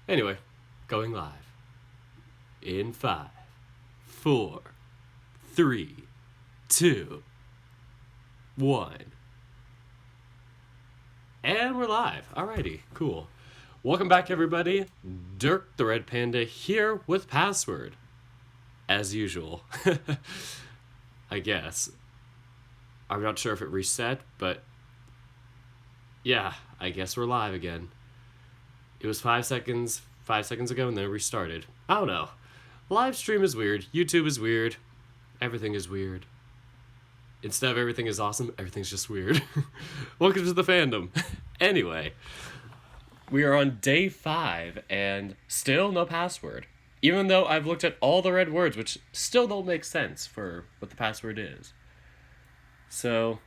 Anyway, going live. In 5, 4, 3, 2, 1. And we're live. Alrighty, cool. Welcome back, everybody. Dirk the Red Panda here with Password. As usual. I guess. I'm not sure if it reset, but yeah, I guess we're live again. It was 5 seconds ago, and then it restarted. I don't know. Live stream is weird. YouTube is weird. Everything is weird. Instead of everything is awesome, everything's just weird. Welcome to the fandom. Anyway, we are on day 5, and still no password. Even though I've looked at all the red words, which still don't make sense for what the password is. So,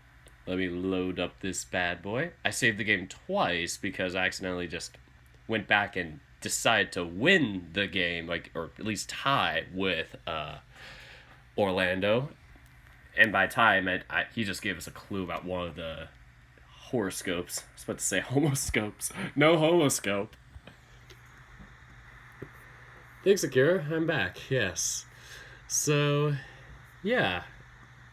let me load up this bad boy. I saved the game twice because I accidentally just went back and decided to win the game, or at least tie with Orlando. And by tie, I meant he just gave us a clue about one of the horoscopes. I was about to say homoscopes. No homoscope. Thanks, Akira. I'm back. Yes. So, yeah.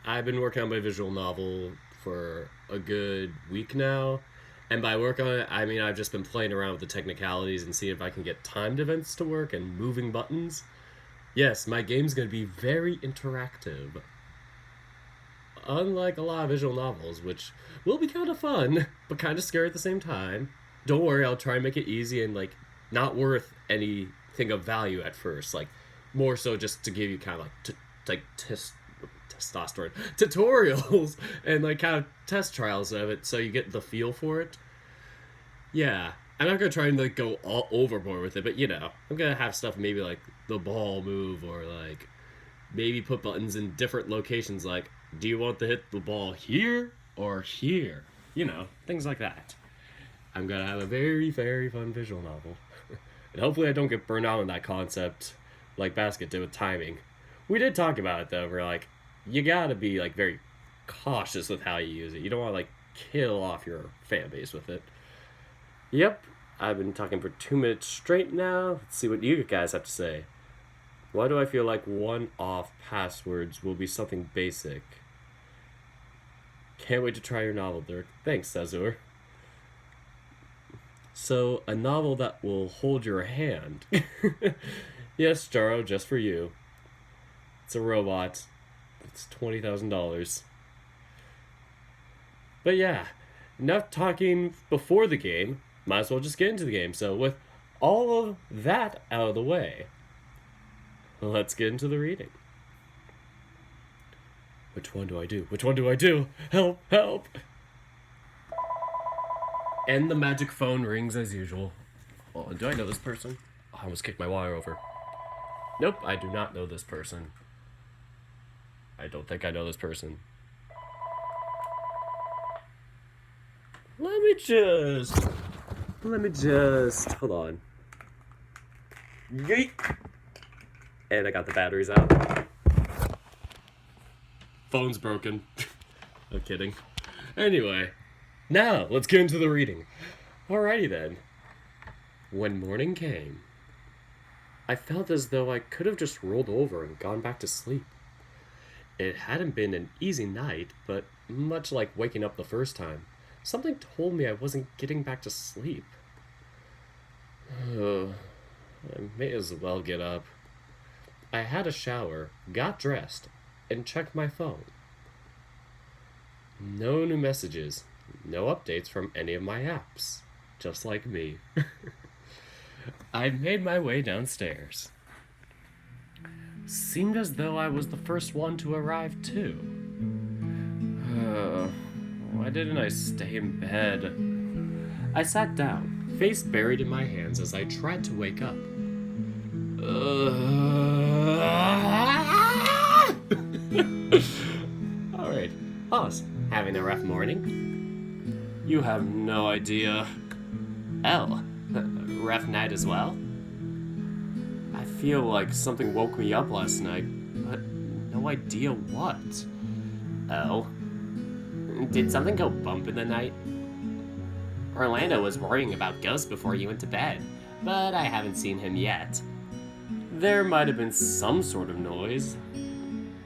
I've been working on my visual novel for a good week now. And by work on it, I mean I've just been playing around with the technicalities and seeing if I can get timed events to work and moving buttons. Yes, my game's going to be very interactive. Unlike a lot of visual novels, which will be kind of fun, but kind of scary at the same time. Don't worry, I'll try and make it easy and, not worth anything of value at first. More so just to give you kind of, testosterone tutorials and, kind of test trials of it so you get the feel for it. Yeah, I'm not going to try and, go all overboard with it, but, I'm going to have stuff maybe, the ball move or, maybe put buttons in different locations, do you want to hit the ball here or here? Things like that. I'm going to have a very, very fun visual novel. And hopefully I don't get burned out on that concept like Basket did with timing. We did talk about it, though. We're you gotta be, very cautious with how you use it. You don't want to, kill off your fan base with it. Yep, I've been talking for 2 minutes straight now. Let's see what you guys have to say. Why do I feel like one-off passwords will be something basic? Can't wait to try your novel, Dirk. Thanks, Sazur. So, a novel that will hold your hand. Yes, Jaro, just for you. It's a robot. It's $20,000. But yeah, enough talking before the game. Might as well just get into the game. So with all of that out of the way, let's get into the reading. Which one do I do? Which one do I do? Help, help! And the magic phone rings as usual. Oh, do I know this person? Oh, I almost kicked my wire over. Nope, I do not know this person. I don't think I know this person. Let me just, hold on. Yeet! And I got the batteries out. Phone's broken. I'm kidding. Anyway, now let's get into the reading. Alrighty then. When morning came, I felt as though I could have just rolled over and gone back to sleep. It hadn't been an easy night, but much like waking up the first time, something told me I wasn't getting back to sleep. I may as well get up. I had a shower, got dressed, and checked my phone. No new messages, no updates from any of my apps. Just like me. I made my way downstairs. Seemed as though I was the first one to arrive, too. Why didn't I stay in bed? I sat down, face buried in my hands as I tried to wake up. Alright, pause. Having a rough morning? You have no idea. Oh, rough night as well? I feel like something woke me up last night, but no idea what. Oh? Did something go bump in the night? Orlando was worrying about ghosts before you went to bed. but I haven't seen him yet. There might have been some sort of noise.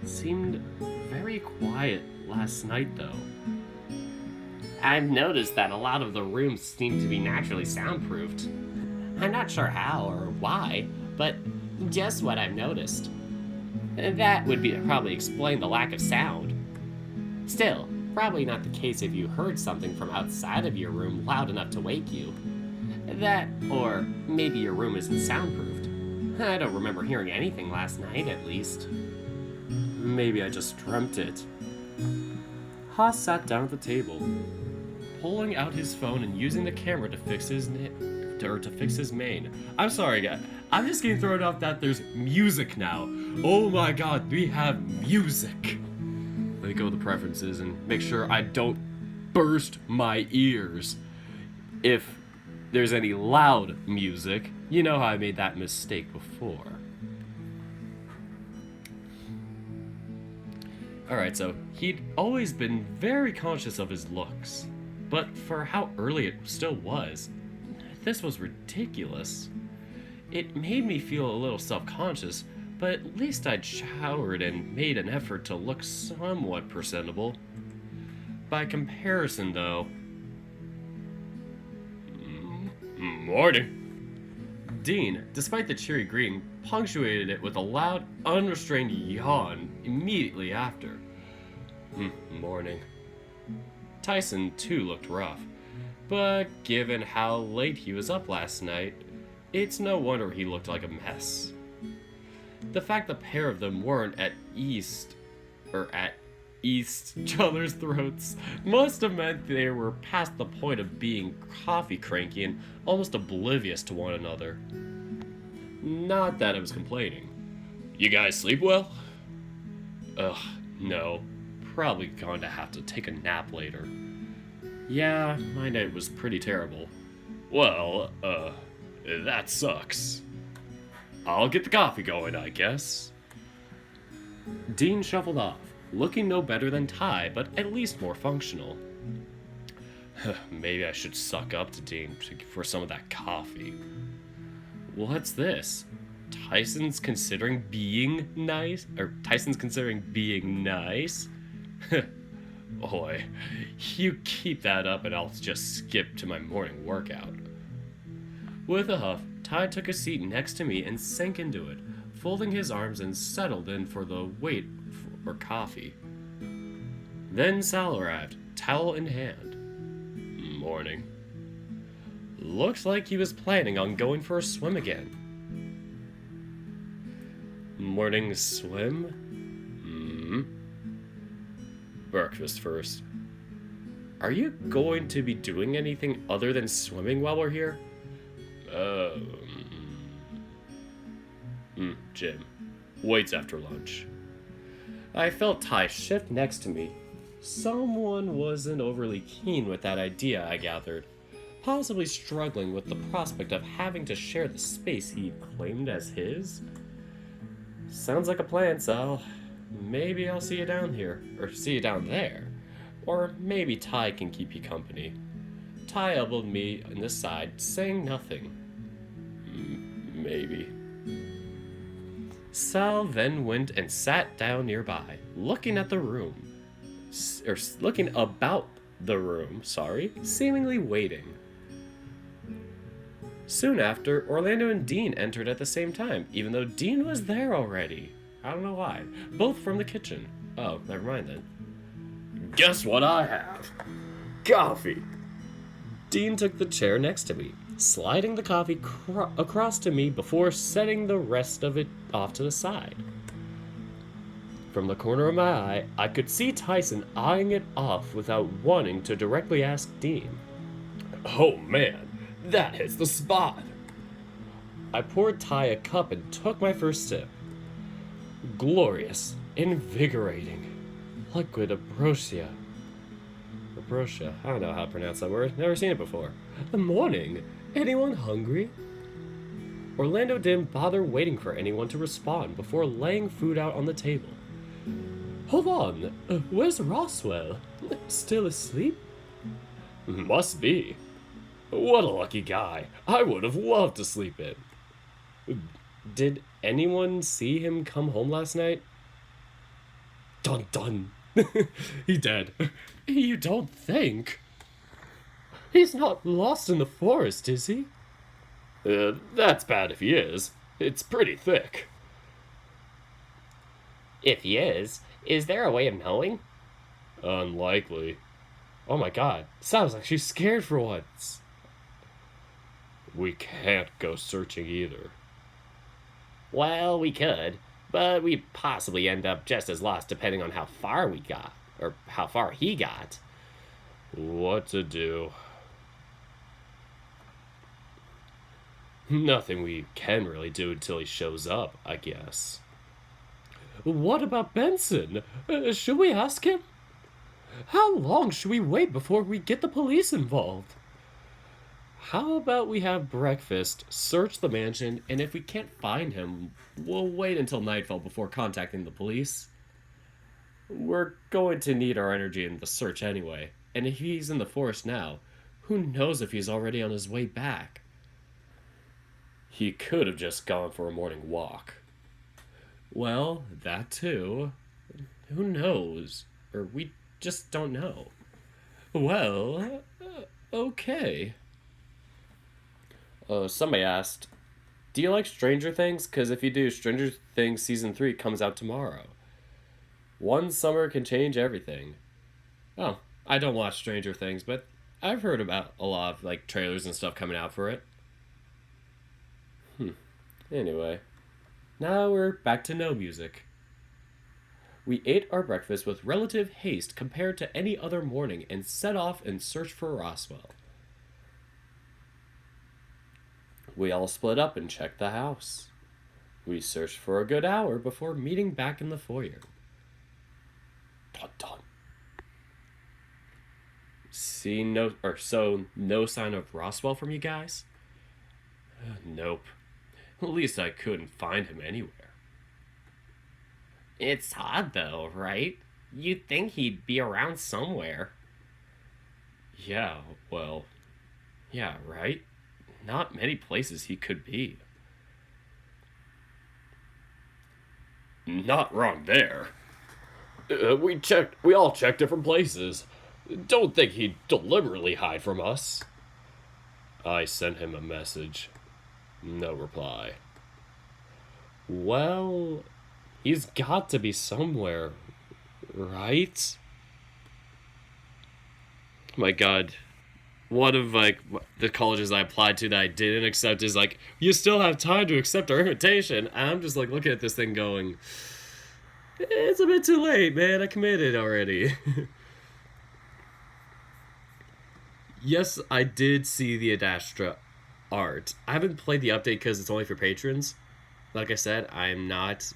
Seemed very quiet last night, though. I've noticed that a lot of the rooms seem to be naturally soundproofed. I'm not sure how or why, but just what I've noticed. That would probably explain the lack of sound. Still, probably not the case if you heard something from outside of your room loud enough to wake you. That, or maybe your room isn't soundproofed. I don't remember hearing anything last night, at least. Maybe I just dreamt it. Haas sat down at the table, pulling out his phone and using the camera to fix his mane. I'm sorry, guys. I'm just getting thrown off that there's music now. Oh my god, we have music. Let me go to the preferences and make sure I don't burst my ears. If there's any loud music, you know how I made that mistake before. Alright, so he'd always been very conscious of his looks, but for how early it still was, this was ridiculous. It made me feel a little self-conscious, but at least I'd showered and made an effort to look somewhat presentable. By comparison, though... Morning. Dean, despite the cheery greeting, punctuated it with a loud, unrestrained yawn immediately after. Morning. Tyson, too, looked rough, but given how late he was up last night, it's no wonder he looked like a mess. The fact the pair of them weren't at each other's throats must have meant they were past the point of being coffee cranky and almost oblivious to one another. Not that I was complaining. You guys sleep well? Ugh, no. Probably going to have to take a nap later. Yeah, my night was pretty terrible. Well, that sucks. I'll get the coffee going, I guess. Dean shuffled off, looking no better than Ty, but at least more functional. Maybe I should suck up to Dean for some of that coffee. What's this? Tyson's considering being nice? Oi, you keep that up and I'll just skip to my morning workout. With a huff, Ty took a seat next to me and sank into it, folding his arms and settled in for the wait for coffee. Then Sal arrived, towel in hand. Morning. Looks like he was planning on going for a swim again. Morning swim? Breakfast first. Are you going to be doing anything other than swimming while we're here? Gym. Waits after lunch. I felt Ty shift next to me. Someone wasn't overly keen with that idea, I gathered. Possibly struggling with the prospect of having to share the space he claimed as his. Sounds like a plan, Sal. Maybe I'll see you down here, or see you down there. Or maybe Ty can keep you company. Ty elbowed me in the side, saying nothing. Maybe. Sal then went and sat down nearby, looking about the room, seemingly waiting. Soon after, Orlando and Dean entered at the same time, even though Dean was there already. I don't know why. Both from the kitchen. Oh, never mind then. Guess what I have? Coffee. Dean took the chair next to me, sliding the coffee across to me before setting the rest of it off to the side. From the corner of my eye, I could see Tyson eyeing it off without wanting to directly ask Dean. Oh man, that hits the spot. I poured Ty a cup and took my first sip. Glorious, invigorating, liquid ambrosia. Ambrosia, I don't know how to pronounce that word, never seen it before. The morning, anyone hungry? Orlando didn't bother waiting for anyone to respond before laying food out on the table. Hold on, where's Roswell? Still asleep? Must be. What a lucky guy. I would have loved to sleep in. Did anyone see him come home last night? Dun dun. He dead. You don't think? He's not lost in the forest, is he? That's bad if he is. It's pretty thick. If he is there a way of knowing? Unlikely. Oh my god, sounds like she's scared for once. We can't go searching either. Well, we could, but we'd possibly end up just as lost depending on how far we got, or how far he got. What to do? Nothing we can really do until he shows up, I guess. What about Benson? Should we ask him? How long should we wait before we get the police involved? How about we have breakfast, search the mansion, and if we can't find him, we'll wait until nightfall before contacting the police? We're going to need our energy in the search anyway, and if he's in the forest now, who knows if he's already on his way back? He could have just gone for a morning walk. Well, that too. Who knows? Or we just don't know. Well, okay. Somebody asked, do you like Stranger Things? Because if you do, Stranger Things Season 3 comes out tomorrow. One summer can change everything. Oh, I don't watch Stranger Things, but I've heard about a lot of, like, trailers and stuff coming out for it. Anyway, now we're back to no music. We ate our breakfast with relative haste compared to any other morning and set off in search for Roswell. We all split up and checked the house. We searched for a good hour before meeting back in the foyer. Dun dun. No sign of Roswell from you guys? Nope. At least I couldn't find him anywhere. It's odd though, right? You'd think he'd be around somewhere. Yeah, well, yeah, right? Not many places he could be. Not wrong there. We all checked different places. Don't think he'd deliberately hide from us. I sent him a message. No reply. Well, he's got to be somewhere, right? My god. One of, like, the colleges I applied to that I didn't accept is like, you still have time to accept our invitation. And I'm just like looking at this thing going, it's a bit too late, man. I committed already. Yes, I did see the Adastra art. I haven't played the update because it's only for patrons. Like I said, I'm not,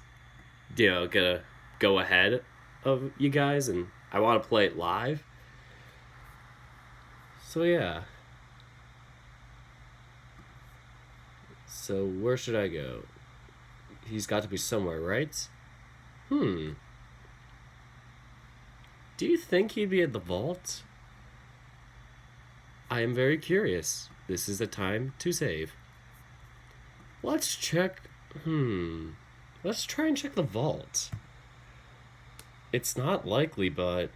gonna go ahead of you guys, and I want to play it live. So yeah. So where should I go? He's got to be somewhere, right? Do you think he'd be at the vault? I am very curious. This is the time to save. Let's check. Let's try and check the vault. It's not likely, but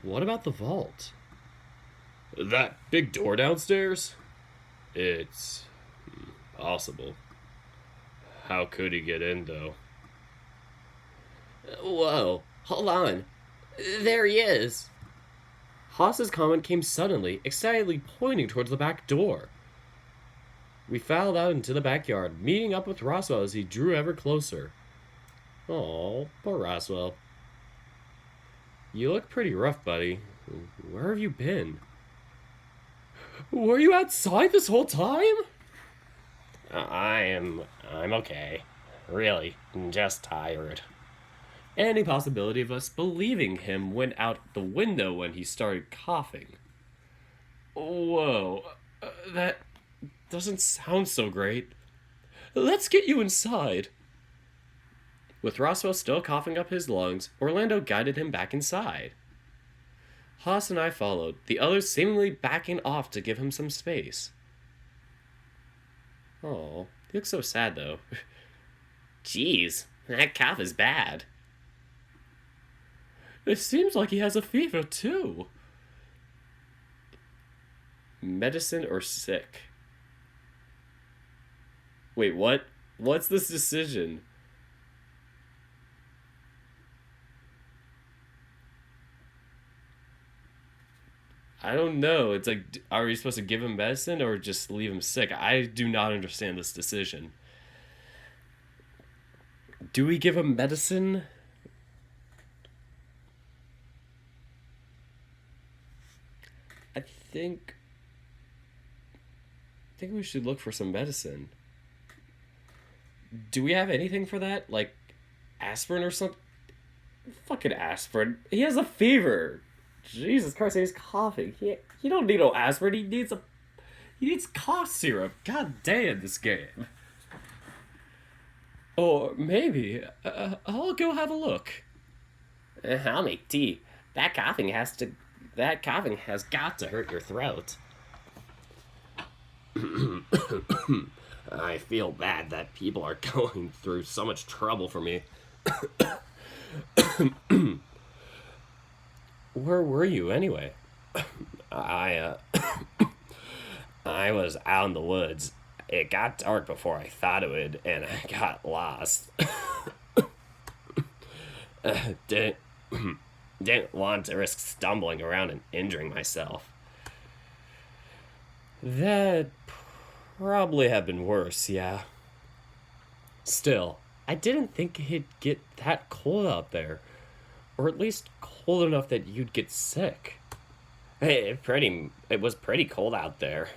what about the vault? That big door downstairs? It's possible. How could he get in, though? Whoa, hold on. There he is. Haas's comment came suddenly, excitedly pointing towards the back door. We filed out into the backyard, meeting up with Roswell as he drew ever closer. Oh, poor Roswell. You look pretty rough, buddy. Where have you been? Were you outside this whole time? I'm okay. Really, just tired. Any possibility of us believing him went out the window when he started coughing. Whoa, that doesn't sound so great. Let's get you inside. With Roswell still coughing up his lungs, Orlando guided him back inside. Haas and I followed, the others seemingly backing off to give him some space. Oh, he looks so sad though. Jeez, that cough is bad. It seems like he has a fever too. Medicine or sick? Wait, what? What's this decision? I don't know. It's like, are we supposed to give him medicine or just leave him sick? I do not understand this decision. Do we give him medicine? I think we should look for some medicine. Do we have anything for that? Like aspirin or something? Fucking aspirin. He has a fever. Jesus Christ, he's coughing. He don't need no aspirin. He needs cough syrup. God damn this game. Or maybe I'll go have a look. I'll make tea. That coughing has got to hurt your throat. I feel bad that people are going through so much trouble for me. Where were you anyway? I was out in the woods. It got dark before I thought it would, and I got lost. Didn't want to risk stumbling around and injuring myself. That probably have been worse, yeah. Still, I didn't think it'd get that cold out there. Or at least cold enough that you'd get sick. It was pretty cold out there.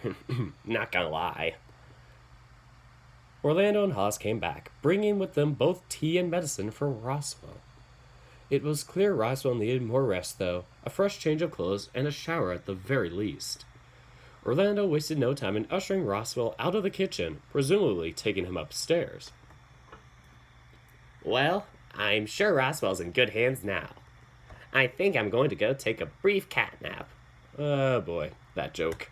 Not gonna lie. Orlando and Haas came back, bringing with them both tea and medicine for Roswell. It was clear Roswell needed more rest, though, a fresh change of clothes, and a shower at the very least. Orlando wasted no time in ushering Roswell out of the kitchen, presumably taking him upstairs. Well, I'm sure Roswell's in good hands now. I think I'm going to go take a brief cat nap. Oh boy, that joke.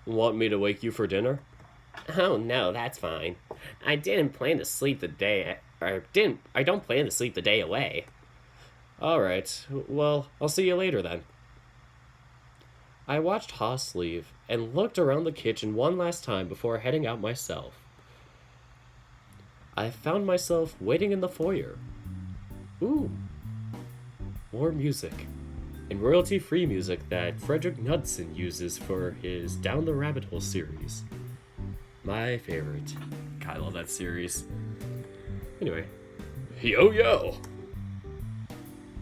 Want me to wake you for dinner? Oh no, that's fine. I don't plan to sleep the day away. Alright, well, I'll see you later then. I watched Haas leave and looked around the kitchen one last time before heading out myself. I found myself waiting in the foyer. Ooh, more music. And royalty-free music that Frederick Knudsen uses for his Down the Rabbit Hole series. My favorite. God, I love that series. Anyway. Yo!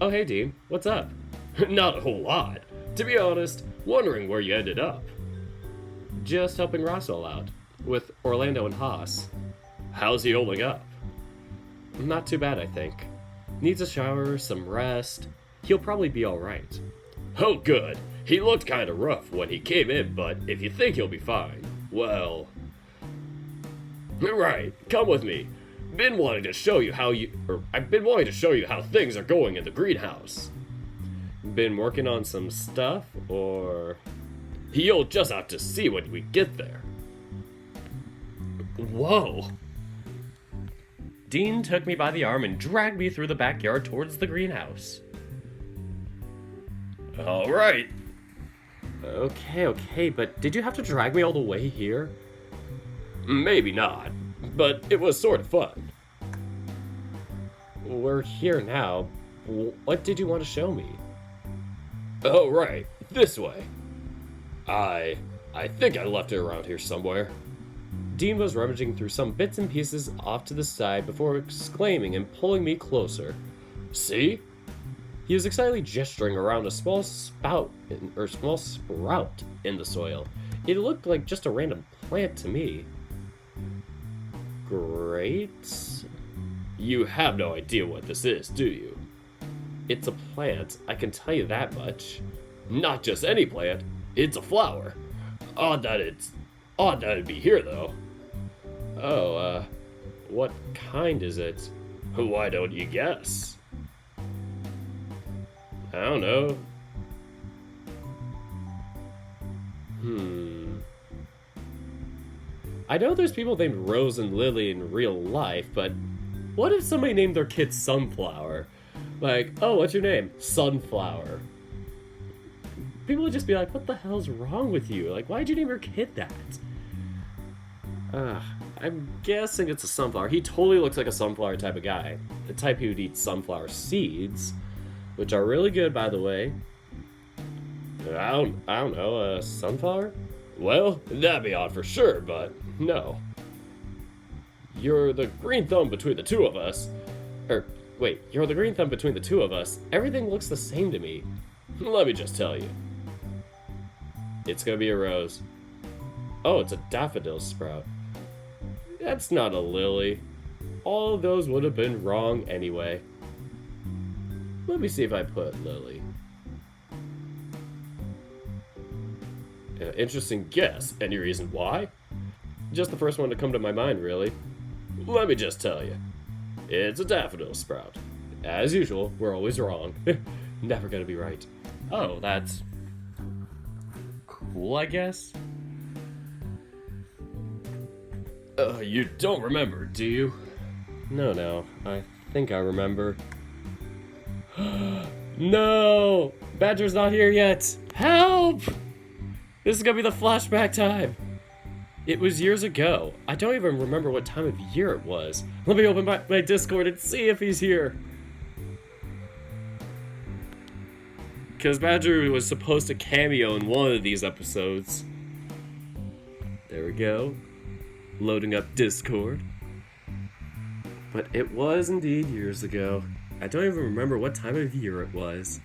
Oh, hey, Dean. What's up? Not a whole lot. To be honest, wondering where you ended up. Just helping Roswell out. With Orlando and Haas. How's he holding up? Not too bad, I think. Needs a shower, some rest. He'll probably be alright. Oh, good. He looked kinda rough when he came in, but if you think he'll be fine, well... Right, come with me. I've been wanting to show you how things are going in the greenhouse. Been working on some stuff, or... You'll just have to see when we get there. Whoa! Dean took me by the arm and dragged me through the backyard towards the greenhouse. Alright. Okay, but did you have to drag me all the way here? Maybe not, but it was sort of fun. We're here now. What did you want to show me? Oh, right. This way. I think I left it around here somewhere. Dean was rummaging through some bits and pieces off to the side before exclaiming and pulling me closer. See? He was excitedly gesturing around a small sprout in the soil. It looked like just a random plant to me. Great. You have no idea what this is, do you? It's a plant, I can tell you that much. Not just any plant, it's a flower. Odd that it'd be here, though. Oh, what kind is it? Why don't you guess? I don't know. I know there's people named Rose and Lily in real life, but what if somebody named their kid Sunflower? Like, oh, what's your name? Sunflower. People would just be like, what the hell's wrong with you? Like, why'd you name your kid that? I'm guessing it's a sunflower. He totally looks like a sunflower type of guy. The type who would eat sunflower seeds, which are really good, by the way. I don't know, a sunflower? Well, that'd be odd for sure, but no. You're the green thumb between the two of us. You're the green thumb between the two of us. Everything looks the same to me. Let me just tell you. It's gonna be a rose. Oh, it's a daffodil sprout. That's not a lily. All of those would have been wrong anyway. Let me see if I put lily. Interesting guess. Any reason why? Just the first one to come to my mind, really. Let me just tell you. It's a daffodil sprout. As usual, we're always wrong. Never gonna be right. Oh, that's cool, I guess? You don't remember, do you? No, I think I remember. No! Badger's not here yet! Help! This is gonna be the flashback time! It was years ago. I don't even remember what time of year it was. Let me open my Discord and see if he's here. Because Badger was supposed to cameo in one of these episodes. There we go. Loading up Discord. But it was indeed years ago. I don't even remember what time of year it was.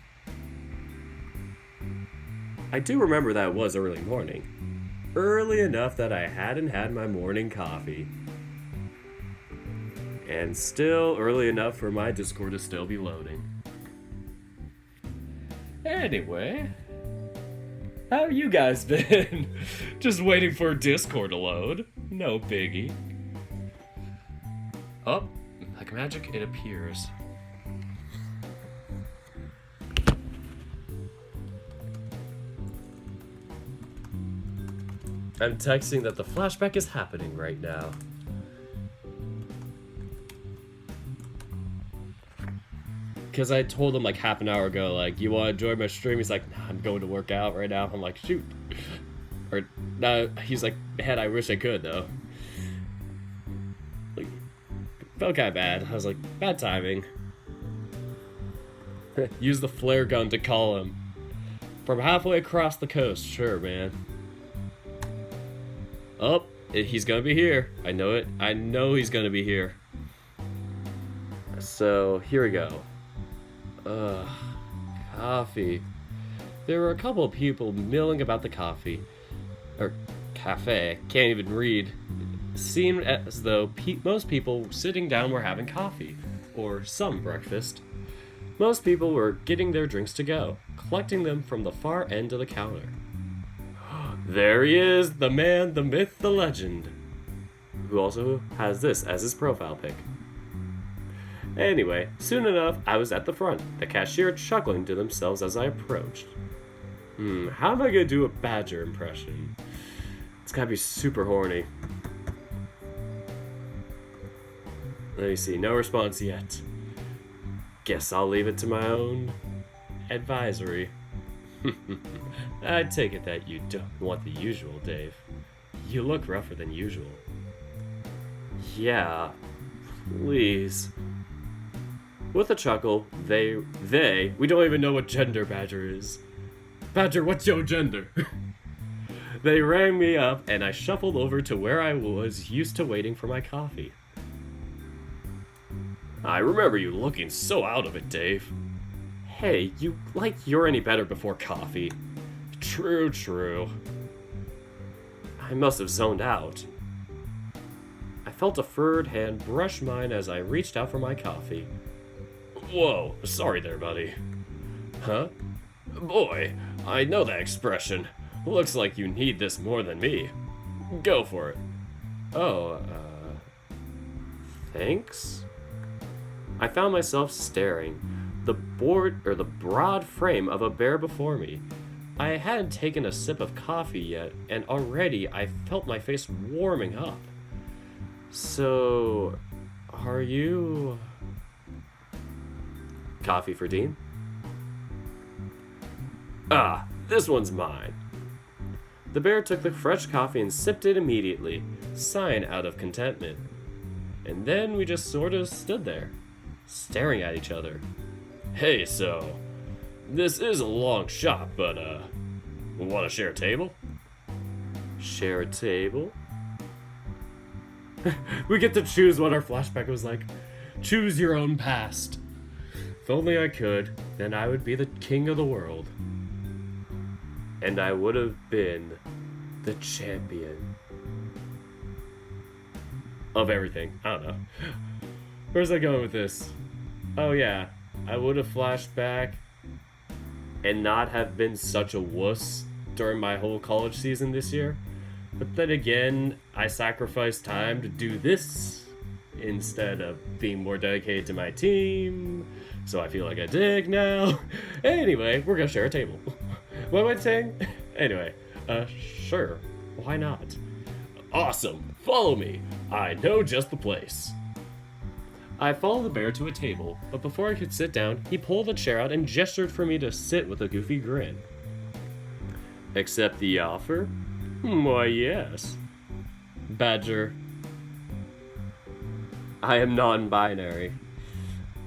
I do remember that it was early morning. Early enough that I hadn't had my morning coffee. And still early enough for my Discord to still be loading. Anyway, how have you guys been? Just waiting for Discord to load. No biggie. Oh, like magic, it appears. I'm texting that the flashback is happening right now. Because I told him like half an hour ago, like, you want to join my stream? He's like, nah, I'm going to work out right now. I'm like, shoot. Or, no, he's like, man, I wish I could, though. Like, felt kind of bad. I was like, bad timing. Use the flare gun to call him. From halfway across the coast, sure, man. Oh, he's gonna be here. I know it. I know he's gonna be here. So, here we go. Coffee. There were a couple of people milling about the coffee. Or, cafe. Can't even read. It seemed as though most people sitting down were having coffee. Or some breakfast. Most people were getting their drinks to go, collecting them from the far end of the counter. There he is, the man, the myth, the legend, who also has this as his profile pic. Anyway, soon enough, I was at the front, the cashier chuckling to themselves as I approached. How am I gonna do a Badger impression? It's gotta be super horny. Let me see, no response yet. Guess I'll leave it to my own advisory. I take it that you don't want the usual, Dave. You look rougher than usual. Yeah, please. With a chuckle, we don't even know what gender Badger is. Badger, what's your gender? They rang me up and I shuffled over to where I was used to waiting for my coffee. I remember you looking so out of it, Dave. Hey, you're any better before coffee. True. I must have zoned out. I felt a furred hand brush mine as I reached out for my coffee. Whoa, sorry there, buddy. Huh? Boy, I know that expression. Looks like you need this more than me. Go for it. Oh, thanks? I found myself staring. The broad frame of a bear before me. I hadn't taken a sip of coffee yet, and already I felt my face warming up. So, are you... Coffee for Dean? Ah, this one's mine. The bear took the fresh coffee and sipped it immediately, sighing out of contentment. And then we just sort of stood there, staring at each other. Hey, so, this is a long shot, but, want to share a table? Share a table? We get to choose what our flashback was like. Choose your own past. If only I could, then I would be the king of the world. And I would have been the champion of everything. I don't know. Where's I going with this? Oh yeah, I would have flashed back and not have been such a wuss during my whole college season this year. But then again, I sacrificed time to do this instead of being more dedicated to my team. So I feel like a dick now. Anyway, we're gonna share a table. What am I saying? Anyway, sure. Why not? Awesome. Follow me. I know just the place. I followed the bear to a table, but before I could sit down, he pulled a chair out and gestured for me to sit with a goofy grin. Accept the offer? Why, yes. Badger. I am non-binary.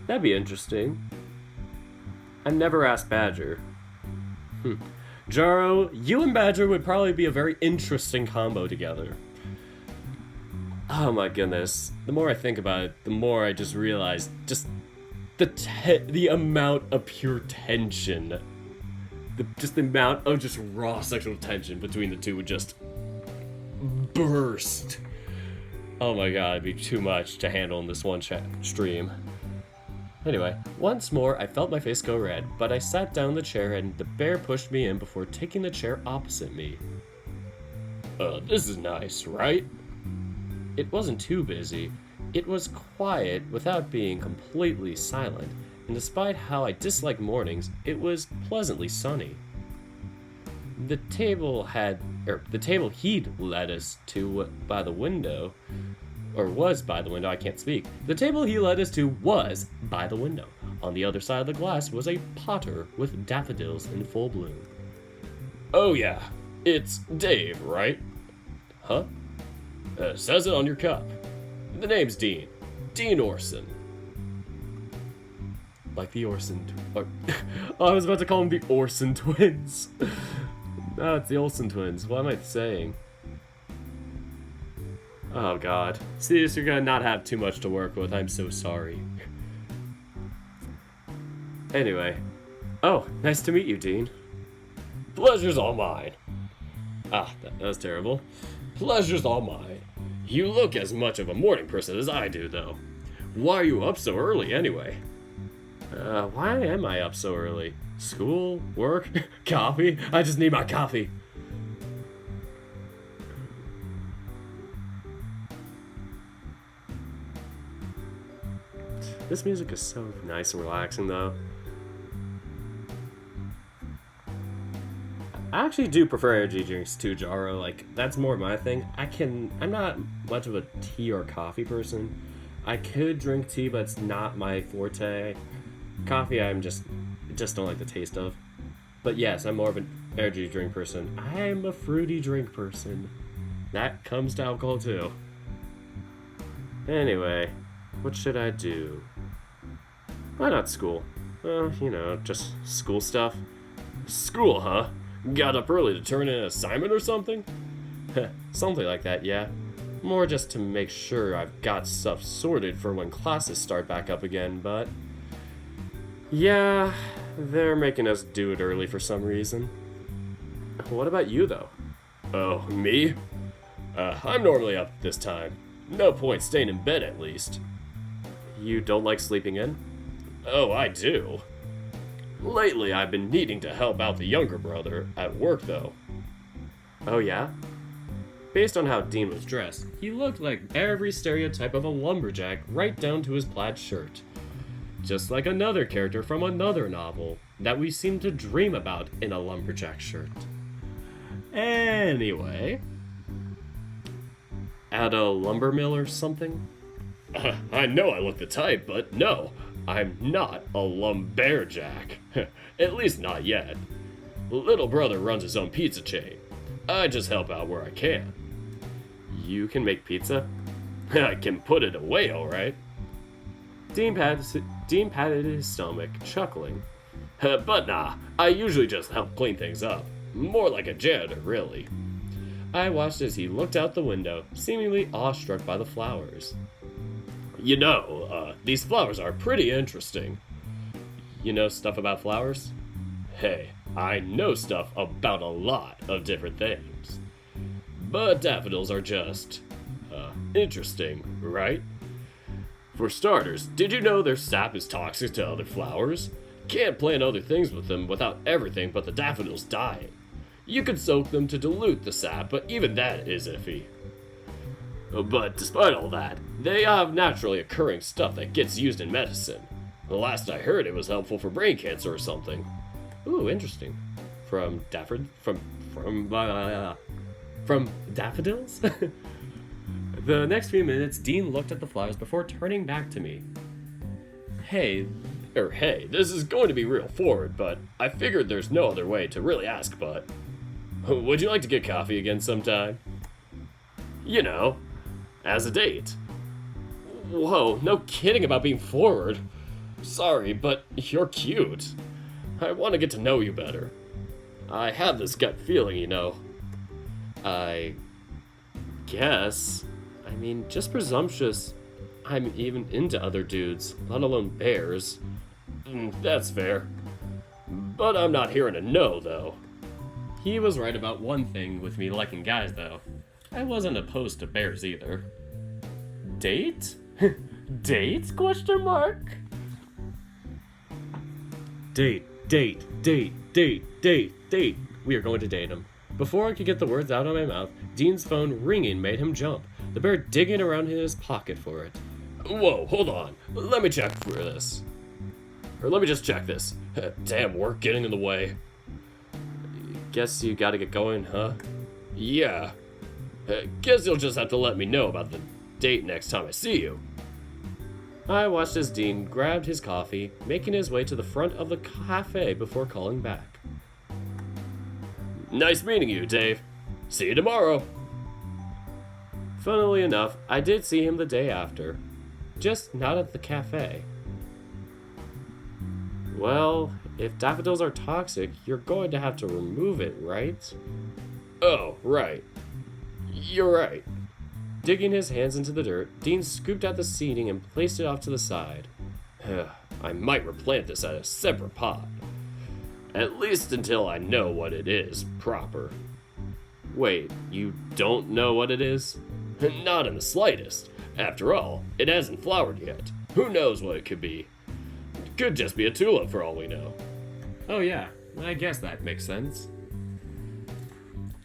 That'd be interesting. I've never asked Badger. Jaro, you and Badger would probably be a very interesting combo together. Oh my goodness. The more I think about it, the more I just realize just the amount of pure tension. The amount of just raw sexual tension between the two would just burst. Oh my god, it'd be too much to handle in this one stream. Anyway, once more I felt my face go red, but I sat down in the chair and the bear pushed me in before taking the chair opposite me. This is nice, right? It wasn't too busy. It was quiet without being completely silent, and despite how I dislike mornings, it was pleasantly sunny. The table he'd led us to by the window, or was by the window, I can't speak. The table he led us to was by the window. On the other side of the glass was a potter with daffodils in full bloom. Oh yeah, it's Dave, right? Huh? Says it on your cup. The name's Dean. Dean Orson. Like the Orson... I was about to call them the Orson twins. No, it's the Olsen twins. What am I saying? Oh god. See, you're gonna not have too much to work with. I'm so sorry. Anyway. Oh, nice to meet you, Dean. Pleasure's all mine. Ah, that was terrible. Pleasure's all mine. You look as much of a morning person as I do, though. Why are you up so early, anyway? Why am I up so early? School? Work? Coffee? I just need my coffee. This music is so nice and relaxing, though. I actually do prefer energy drinks too, Jaro. Like, that's more my thing. I'm not much of a tea or coffee person. I could drink tea, but it's not my forte. Coffee, I just don't like the taste of. But yes, I'm more of an energy drink person. I'm a fruity drink person. That comes to alcohol too. Anyway, what should I do? Why not school? Well, just school stuff. School, huh? Got up early to turn in an assignment or something? Something like that, yeah. More just to make sure I've got stuff sorted for when classes start back up again, but... yeah, they're making us do it early for some reason. What about you, though? Oh, me? I'm normally up at this time. No point staying in bed, at least. You don't like sleeping in? Oh, I do. Lately, I've been needing to help out the younger brother at work, though. Oh, yeah? Based on how Dean was dressed, he looked like every stereotype of a lumberjack right down to his plaid shirt. just like another character from another novel that we seem to dream about in a lumberjack shirt. Anyway, at a lumber mill or something? I know I look the type, but no, I'm not a lumberjack. At least not yet. Little brother runs his own pizza chain. I just help out where I can. You can make pizza? I can put it away, alright. Dean patted his stomach, chuckling. But nah, I usually just help clean things up. More like a janitor, really. I watched as he looked out the window, seemingly awestruck by the flowers. You know, these flowers are pretty interesting. You know stuff about flowers? Hey, I know stuff about a lot of different things. But daffodils are just, interesting, right? For starters, did you know their sap is toxic to other flowers? Can't plant other things with them without everything but the daffodils dying. You could soak them to dilute the sap, but even that is iffy. But despite all that, they have naturally occurring stuff that gets used in medicine. The last I heard, it was helpful for brain cancer or something. Ooh, interesting. From daffodils? The next few minutes, Dean looked at the flowers before turning back to me. Hey, this is going to be real forward, but I figured there's no other way to really ask, but... Would you like to get coffee again sometime? You know, as a date. Whoa, no kidding about being forward. Sorry, but you're cute. I want to get to know you better. I have this gut feeling, you know. I guess. I mean, just presumptuous. I'm even into other dudes, let alone bears. That's fair. But I'm not hearing a no, though. He was right about one thing with me liking guys, though. I wasn't opposed to bears either. Date? Date? Question mark? Date. We are going to date him. Before I could get the words out of my mouth, Dean's phone ringing made him jump, the bear digging around in his pocket for it. Whoa, hold on. Let me check for this. Or let me just check this. Damn, work getting in the way. Guess you gotta get going, huh? Yeah. Guess you'll just have to let me know about the date next time I see you. I watched as Dean grabbed his coffee, making his way to the front of the cafe before calling back. Nice meeting you, Dave. See you tomorrow. Funnily enough, I did see him the day after. Just not at the cafe. Well, if daffodils are toxic, you're going to have to remove it, right? Oh, right. You're right. Digging his hands into the dirt, Dean scooped out the seeding and placed it off to the side. I might replant this at a separate pot. At least until I know what it is, proper. Wait, you don't know what it is? Not in the slightest. After all, it hasn't flowered yet. Who knows what it could be? It could just be a tulip for all we know. Oh yeah, I guess that makes sense.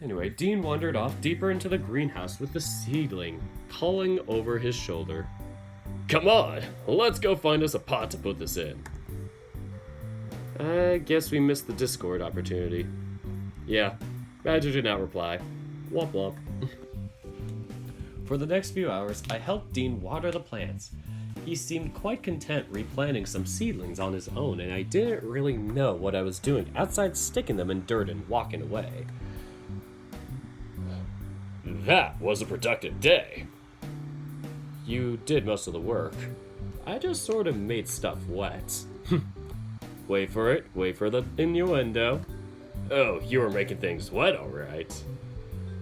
Anyway, Dean wandered off deeper into the greenhouse with the seedling, calling over his shoulder. Come on, let's go find us a pot to put this in. I guess we missed the Discord opportunity. Yeah, Badger did not reply. Womp womp. For the next few hours, I helped Dean water the plants. He seemed quite content replanting some seedlings on his own, and I didn't really know what I was doing outside sticking them in dirt and walking away. That was a productive day. You did most of the work. I just sort of made stuff wet. Wait for it. Wait for the innuendo. Oh, you were making things wet, all right.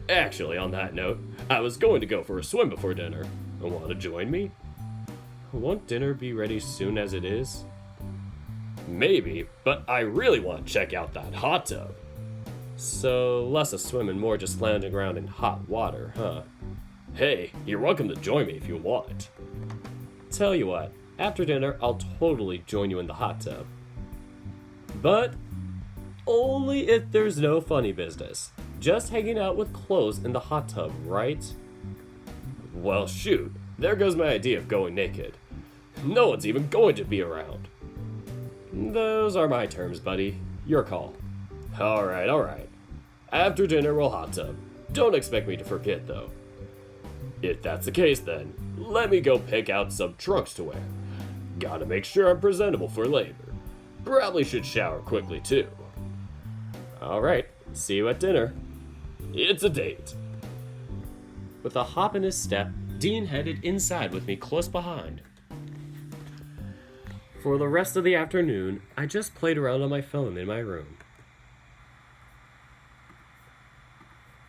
Actually, on that note, I was going to go for a swim before dinner. Want to join me? Won't dinner be ready soon as it is? Maybe, but I really want to check out that hot tub. So, less a swim and more just lounging around in hot water, huh? Hey, you're welcome to join me if you want. Tell you what, after dinner, I'll totally join you in the hot tub. But only if there's no funny business. Just hanging out with clothes in the hot tub, right? Well, shoot. There goes my idea of going naked. No one's even going to be around. Those are my terms, buddy. Your call. Alright. After dinner, we'll hot tub. Don't expect me to forget, though. If that's the case, then, let me go pick out some trunks to wear. Gotta make sure I'm presentable for later. Probably should shower quickly, too. Alright, see you at dinner. It's a date. With a hop in his step, Dean headed inside with me close behind. For the rest of the afternoon, I just played around on my phone in my room.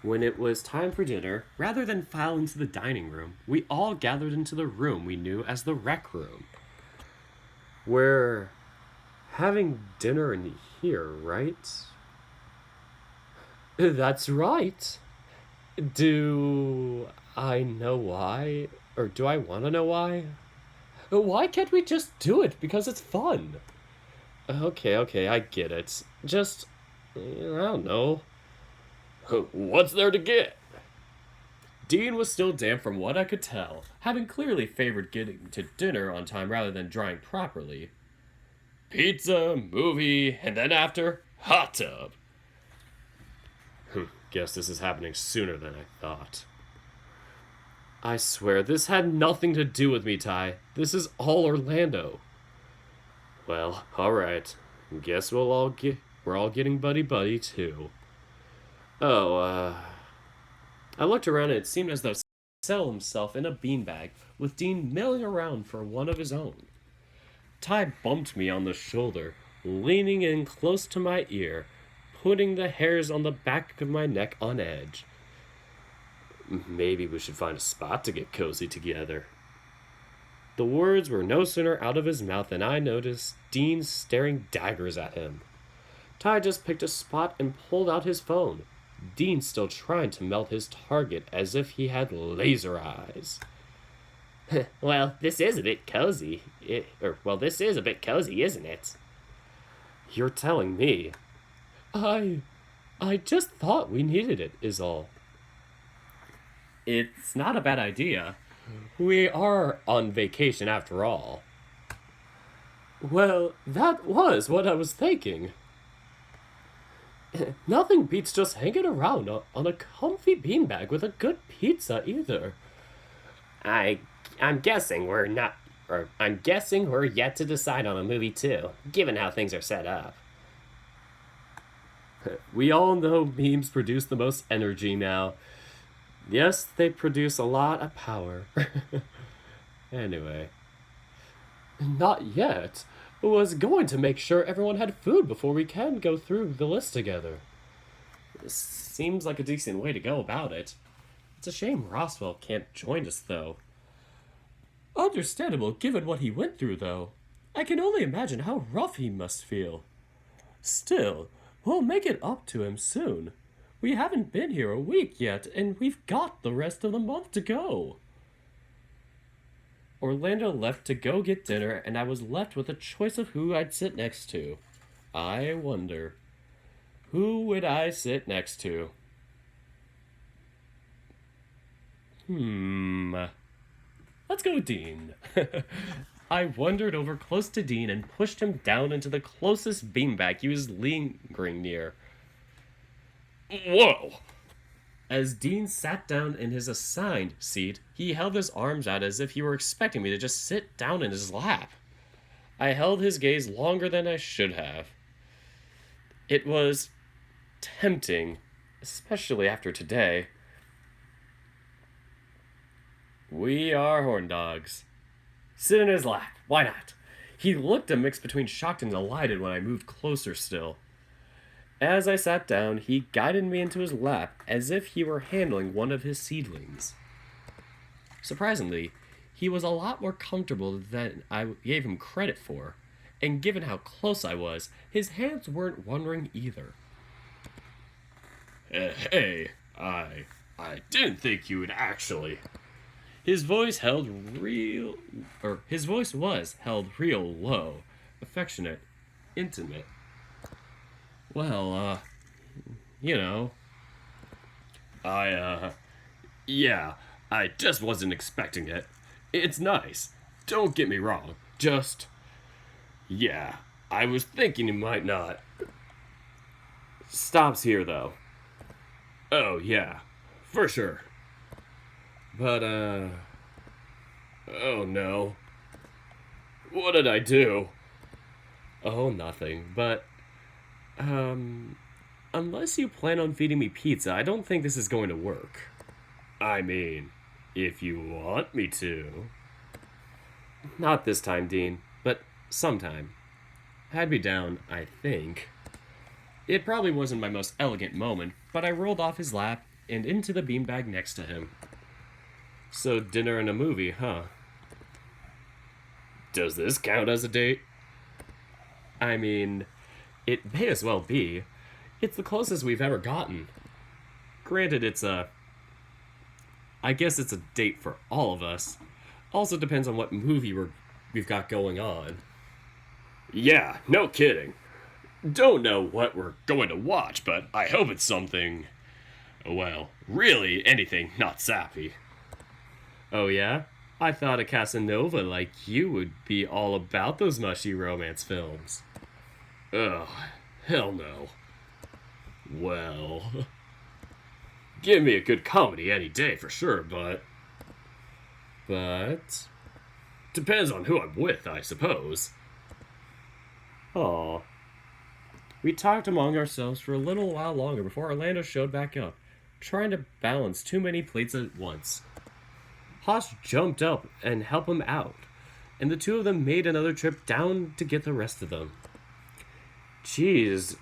When it was time for dinner, rather than file into the dining room, we all gathered into the room we knew as the rec room. We're having dinner in here, right? That's right. Do I know why? Or do I want to know why? Why can't we just do it because it's fun? Okay, I get it. Just, I don't know. What's there to get? Dean was still damp from what I could tell, having clearly favored getting to dinner on time rather than drying properly. Pizza, movie, and then after, hot tub. Guess this is happening sooner than I thought. I swear, this had nothing to do with me, Ty. This is all Orlando. Well, alright. Guess we're all getting buddy-buddy, too. I looked around and it seemed as though he settled himself in a beanbag, with Dean milling around for one of his own. Ty bumped me on the shoulder, leaning in close to my ear, putting the hairs on the back of my neck on edge. Maybe we should find a spot to get cozy together. The words were no sooner out of his mouth than I noticed Dean staring daggers at him. Ty just picked a spot and pulled out his phone, Dean still trying to melt his target as if he had laser eyes. Well, this is a bit cozy. This is a bit cozy, isn't it? You're telling me. I just thought we needed it, is all. It's not a bad idea. We are on vacation after all. Well, that was what I was thinking. Nothing beats just hanging around on a comfy beanbag with a good pizza either. I'm guessing we're yet to decide on a movie too, given how things are set up. We all know memes produce the most energy now. Yes, they produce a lot of power. Anyway. Not yet. Was going to make sure everyone had food before we can go through the list together. Seems like a decent way to go about it. It's a shame Roswell can't join us, though. Understandable given what he went through, though. I can only imagine how rough he must feel. Still, we'll make it up to him soon. We haven't been here a week yet, and we've got the rest of the month to go. Orlando left to go get dinner, and I was left with a choice of who I'd sit next to. I wonder, who would I sit next to? Let's go with Dean. I wandered over close to Dean and pushed him down into the closest beanbag he was lingering near. Whoa! As Dean sat down in his assigned seat, he held his arms out as if he were expecting me to just sit down in his lap. I held his gaze longer than I should have. It was tempting, especially after today. We are horn dogs. Sit in his lap. Why not? He looked a mix between shocked and delighted when I moved closer still. As I sat down, he guided me into his lap as if he were handling one of his seedlings. Surprisingly, he was a lot more comfortable than I gave him credit for, and given how close I was, his hands weren't wandering either. Hey, I didn't think you would actually. His voice was held real low, affectionate, intimate. Well, you know. Yeah, I just wasn't expecting it. It's nice. Don't get me wrong. Just. Yeah, I was thinking you might not. Stops here, though. Oh, yeah, for sure. But, oh no. What did I do? Oh, nothing. But, unless you plan on feeding me pizza, I don't think this is going to work. I mean, if you want me to. Not this time, Dean, but sometime. I'd be down, I think. It probably wasn't my most elegant moment, but I rolled off his lap and into the beanbag next to him. So dinner and a movie, huh? Does this count as a date? I mean, it may as well be. It's the closest we've ever gotten. Granted, I guess it's a date for all of us. Also depends on what movie we've got going on. Yeah, no kidding. Don't know what we're going to watch, but I hope it's something. Well, really anything not sappy. Oh yeah? I thought a Casanova like you would be all about those mushy romance films. Ugh, hell no. Well, give me a good comedy any day for sure, but depends on who I'm with, I suppose. Aw. We talked among ourselves for a little while longer before Orlando showed back up, trying to balance too many plates at once. Hoss jumped up and helped him out, and the two of them made another trip down to get the rest of them. Jeez,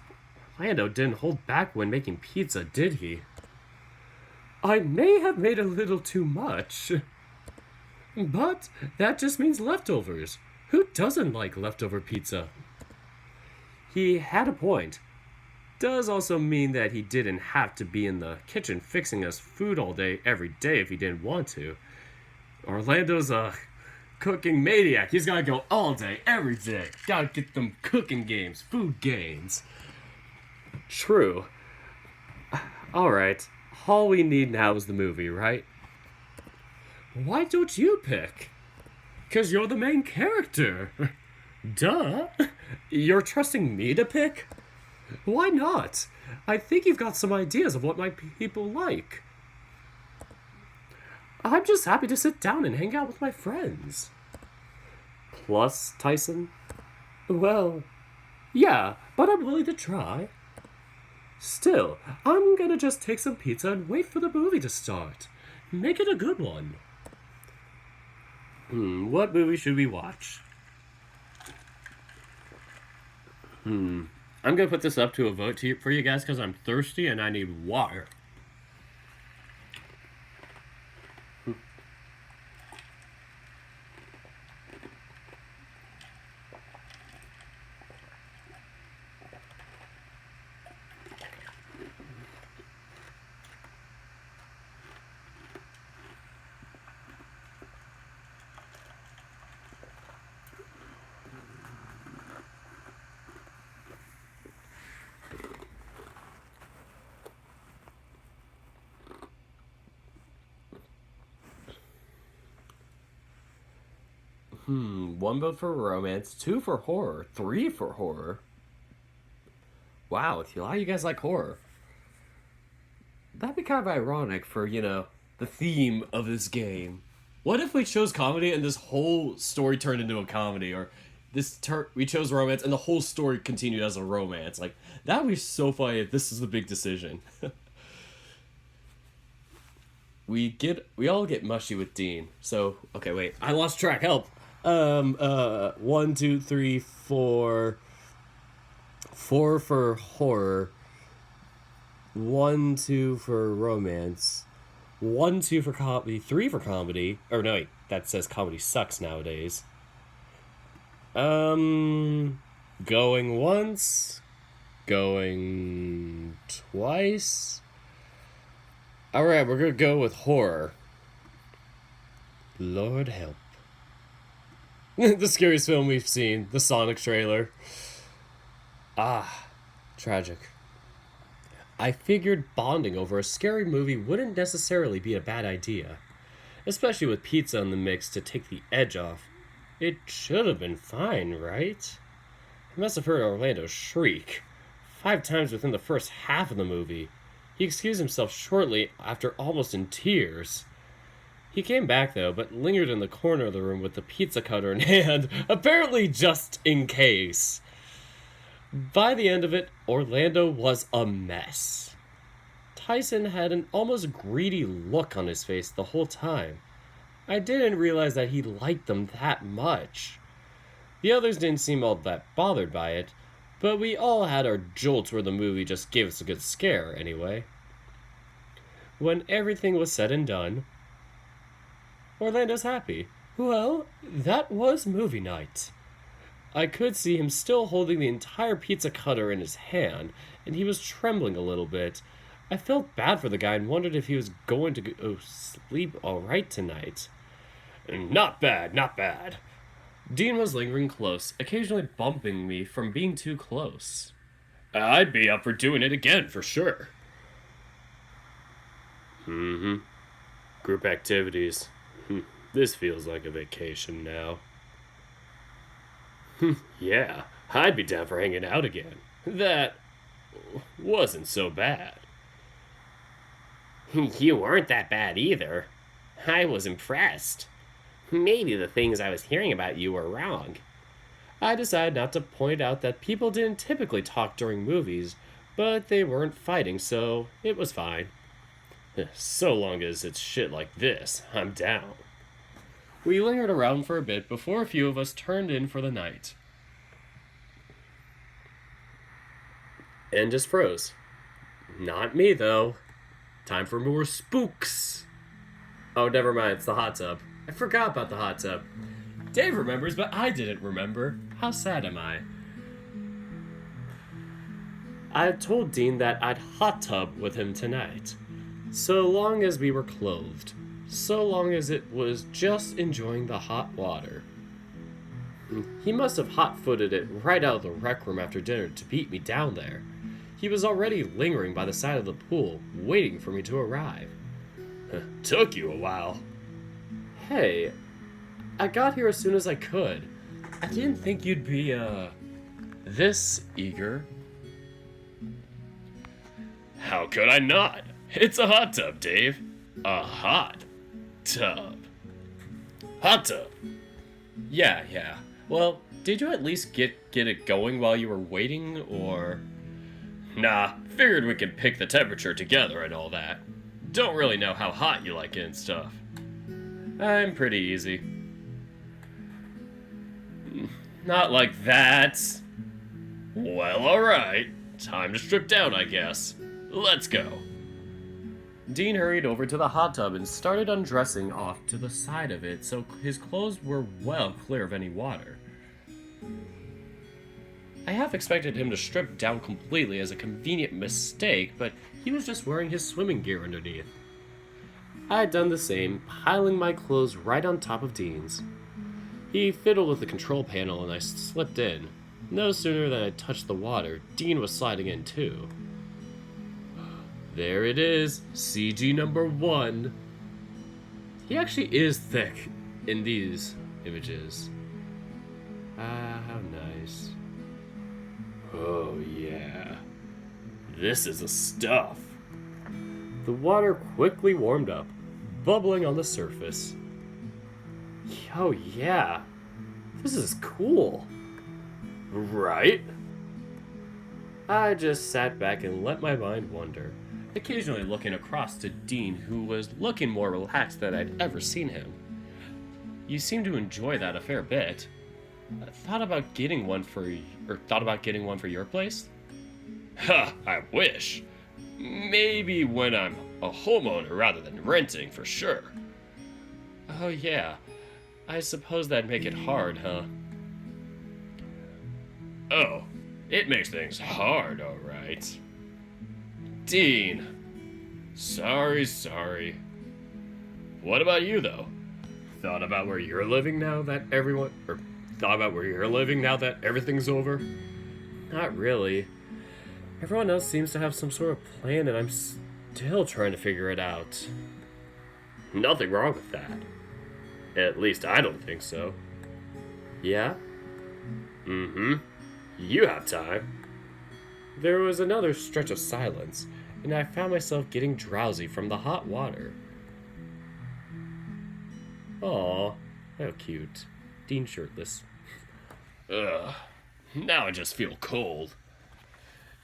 Orlando didn't hold back when making pizza, did he? I may have made a little too much. But that just means leftovers. Who doesn't like leftover pizza? He had a point. Does also mean that he didn't have to be in the kitchen fixing us food all day, every day if he didn't want to. Orlando's a cooking maniac. He's gotta go all day, every day. Gotta get them cooking games, food games. True. Alright, all we need now is the movie, right? Why don't you pick? 'Cause you're the main character. Duh. You're trusting me to pick? Why not? I think you've got some ideas of what my people like. I'm just happy to sit down and hang out with my friends. Plus, Tyson? Well, yeah, but I'm willing to try. Still, I'm gonna just take some pizza and wait for the movie to start. Make it a good one. What movie should we watch? I'm gonna put this up to a vote for you guys because I'm thirsty and I need water. One vote for romance, 2 for horror, 3 for horror. Wow, a lot of you guys like horror. That'd be kind of ironic for, the theme of this game. What if we chose comedy and this whole story turned into a comedy? Or we chose romance and the whole story continued as a romance? Like, that would be so funny if this is the big decision. We all get mushy with Dean. So, okay, wait. I lost track. Help. 1, 2, 3, 4. 4 for horror. 1, 2 for romance. 1, 2 for comedy. 3 for comedy. Or no, wait. That says comedy sucks nowadays. Going once. Going twice. Alright, we're gonna go with horror. Lord help. The scariest film we've seen. The Sonic trailer. Tragic. I figured bonding over a scary movie wouldn't necessarily be a bad idea. Especially with pizza in the mix to take the edge off. It should have been fine, right? He must have heard Orlando shriek 5 times within the first half of the movie. He excused himself shortly after, almost in tears. He came back, though, but lingered in the corner of the room with the pizza cutter in hand, apparently just in case. By the end of it, Orlando was a mess. Tyson had an almost greedy look on his face the whole time. I didn't realize that he liked them that much. The others didn't seem all that bothered by it, but we all had our jolts where the movie just gave us a good scare, anyway. When everything was said and done, Orlando's happy. Well, that was movie night. I could see him still holding the entire pizza cutter in his hand, and he was trembling a little bit. I felt bad for the guy and wondered if he was going to go sleep all right tonight. Not bad, not bad. Dean was lingering close, occasionally bumping me from being too close. I'd be up for doing it again for sure. Group activities. This feels like a vacation now. Yeah, I'd be down for hanging out again. That wasn't so bad. You weren't that bad either. I was impressed. Maybe the things I was hearing about you were wrong. I decided not to point out that people didn't typically talk during movies, but they weren't fighting, so it was fine. So long as it's shit like this, I'm down. We lingered around for a bit before a few of us turned in for the night. And just froze. Not me, though. Time for more spooks. Oh, never mind, it's the hot tub. I forgot about the hot tub. Dave remembers, but I didn't remember. How sad am I? I had told Dean that I'd hot tub with him tonight. So long as we were clothed. So long as it was just enjoying the hot water. He must have hot-footed it right out of the rec room after dinner to beat me down there. He was already lingering by the side of the pool, waiting for me to arrive. Took you a while. Hey, I got here as soon as I could. I didn't think you'd be, this eager. How could I not? It's a hot tub, Dave. A hot tub. Hot tub. Yeah. Well, did you at least get it going while you were waiting, or...? Nah, figured we could pick the temperature together and all that. Don't really know how hot you like it and stuff. I'm pretty easy. Not like that. Well, alright. Time to strip down, I guess. Let's go. Dean hurried over to the hot tub and started undressing off to the side of it so his clothes were well clear of any water. I half expected him to strip down completely as a convenient mistake, but he was just wearing his swimming gear underneath. I had done the same, piling my clothes right on top of Dean's. He fiddled with the control panel and I slipped in. No sooner than I touched the water, Dean was sliding in too. There it is, CG number 1. He actually is thick in these images. Ah, how nice. Oh, yeah. This is the stuff. The water quickly warmed up, bubbling on the surface. Oh, yeah. This is cool. Right? I just sat back and let my mind wander, occasionally looking across to Dean, who was looking more relaxed than I'd ever seen him. You seem to enjoy that a fair bit. Thought about getting one for your place? Ha, I wish. Maybe when I'm a homeowner rather than renting, for sure. Oh yeah, I suppose that'd make it hard, huh? Oh, it makes things hard, alright. Dean. Sorry. What about you, though? Thought about where you're living now that everything's over? Not really. Everyone else seems to have some sort of plan, and I'm still trying to figure it out. Nothing wrong with that. At least I don't think so. Yeah? Mm-hmm. You have time. There was another stretch of silence, and I found myself getting drowsy from the hot water. Aw, how cute. Dean shirtless. Ugh. Now I just feel cold.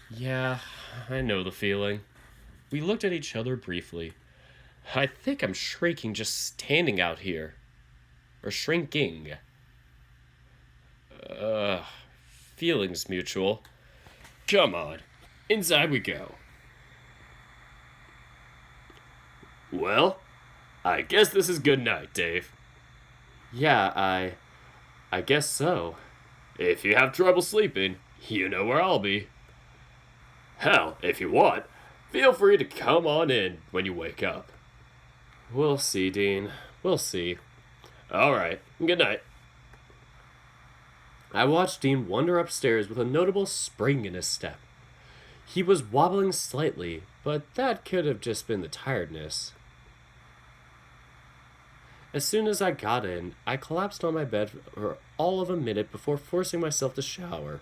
Yeah, I know the feeling. We looked at each other briefly. I think I'm shrinking just standing out here. Or shrinking. Feelings mutual. Come on. Inside we go. Well, I guess this is good night, Dave. Yeah, I guess so. If you have trouble sleeping, you know where I'll be. Hell, if you want, feel free to come on in when you wake up. We'll see, Dean. We'll see. Alright, good night. I watched Dean wander upstairs with a notable spring in his step. He was wobbling slightly, but that could have just been the tiredness. As soon as I got in, I collapsed on my bed for all of a minute before forcing myself to shower.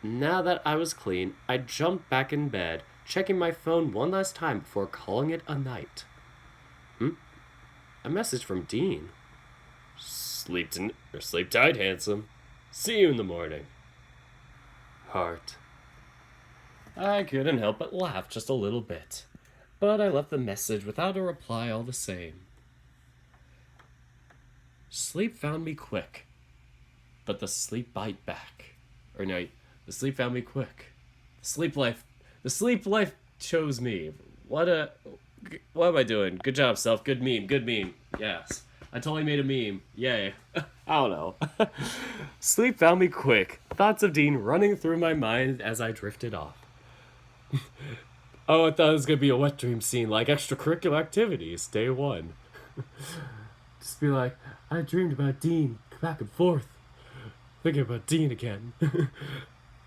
Now that I was clean, I jumped back in bed, checking my phone one last time before calling it a night. A message from Dean. Sleep tight, handsome. See you in the morning. Heart. I couldn't help but laugh just a little bit, but I left the message without a reply all the same. Sleep found me quick, but the sleep bite back. Or no, the sleep found me quick. The sleep life chose me. What am I doing? Good job, self. Good meme. Yes. I totally made a meme. Yay. I don't know. Sleep found me quick. Thoughts of Dean running through my mind as I drifted off. Oh, I thought it was going to be a wet dream scene, like extracurricular activities, day one. Just be like, I dreamed about Dean, back and forth. Thinking about Dean again.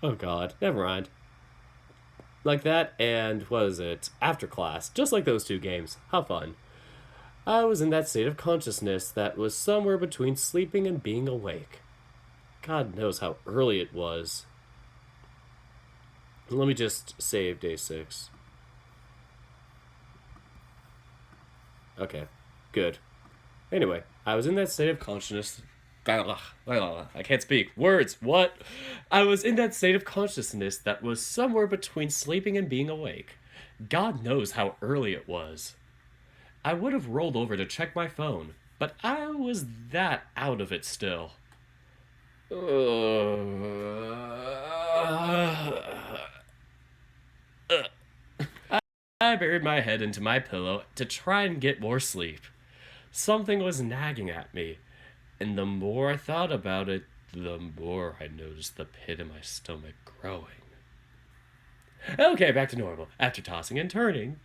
Oh god, never mind. Like that, and what is it? After class, just like those two games. How fun. I was in that state of consciousness that was somewhere between sleeping and being awake. God knows how early it was. Let me just save day 6. Okay, good. Anyway, I was in that state of consciousness. I can't speak. Words, what? I was in that state of consciousness that was somewhere between sleeping and being awake. God knows how early it was. I would have rolled over to check my phone, but I was that out of it still. I buried my head into my pillow to try and get more sleep. Something was nagging at me, and the more I thought about it, the more I noticed the pit in my stomach growing. Okay, back to normal, after tossing and turning.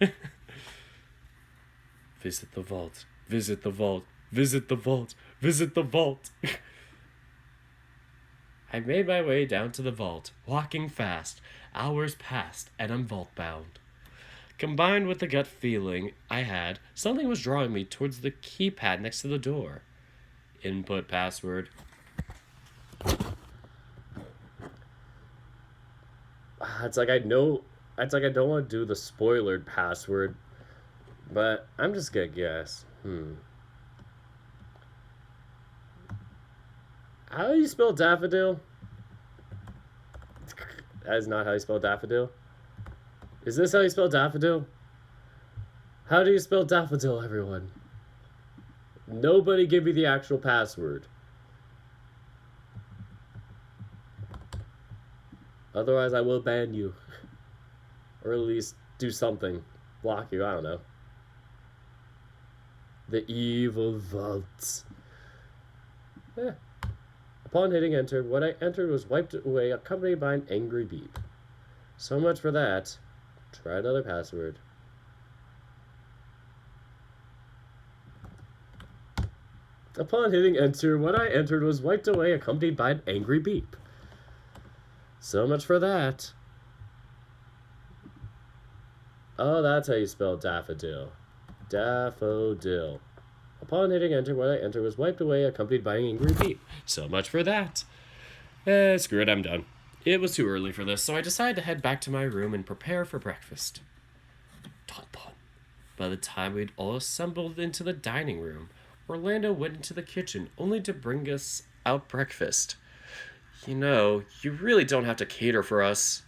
Visit the vault, visit the vault, visit the vault, visit the vault. I made my way down to the vault, walking fast. Hours passed, and I'm vault bound. Combined with the gut feeling I had, something was drawing me towards the keypad next to the door. Input password. It's like I don't want to do the spoilered password, but I'm just gonna guess. How do you spell daffodil? That is not how you spell daffodil. Is this how you spell daffodil? How do you spell daffodil, everyone? Nobody give me the actual password. Otherwise, I will ban you. Or at least do something. Block you, I don't know. The evil vault. Upon hitting enter, what I entered was wiped away, accompanied by an angry beep. So much for that. Try another password. Upon hitting enter, what I entered was wiped away, accompanied by an angry beep. So much for that. Oh, that's how you spell daffodil. Daffodil. Upon hitting enter, what I enter was wiped away, accompanied by an angry beep. So much for that. Screw it, I'm done. It was too early for this, so I decided to head back to my room and prepare for breakfast. Dun dun. By the time we'd all assembled into the dining room, Orlando went into the kitchen only to bring us out breakfast. You know, you really don't have to cater for us.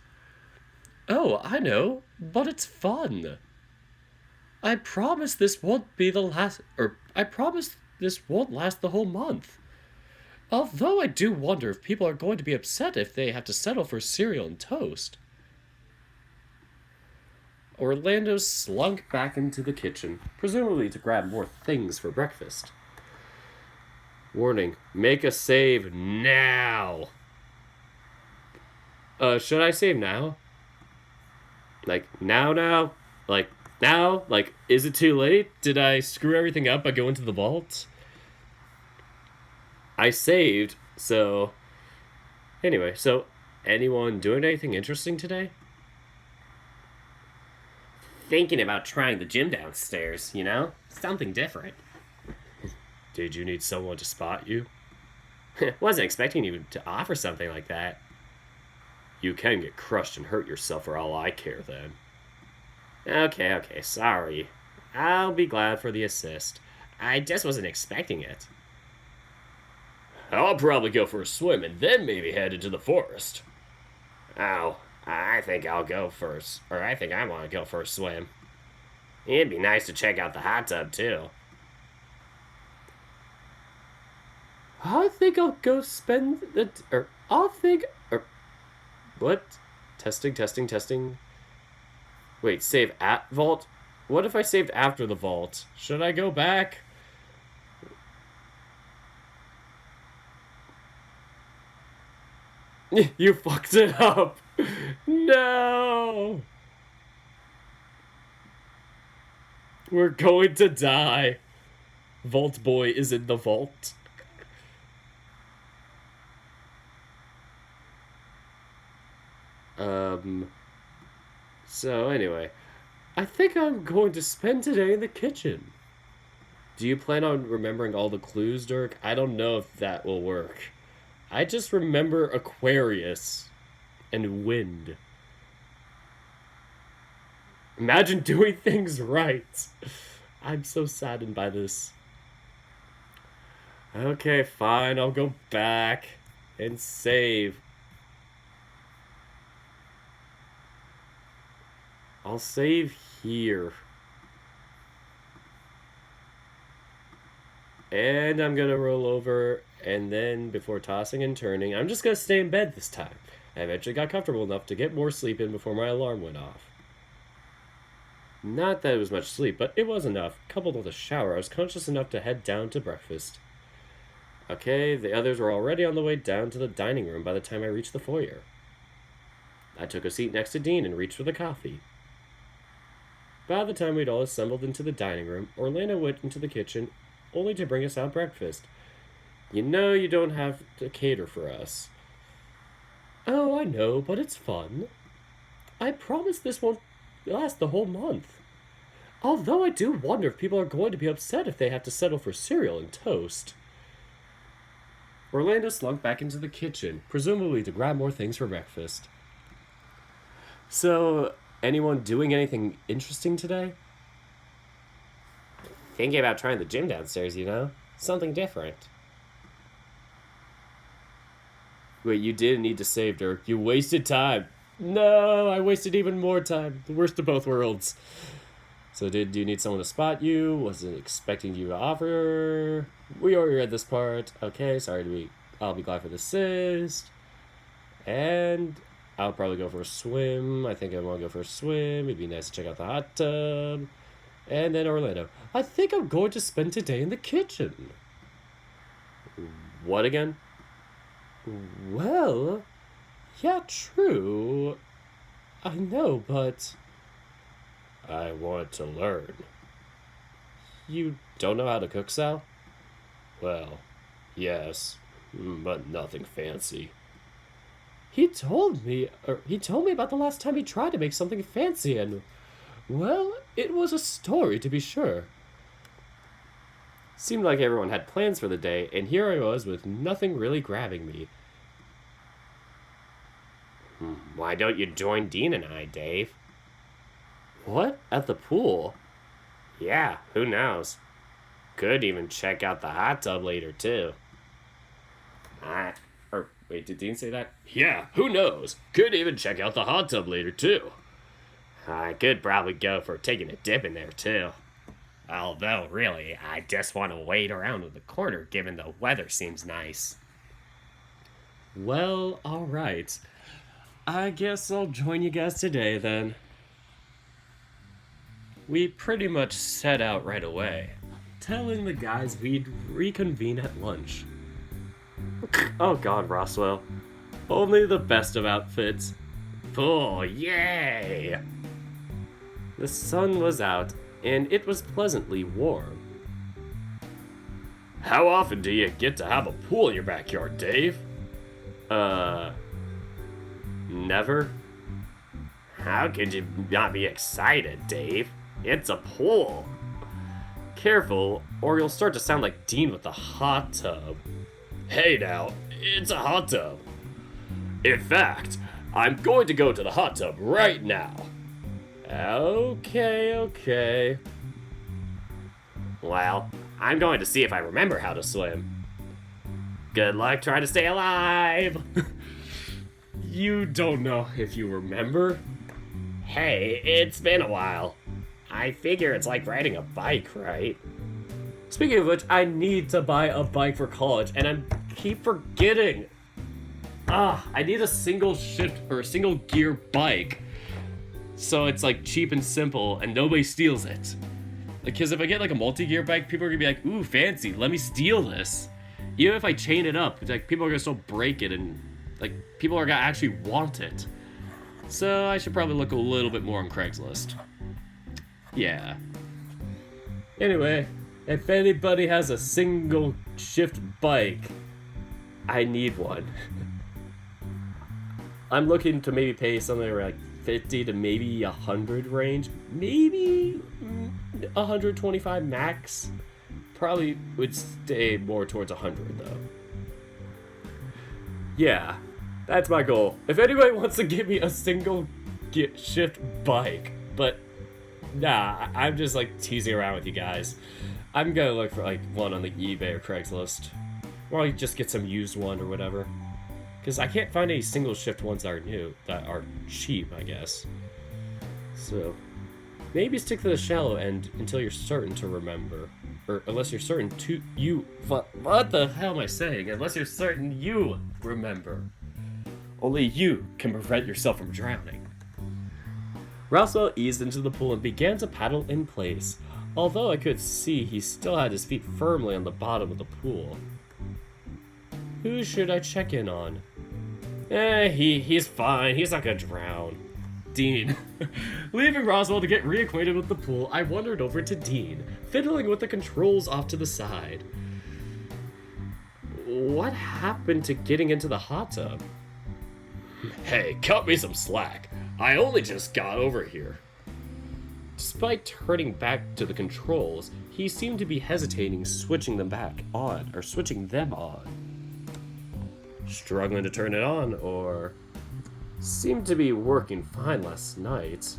Oh, I know, but it's fun. I promise this won't last the whole month. Although I do wonder if people are going to be upset if they have to settle for cereal and toast. Orlando slunk back into the kitchen, presumably to grab more things for breakfast. Warning, make a save now. Should I save now? Like, now? Like, now? Like, is it too late? Did I screw everything up by going to the vault? I saved, so... Anyway, so, anyone doing anything interesting today? Thinking about trying the gym downstairs, you know? Something different. Did you need someone to spot you? Wasn't expecting you to offer something like that. You can get crushed and hurt yourself for all I care, then. Okay, sorry. I'll be glad for the assist. I just wasn't expecting it. I'll probably go for a swim and then maybe head into the forest. Oh, I think I'll go first. Or I think I want to go for a swim. It'd be nice to check out the hot tub, too. I think I'll go spend the... What? Testing. Wait, save at vault? What if I saved after the vault? Should I go back? You fucked it up! No! We're going to die. Vault Boy is in the vault. So anyway, I think I'm going to spend today in the kitchen. Do you plan on remembering all the clues, Dirk? I don't know if that will work. I just remember Aquarius and wind. Imagine doing things right. I'm so saddened by this. Okay, fine, I'll go back and save. I'll save here. And I'm gonna roll over, and then before tossing and turning, I'm just gonna stay in bed this time. I eventually got comfortable enough to get more sleep in before my alarm went off. Not that it was much sleep, but it was enough. Coupled with a shower, I was conscious enough to head down to breakfast. Okay, the others were already on the way down to the dining room by the time I reached the foyer. I took a seat next to Dean and reached for the coffee. By the time we'd all assembled into the dining room, Orlando went into the kitchen only to bring us out breakfast. You know you don't have to cater for us. Oh, I know, but it's fun. I promise this won't last the whole month. Although I do wonder if people are going to be upset if they have to settle for cereal and toast. Orlando slunk back into the kitchen, presumably to grab more things for breakfast. So, anyone doing anything interesting today? Thinking about trying the gym downstairs, you know? Something different. Wait, you did need to save, Dirk. You wasted time. No, I wasted even more time. The worst of both worlds. So do you need someone to spot you? Wasn't expecting you to offer. We already read this part. Okay, I'll be glad for the assist. And I'll probably go for a swim. I think I want to go for a swim. It'd be nice to check out the hot tub. And then Orlando. I think I'm going to spend today in the kitchen. What again? Well, yeah, true. I know, but I want to learn. You don't know how to cook, Sal? Well, yes, but nothing fancy. He told me about the last time he tried to make something fancy, and, well, it was a story to be sure. Seemed like everyone had plans for the day, and here I was with nothing really grabbing me. Why don't you join Dean and I, Dave? What? At the pool? Yeah, who knows? Could even check out the hot tub later, too. Wait, did Dean say that? Yeah, who knows? Could even check out the hot tub later, too. I could probably go for taking a dip in there, too. Although, really, I just want to wait around in the corner given the weather seems nice. Well, alright. I guess I'll join you guys today, then. We pretty much set out right away, telling the guys we'd reconvene at lunch. Oh god, Roswell. Only the best of outfits. Pool, yay! The sun was out, and it was pleasantly warm. How often do you get to have a pool in your backyard, Dave? Never. How could you not be excited, Dave? It's a pool. Careful, or you'll start to sound like Dean with the hot tub. Hey now, it's a hot tub. In fact, I'm going to go to the hot tub right now. Okay. Well, I'm going to see if I remember how to swim. Good luck trying to stay alive! You don't know if you remember? Hey, it's been a while. I figure it's like riding a bike, right? Speaking of which, I need to buy a bike for college, and I keep forgetting. I need a single shift or a single gear bike. So it's like cheap and simple, and nobody steals it. Because if I get like a multi-gear bike, people are gonna be like, ooh, fancy, let me steal this. Even if I chain it up, it's like people are gonna still break it, and like people are gonna actually want it. So I should probably look a little bit more on Craigslist. Yeah. Anyway, if anybody has a single shift bike, I need one. I'm looking to maybe pay something like 50 to maybe 100 range. Maybe 125 max. Probably would stay more towards 100 though. Yeah, that's my goal. If anybody wants to give me a single shift bike, but nah, I'm just like teasing around with you guys. I'm gonna look for like one on the eBay or Craigslist. Or I'll just get some used one or whatever. Because I can't find any single shift ones that are new, that are cheap, I guess. So, maybe stick to the shallow end until you're certain to remember. Or unless you're certain to what the hell am I saying? Unless you're certain you remember. Only you can prevent yourself from drowning. Roswell eased into the pool and began to paddle in place, although I could see he still had his feet firmly on the bottom of the pool. Who should I check in on? He's fine. He's not gonna drown. Dean. Leaving Roswell to get reacquainted with the pool, I wandered over to Dean, fiddling with the controls off to the side. What happened to getting into the hot tub? Hey, cut me some slack. I only just got over here. Despite turning back to the controls, he seemed to be hesitating switching them on. Struggling to turn it on, or seemed to be working fine last night.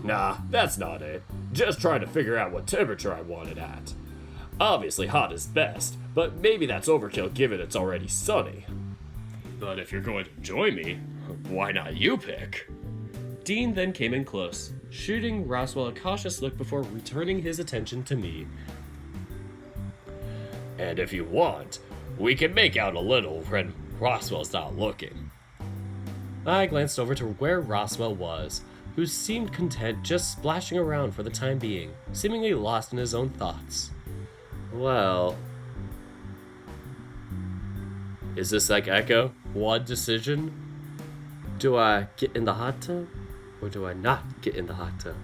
Nah, that's not it. Just trying to figure out what temperature I want it at. Obviously hot is best, but maybe that's overkill given it's already sunny. But if you're going to join me, why not you pick? Dean then came in close, shooting Roswell a cautious look before returning his attention to me. And if you want, we can make out a little when Roswell's not looking. I glanced over to where Roswell was, who seemed content just splashing around for the time being, seemingly lost in his own thoughts. Well... Is this like Echo? One decision? Do I get in the hot tub? Or do I not get in the hot tub?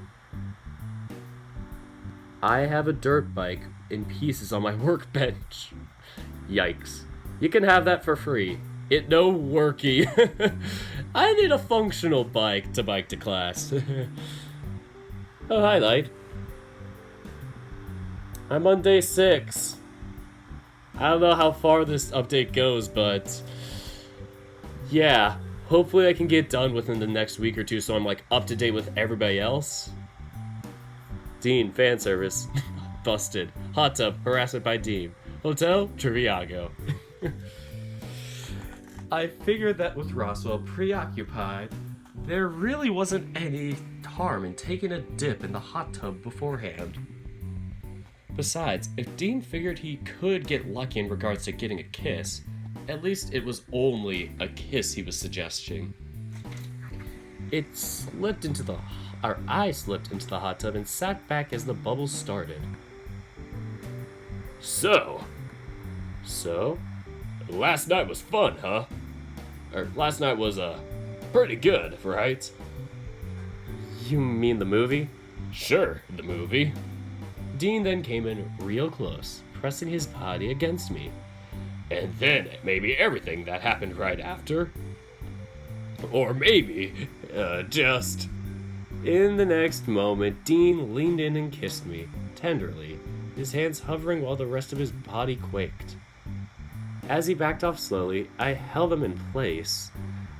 I have a dirt bike in pieces on my workbench. Yikes. You can have that for free. It no worky. I need a functional bike to class. Oh, hi, Light. I'm on day 6. I don't know how far this update goes, but yeah, hopefully I can get done within the next week or two so I'm like up to date with everybody else. Dean, fan service. Busted. Hot tub, harassment by Dean. Hotel, Triviago. I figured that with Roswell preoccupied, there really wasn't any harm in taking a dip in the hot tub beforehand. Besides, if Dean figured he could get lucky in regards to getting a kiss, at least it was only a kiss he was suggesting. I slipped into the hot tub and sat back as the bubbles started. So, last night was fun, huh? Last night was, pretty good, right? You mean the movie? Sure, the movie. Dean then came in real close, pressing his body against me. And then maybe everything that happened right after. Or maybe, just... In the next moment, Dean leaned in and kissed me, tenderly, his hands hovering while the rest of his body quaked. As he backed off slowly, I held him in place.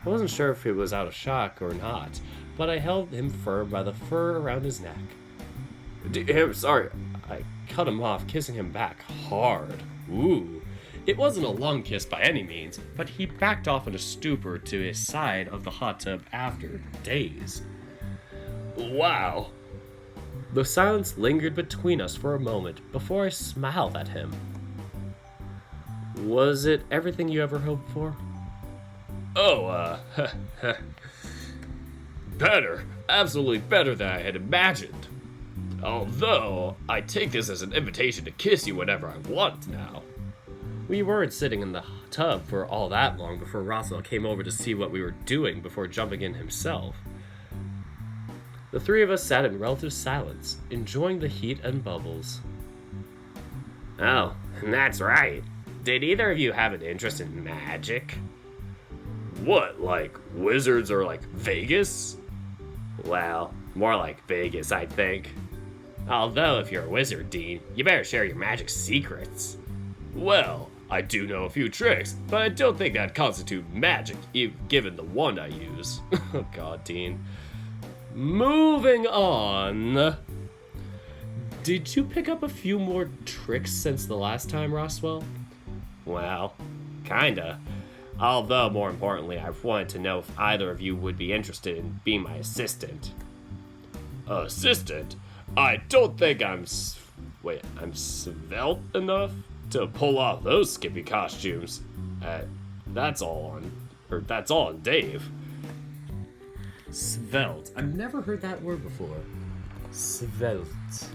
I wasn't sure if it was out of shock or not, but I held him firm by the fur around his neck. I'm sorry, I cut him off, kissing him back hard. Ooh. It wasn't a long kiss by any means, but he backed off in a stupor to his side of the hot tub after days. Wow. The silence lingered between us for a moment before I smiled at him. Was it everything you ever hoped for? Oh, better. Absolutely better than I had imagined. Although, I take this as an invitation to kiss you whenever I want now. We weren't sitting in the tub for all that long before Roswell came over to see what we were doing before jumping in himself. The three of us sat in relative silence, enjoying the heat and bubbles. Oh, that's right. Did either of you have an interest in magic? What, like wizards or like Vegas? Well, more like Vegas, I think. Although, if you're a wizard, Dean, you better share your magic secrets. Well, I do know a few tricks, but I don't think that constitute magic, given the wand I use. Oh god, Dean. Moving on. Did you pick up a few more tricks since the last time, Roswell? Well, kinda. Although, more importantly, I've wanted to know if either of you would be interested in being my assistant. Assistant? I don't think I'm svelte enough to pull off those skippy costumes. That's all on Dave. Svelte. I've never heard that word before. Svelte.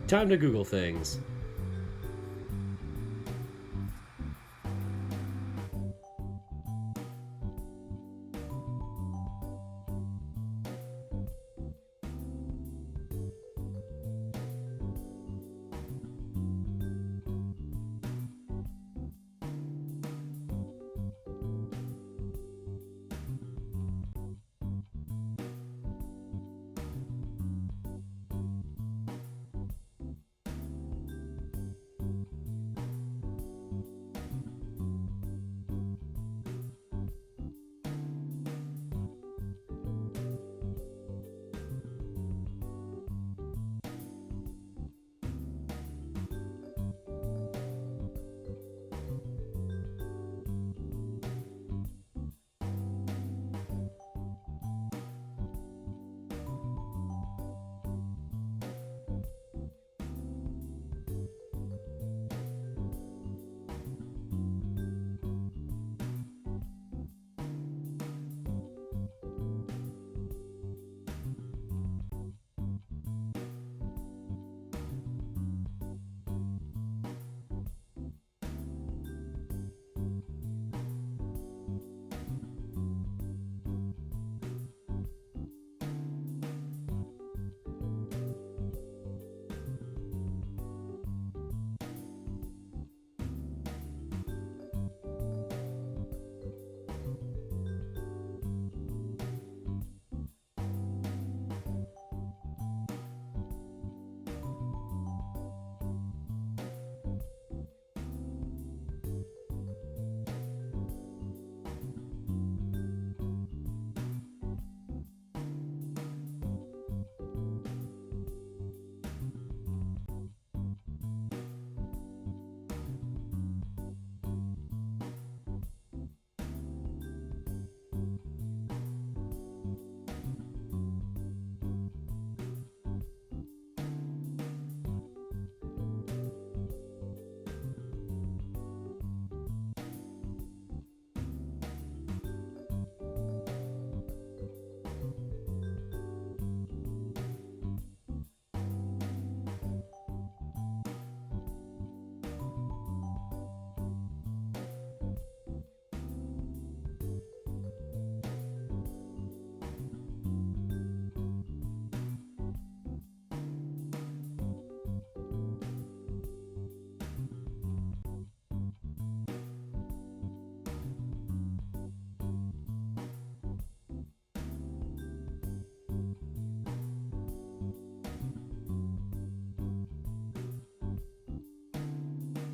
Time to Google things.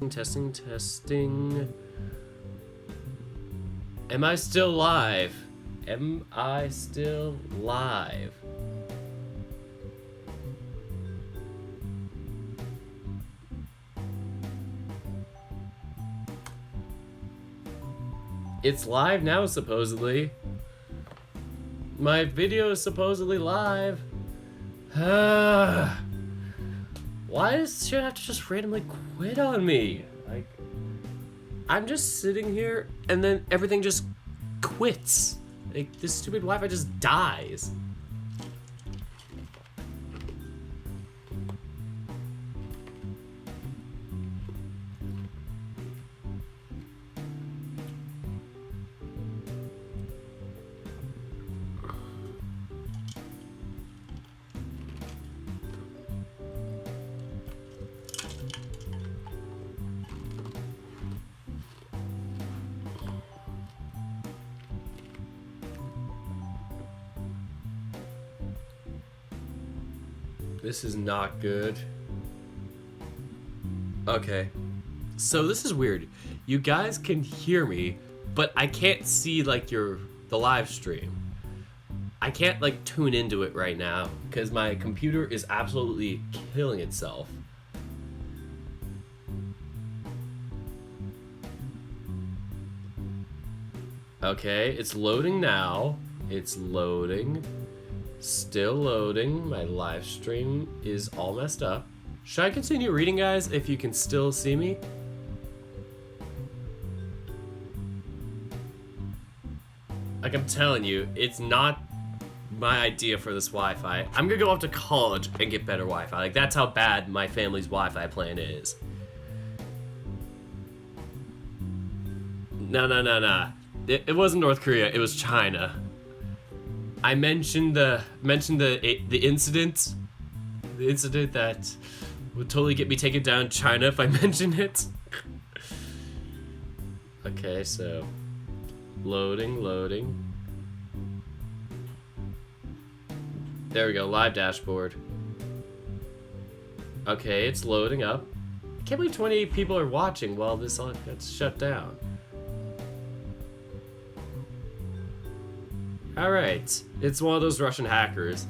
Testing, testing. Am I still live? Am I still live? It's live now, supposedly. My video is supposedly live. Why does shit have to just randomly quit on me? Like, I'm just sitting here and then everything just quits. Like, this stupid Wi-Fi just dies. This is not good. Okay. So this is weird. You guys can hear me, but I can't see like the live stream. I can't like tune into it right now because my computer is absolutely killing itself. Okay, it's loading now. It's loading. Still loading. My live stream is all messed up. Should I continue reading, guys, if you can still see me? Like, I'm telling you, it's not my idea for this Wi-Fi. I'm gonna go off to college and get better Wi-Fi. Like, that's how bad my family's Wi-Fi plan is. No. It wasn't North Korea, it was China. I mentioned the incident. The incident that would totally get me taken down in China if I mention it. Okay, so loading. There we go, live dashboard. Okay, it's loading up. I can't believe 28 people are watching while this all gets shut down. Alright, it's one of those Russian hackers.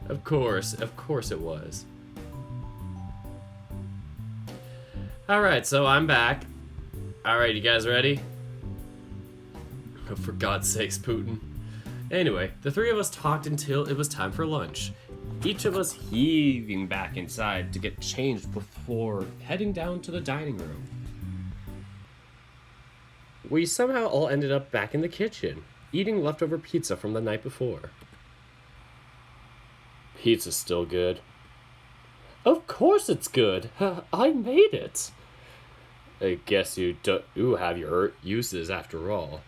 Of course it was. Alright, so I'm back. Alright, you guys ready? Oh, for God's sakes, Putin. Anyway, the three of us talked until it was time for lunch. Each of us heaving back inside to get changed before heading down to the dining room. We somehow all ended up back in the kitchen, eating leftover pizza from the night before. Pizza's still good. Of course it's good. I made it. I guess you do have your uses after all.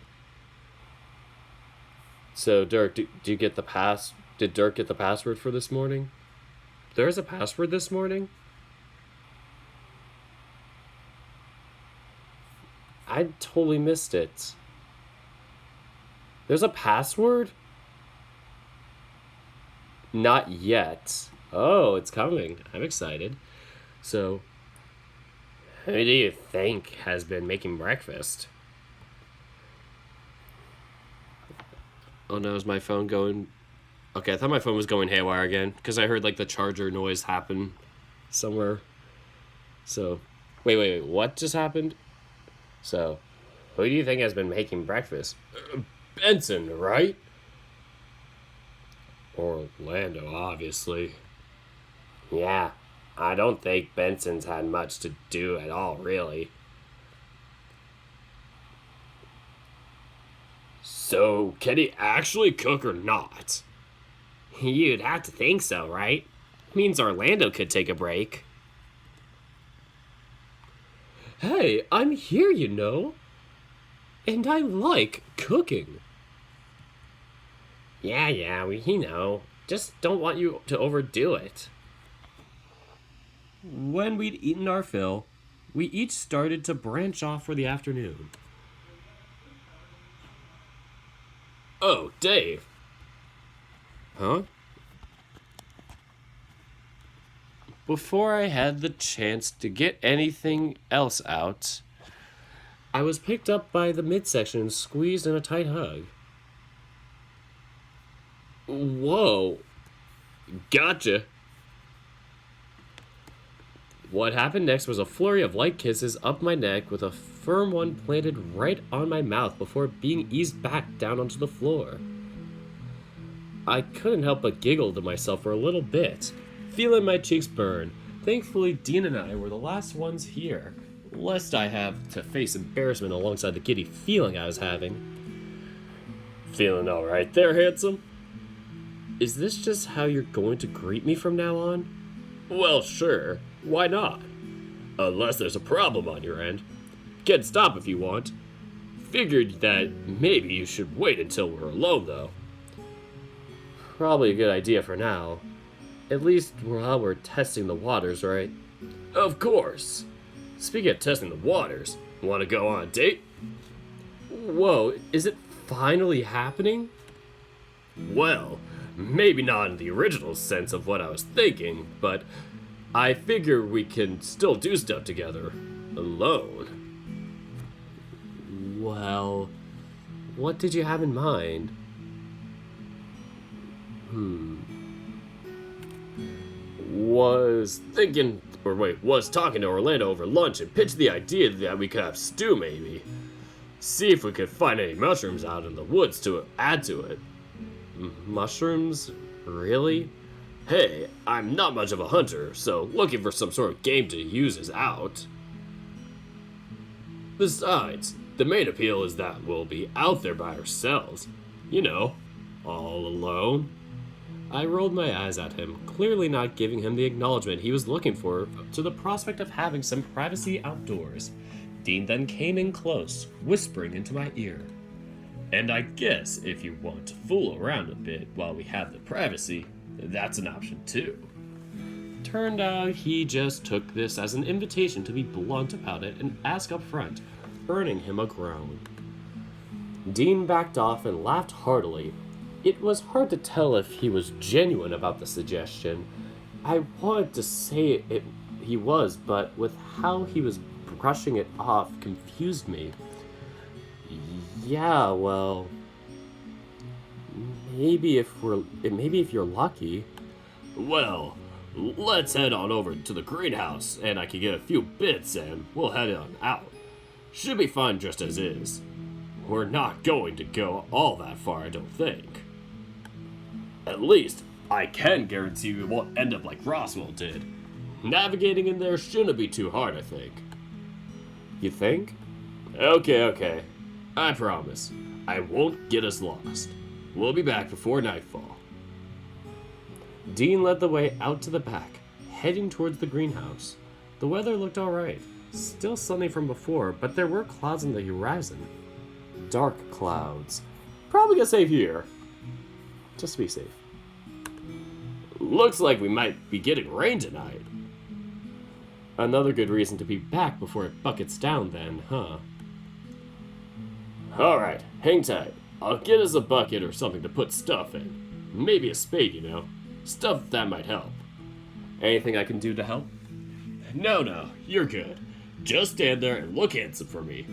So, Dirk, did you get the Did Dirk get the password for this morning? There's a password this morning? I totally missed it. There's a password? Not yet. Oh, it's coming. I'm excited. So, who do you think has been making breakfast? Oh no, is my phone going... Okay, I thought my phone was going haywire again, because I heard like the charger noise happen somewhere. So, wait, what just happened? So, who do you think has been making breakfast? Benson, right? Orlando, obviously. Yeah, I don't think Benson's had much to do at all, really. So, can he actually cook or not? You'd have to think so, right? Means Orlando could take a break. Hey, I'm here, you know. And I like cooking. Yeah, we know. Just don't want you to overdo it. When we'd eaten our fill, we each started to branch off for the afternoon. Oh, Dave. Huh? before I had the chance to get anything else out, I was picked up by the midsection and squeezed in a tight hug. Whoa. Gotcha. What happened next was a flurry of light kisses up my neck with a firm one planted right on my mouth before being eased back down onto the floor. I couldn't help but giggle to myself for a little bit, feeling my cheeks burn. Thankfully, Dean and I were the last ones here, lest I have to face embarrassment alongside the giddy feeling I was having. Feeling alright there, handsome? Is this just how you're going to greet me from now on? Well, sure. Why not? Unless there's a problem on your end. Can stop if you want. Figured that maybe you should wait until we're alone, though. Probably a good idea for now. At least while we're testing the waters, right? Of course. Speaking of testing the waters, want to go on a date? Whoa, is it finally happening? Well, maybe not in the original sense of what I was thinking, but I figure we can still do stuff together, alone. Well, what did you have in mind? Was talking to Orlando over lunch and pitched the idea that we could have stew, maybe. See if we could find any mushrooms out in the woods to add to it. Mushrooms? Really? Hey, I'm not much of a hunter, so looking for some sort of game to use is out. Besides, the main appeal is that we'll be out there by ourselves. You know, all alone. I rolled my eyes at him, clearly not giving him the acknowledgement he was looking for to the prospect of having some privacy outdoors. Dean then came in close, whispering into my ear. And I guess if you want to fool around a bit while we have the privacy, that's an option too. Turned out he just took this as an invitation to be blunt about it and ask up front, earning him a groan. Dean backed off and laughed heartily. It was hard to tell if he was genuine about the suggestion. I wanted to say he was, but with how he was brushing it off confused me. Yeah, well, maybe if you're lucky. Well, let's head on over to the greenhouse, and I can get a few bits, and we'll head on out. Should be fine just as is. We're not going to go all that far, I don't think. At least, I can guarantee we won't end up like Roswell did. Navigating in there shouldn't be too hard, I think. You think? Okay. I promise. I won't get us lost. We'll be back before nightfall. Dean led the way out to the back, heading towards the greenhouse. The weather looked alright. Still sunny from before, but there were clouds on the horizon. Dark clouds. Probably gonna save here. Just to be safe. Looks like we might be getting rain tonight. Another good reason to be back before it buckets down then, huh? Alright, hang tight. I'll get us a bucket or something to put stuff in. Maybe a spade, you know. Stuff that might help. Anything I can do to help? No, you're good. Just stand there and look handsome for me.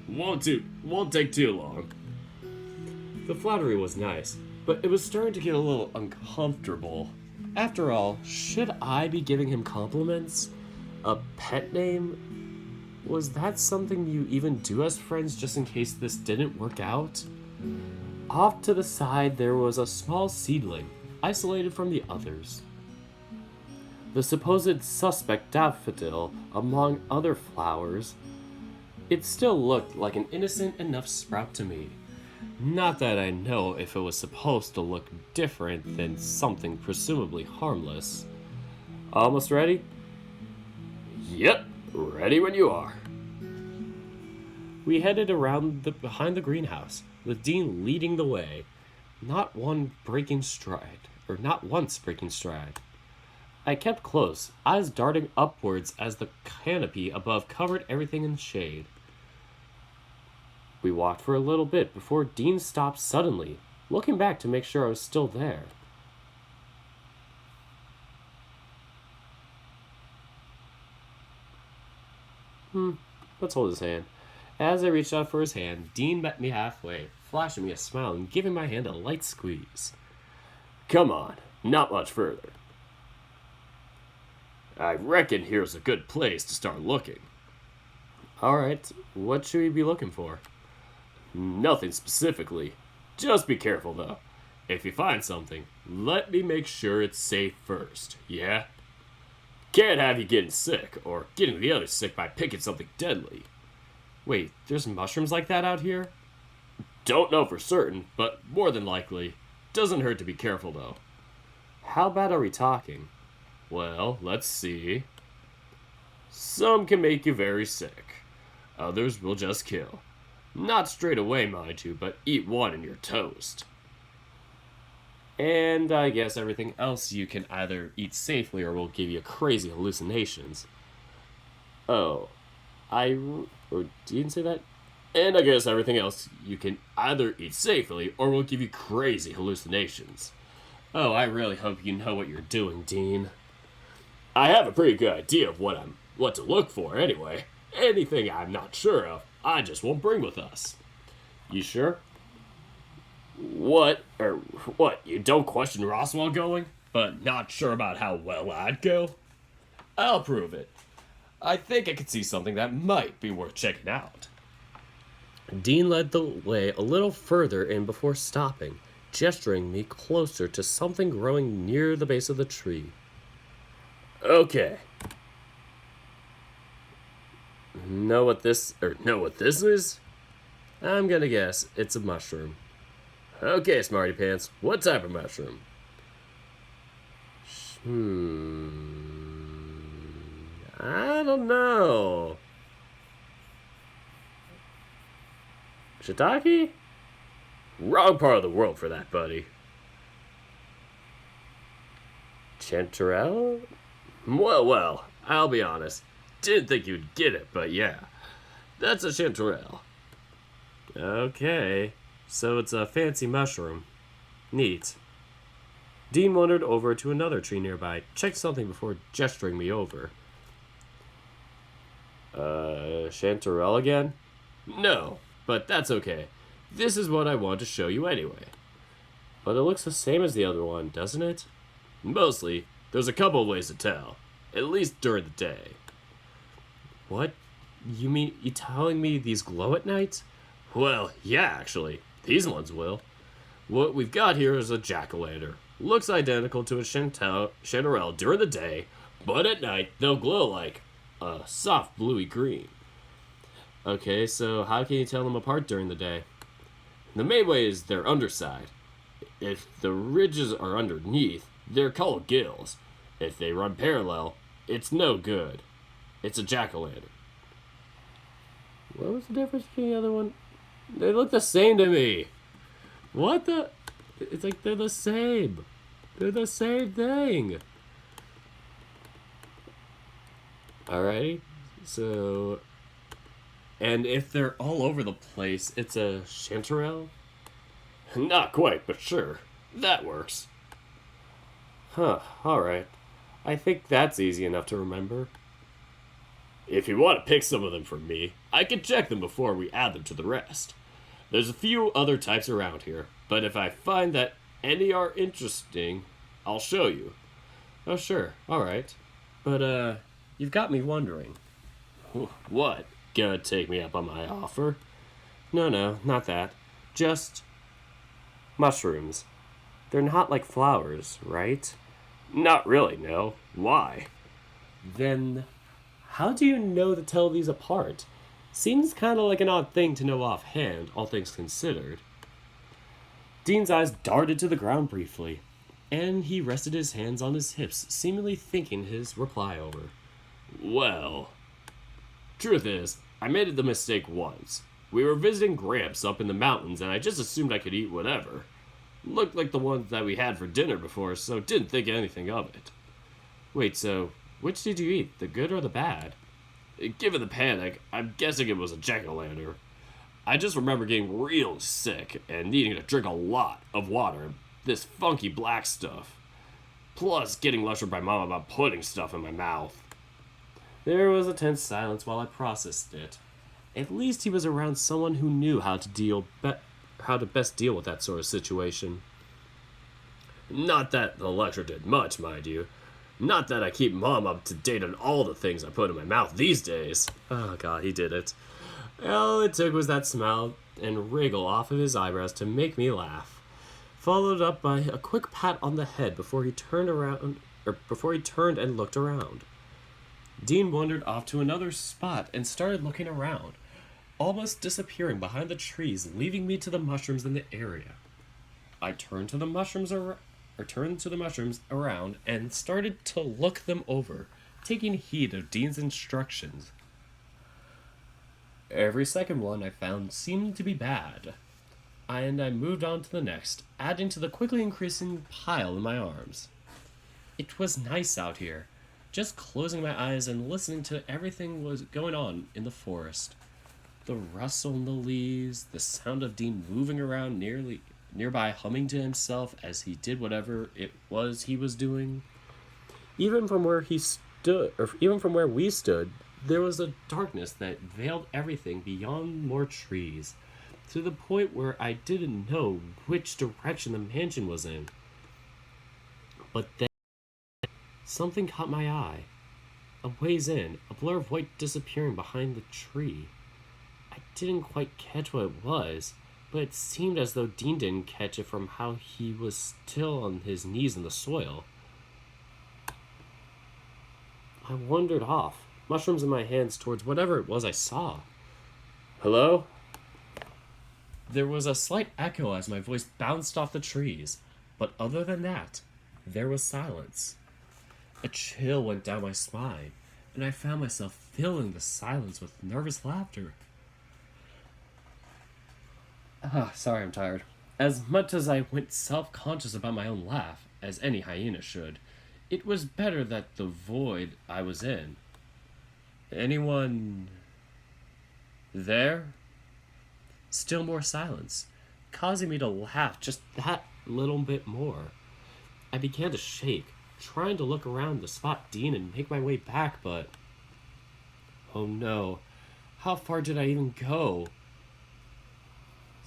Won't take too long. The flattery was nice, but it was starting to get a little uncomfortable. After all, should I be giving him compliments? A pet name? Was that something you even do as friends just in case this didn't work out? Off to the side there was a small seedling, isolated from the others. The supposed suspect daffodil among other flowers. It still looked like an innocent enough sprout to me. Not that I know if it was supposed to look different than something presumably harmless. Almost ready? Yep, ready when you are. We headed around behind the greenhouse, with Dean leading the way, not once breaking stride. I kept close, eyes darting upwards as the canopy above covered everything in shade. We walked for a little bit before Dean stopped suddenly, looking back to make sure I was still there. Let's hold his hand. As I reached out for his hand, Dean met me halfway, flashing me a smile and giving my hand a light squeeze. Come on, not much further. I reckon here's a good place to start looking. Alright, what should we be looking for? Nothing specifically. Just be careful, though. If you find something, let me make sure it's safe first, yeah? Can't have you getting sick, or getting the others sick by picking something deadly. Wait, there's mushrooms like that out here? Don't know for certain, but more than likely. Doesn't hurt to be careful, though. How bad are we talking? Well, let's see. Some can make you very sick. Others will just kill. Not straight away, mind you, but eat one in your toast. And I guess everything else you can either eat safely or will give you crazy hallucinations. Oh, or didn't say that? And I guess everything else you can either eat safely or will give you crazy hallucinations. Oh, I really hope you know what you're doing, Dean. I have a pretty good idea of what to look for anyway. Anything I'm not sure of, I just won't bring with us. You sure? What, you don't question Roswell going, but not sure about how well I'd go? I'll prove it. I think I could see something that might be worth checking out. Dean led the way a little further in before stopping, gesturing me closer to something growing near the base of the tree. Okay. Know what this is? I'm gonna guess it's a mushroom. Okay, Smarty Pants, what type of mushroom? I don't know. Shiitake? Wrong part of the world for that, buddy. Chanterelle? Well, I'll be honest. Didn't think you'd get it, but yeah. That's a chanterelle. Okay, so it's a fancy mushroom. Neat. Dean wandered over to another tree nearby, checked something before gesturing me over. Chanterelle again? No, but that's okay. This is what I want to show you anyway. But it looks the same as the other one, doesn't it? Mostly. There's a couple of ways to tell. At least during the day. What? You mean you telling me these glow at night? Well, yeah, actually. These ones will. What we've got here is a jack-o'-lantern. Looks identical to a chanterelle during the day, but at night they'll glow like a soft bluey green. Okay, so how can you tell them apart during the day? The main way is their underside. If the ridges are underneath, they're called gills. If they run parallel, it's no good. It's a jack-o'-lantern. What was the difference between the other one? They look the same to me. What the? It's like they're the same. They're the same thing. Alrighty. So... And if they're all over the place, it's a chanterelle? Not quite, but sure. That works. Huh, alright. I think that's easy enough to remember. If you want to pick some of them from me, I can check them before we add them to the rest. There's a few other types around here, but if I find that any are interesting, I'll show you. Oh, sure, alright. But, you've got me wondering. What? Gonna take me up on my offer? No, not that. Just... mushrooms. They're not like flowers, right? Not really, no. Why? Then... how do you know to tell these apart? Seems kind of like an odd thing to know offhand, all things considered. Dean's eyes darted to the ground briefly, and he rested his hands on his hips, seemingly thinking his reply over. Well, truth is, I made the mistake once. We were visiting Gramps up in the mountains, and I just assumed I could eat whatever. Looked like the ones that we had for dinner before, so didn't think anything of it. Wait, so... which did you eat, the good or the bad? Given the panic, I'm guessing it was a jack-o'-lantern. I just remember getting real sick and needing to drink a lot of water, this funky black stuff. Plus, getting lectured by Mom about putting stuff in my mouth. There was a tense silence while I processed it. At least he was around someone who knew how to best deal with that sort of situation. Not that the lecture did much, mind you. Not that I keep Mom up to date on all the things I put in my mouth these days. Oh god, he did it. All it took was that smile and wriggle off of his eyebrows to make me laugh, followed up by a quick pat on the head before he turned and looked around. Dean wandered off to another spot and started looking around, almost disappearing behind the trees, leaving me to the mushrooms in the area. I turned to the mushrooms around and started to look them over, taking heed of Dean's instructions. Every second one I found seemed to be bad, and I moved on to the next, adding to the quickly increasing pile in my arms. It was nice out here, just closing my eyes and listening to everything was going on in the forest. The rustle in the leaves, the sound of Dean moving around nearby humming to himself as he did whatever it was he was doing. Even from where we stood, there was a darkness that veiled everything beyond more trees, to the point where I didn't know which direction the mansion was in. But then something caught my eye. A ways in, a blur of white disappearing behind the tree. I didn't quite catch what it was, but it seemed as though Dean didn't catch it from how he was still on his knees in the soil. I wandered off, mushrooms in my hands, towards whatever it was I saw. Hello? There was a slight echo as my voice bounced off the trees, but other than that, there was silence. A chill went down my spine, and I found myself filling the silence with nervous laughter. Sorry, I'm tired. As much as I went self-conscious about my own laugh, as any hyena should, it was better that the void I was in. Anyone there? Still more silence, causing me to laugh just that little bit more. I began to shake, trying to look around to spot Dean and make my way back, but... oh no, how far did I even go?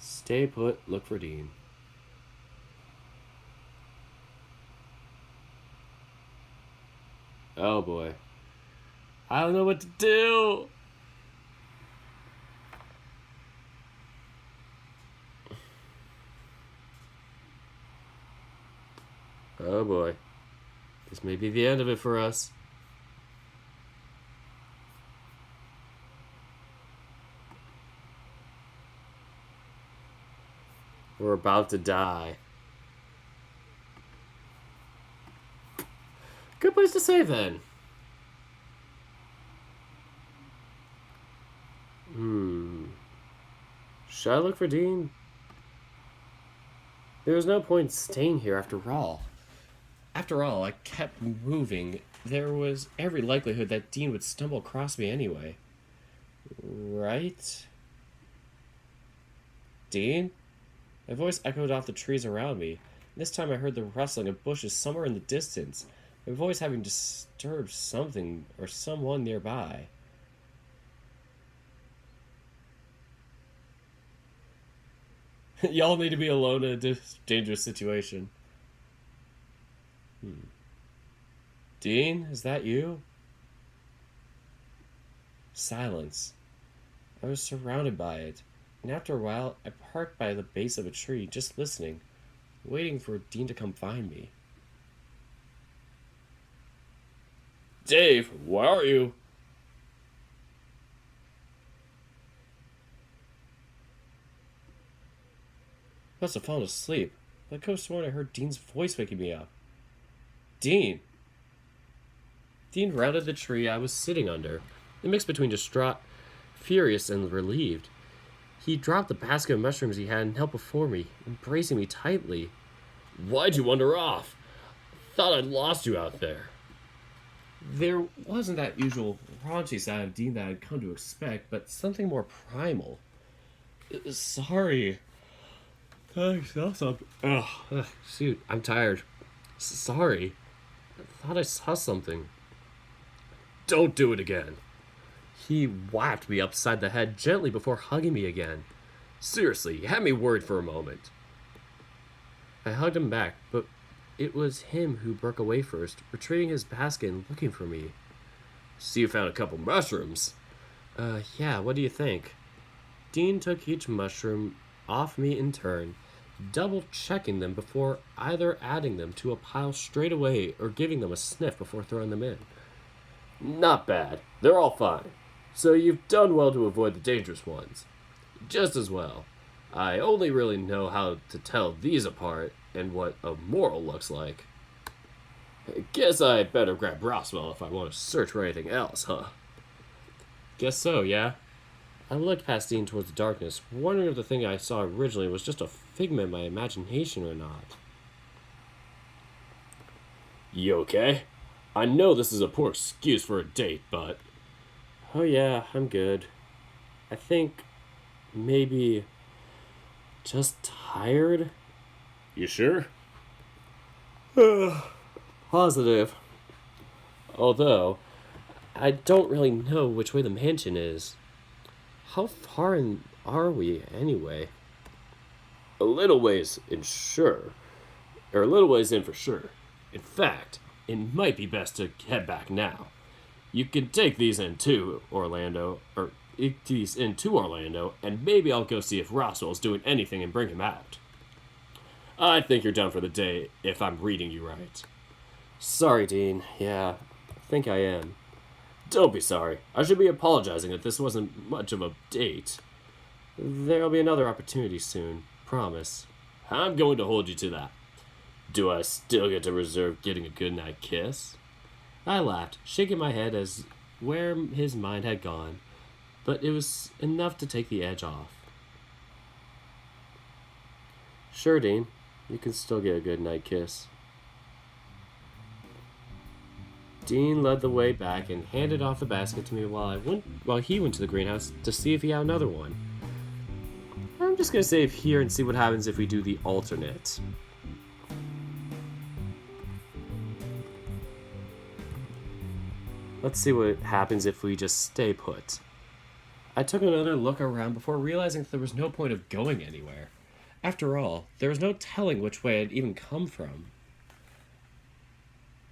Stay put, look for Dean. Oh boy. I don't know what to do! Oh boy. This may be the end of it for us. We're about to die. Good place to save then. Should I look for Dean? There was no point staying here after all. After all, I kept moving. There was every likelihood that Dean would stumble across me anyway. Right? Dean? My voice echoed off the trees around me. This time I heard the rustling of bushes somewhere in the distance, my voice having disturbed something or someone nearby. Y'all need to be alone in a dangerous situation. Dean, is that you? Silence. I was surrounded by it, and after a while, I parked by the base of a tree, just listening, waiting for Dean to come find me. Dave, where are you? Must have fallen asleep, but I could have sworn I heard Dean's voice waking me up. Dean! Dean rounded the tree I was sitting under, a mix between distraught, furious, and relieved. He dropped the basket of mushrooms he had and knelt before me, embracing me tightly. Why'd you wander off? Thought I'd lost you out there. There wasn't that usual raunchy side of Dean that I'd come to expect, but something more primal. Sorry. I saw something. Shoot, I'm tired. Sorry. I thought I saw something. Don't do it again. He whacked me upside the head gently before hugging me again. Seriously, you had me worried for a moment. I hugged him back, but it was him who broke away first, retrieving his basket and looking for me. See, you found a couple mushrooms. Yeah, what do you think? Dean took each mushroom off me in turn, double-checking them before either adding them to a pile straight away or giving them a sniff before throwing them in. Not bad. They're all fine. So you've done well to avoid the dangerous ones. Just as well. I only really know how to tell these apart and what a moral looks like. Guess I better grab Roswell if I want to search for anything else, huh? Guess so, yeah. I looked past Dean towards the darkness, wondering if the thing I saw originally was just a figment of my imagination or not. You okay? I know this is a poor excuse for a date, but... Oh yeah, I'm good. I think... maybe... just tired? You sure? Positive. Although, I don't really know which way the mansion is. How far in are we, anyway? A little ways in for sure. In fact, it might be best to head back now. You can take these into Orlando, and maybe I'll go see if Roswell's doing anything and bring him out. I think you're done for the day, if I'm reading you right. Sorry, Dean. Yeah, I think I am. Don't be sorry. I should be apologizing that this wasn't much of a date. There'll be another opportunity soon. Promise. I'm going to hold you to that. Do I still get to reserve getting a goodnight kiss? I laughed, shaking my head as where his mind had gone, but it was enough to take the edge off. Sure, Dean. You can still get a goodnight kiss. Dean led the way back and handed off the basket to me while he went to the greenhouse to see if he had another one. I'm just gonna save here and see what happens if we do the alternate. Let's see what happens if we just stay put. I took another look around before realizing that there was no point of going anywhere. After all, there was no telling which way I'd even come from.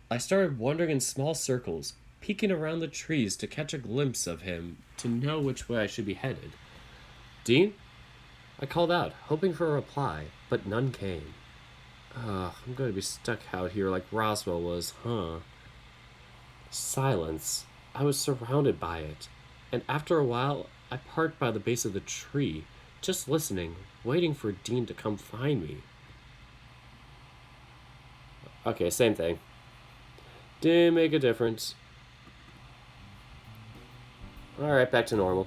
I started wandering in small circles, peeking around the trees to catch a glimpse of him to know which way I should be headed. Dean? I called out, hoping for a reply, but none came. I'm going to be stuck out here like Roswell was, huh? Silence. I was surrounded by it, and after a while, I parked by the base of the tree, just listening, waiting for Dean to come find me. Okay, same thing. Didn't make a difference. Alright, back to normal.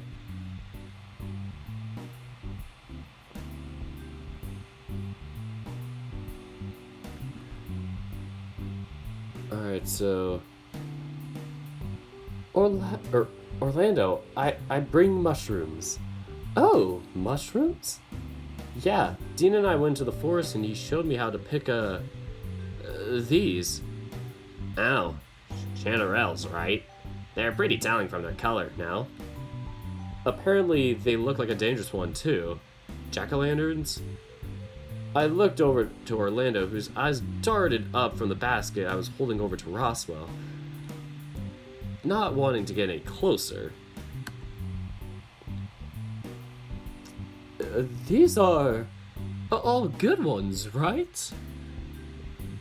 Alright, so... Orlando, I bring mushrooms. Oh, mushrooms? Yeah, Dean and I went to the forest and he showed me how to pick, these. Oh, chanterelles, right? They're pretty telling from their color, no? Apparently, they look like a dangerous one, too. Jack-o'-lanterns? I looked over to Orlando, whose eyes darted up from the basket I was holding over to Roswell, not wanting to get any closer. These are all good ones, right?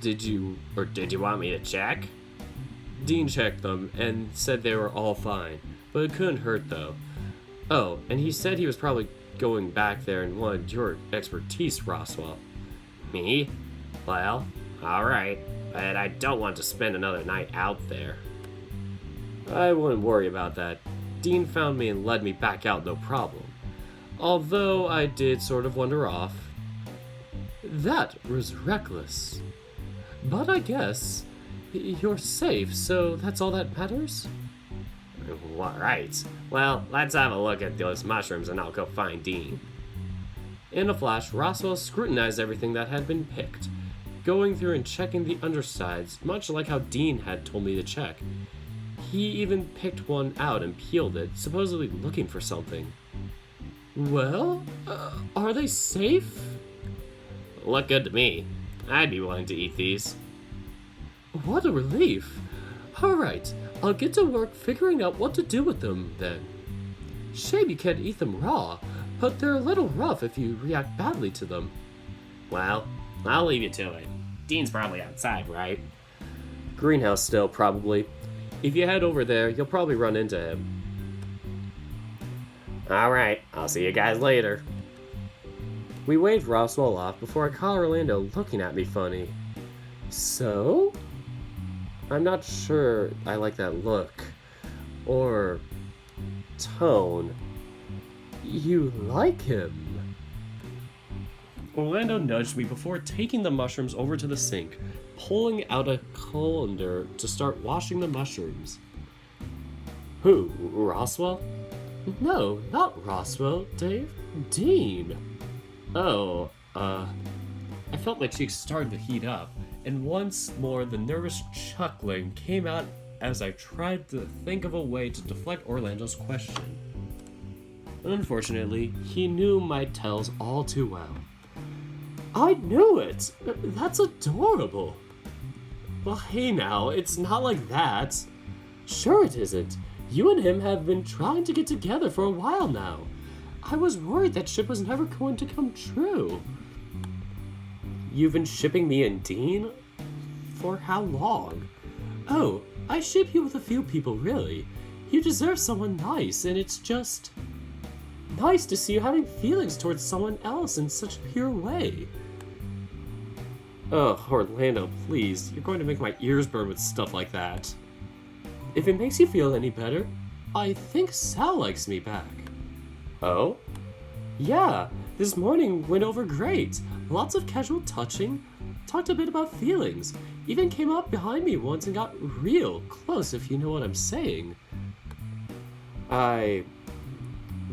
Did you want me to check? Dean checked them and said they were all fine, but it couldn't hurt though. Oh, and he said he was probably going back there and wanted your expertise, Roswell. Me? Well, alright, but I don't want to spend another night out there. I wouldn't worry about that. Dean found me and led me back out no problem. Although I did sort of wander off. That was reckless. But I guess you're safe, so that's all that matters? Right. Well, let's have a look at those mushrooms and I'll go find Dean. In a flash, Roswell scrutinized everything that had been picked, going through and checking the undersides, much like how Dean had told me to check. He even picked one out and peeled it, supposedly looking for something. Well, are they safe? Look good to me. I'd be willing to eat these. What a relief. Alright, I'll get to work figuring out what to do with them, then. Shame you can't eat them raw, but they're a little rough if you react badly to them. Well, I'll leave you to it. Dean's probably outside, right? Greenhouse still, probably. If you head over there, you'll probably run into him. Alright, I'll see you guys later. We waved Roswell off before I caught Orlando looking at me funny. So? I'm not sure I like that look. Or tone. You like him? Orlando nudged me before taking the mushrooms over to the sink, pulling out a colander to start washing the mushrooms. Who? Roswell? No, not Roswell, Dave. Dean. Oh, I felt my cheeks starting to heat up, and once more the nervous chuckling came out as I tried to think of a way to deflect Orlando's question. Unfortunately, he knew my tells all too well. I knew it! That's adorable! Well, hey now, it's not like that. Sure it isn't. You and him have been trying to get together for a while now. I was worried that ship was never going to come true. You've been shipping me and Dean? For how long? Oh, I ship you with a few people, really. You deserve someone nice, and it's just nice to see you having feelings towards someone else in such a pure way. Ugh, Orlando, please. You're going to make my ears burn with stuff like that. If it makes you feel any better, I think Sal likes me back. Oh? Yeah, this morning went over great. Lots of casual touching, talked a bit about feelings, even came up behind me once and got real close, if you know what I'm saying. I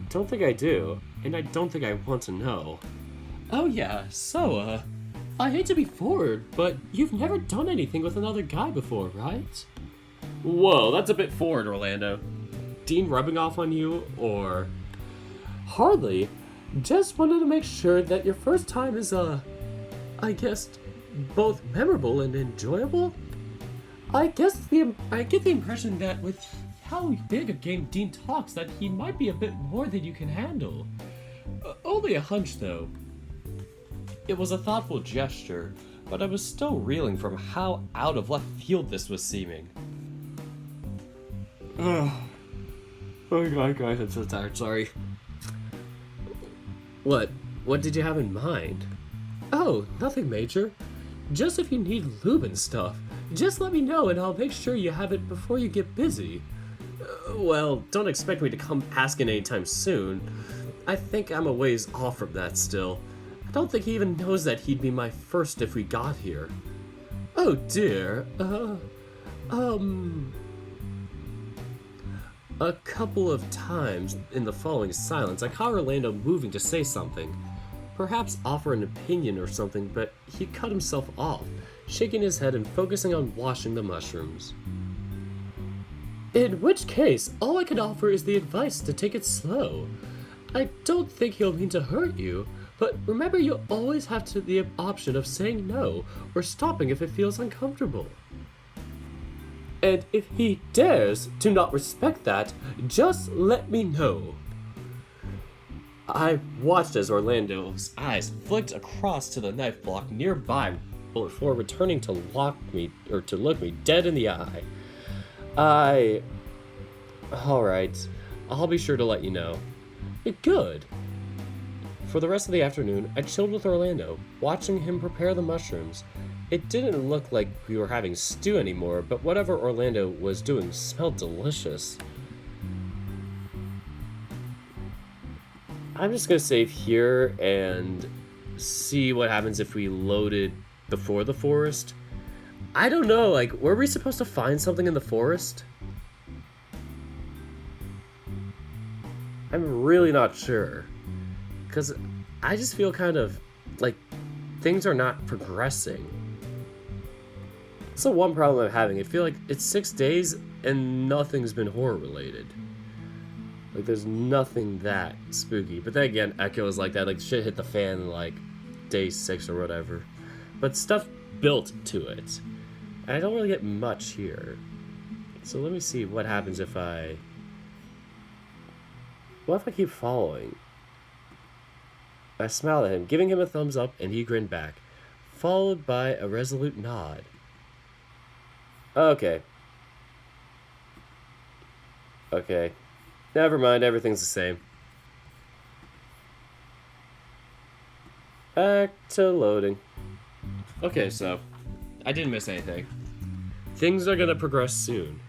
don't think I do, and I don't think I want to know. Oh yeah, so, I hate to be forward, but you've never done anything with another guy before, right? Whoa, that's a bit forward, Orlando. Dean rubbing off on you, or... Hardly. Just wanted to make sure that your first time is, I guess, both memorable and enjoyable? I get the impression that with how big a game Dean talks, that he might be a bit more than you can handle. Only a hunch, though. It was a thoughtful gesture, but I was still reeling from how out of left field this was seeming. Oh my god, I'm so tired, sorry. What did you have in mind? Oh, nothing major. Just if you need lube and stuff, just let me know and I'll make sure you have it before you get busy. Well, don't expect me to come asking anytime soon. I think I'm a ways off from that still. I don't think he even knows that he'd be my first if we got here. Oh dear, A couple of times in the following silence, I caught Orlando moving to say something. Perhaps offer an opinion or something, but he cut himself off, shaking his head and focusing on washing the mushrooms. In which case, all I could offer is the advice to take it slow. I don't think he'll mean to hurt you, but remember you always have the option of saying no or stopping if it feels uncomfortable. And if he dares to not respect that, just let me know. I watched as Orlando's eyes flicked across to the knife block nearby before returning to look me dead in the eye. Alright, I'll be sure to let you know. Good. For the rest of the afternoon, I chilled with Orlando, watching him prepare the mushrooms. It didn't look like we were having stew anymore, but whatever Orlando was doing smelled delicious. I'm just gonna save here and see what happens if we loaded before the forest. I don't know, like, were we supposed to find something in the forest? I'm really not sure. Because I just feel kind of like things are not progressing. It's the one problem I'm having. I feel like it's 6 days and nothing's been horror related. Like, there's nothing that spooky. But then again, Echo is like that. Like, shit hit the fan in, like, day 6 or whatever. But stuff built to it. And I don't really get much here. So let me see what happens if I... What if I keep following? I smiled at him, giving him a thumbs up, and he grinned back, followed by a resolute nod. Okay. Okay. Never mind, everything's the same. Back to loading. Okay, so I didn't miss anything. Things are gonna progress soon.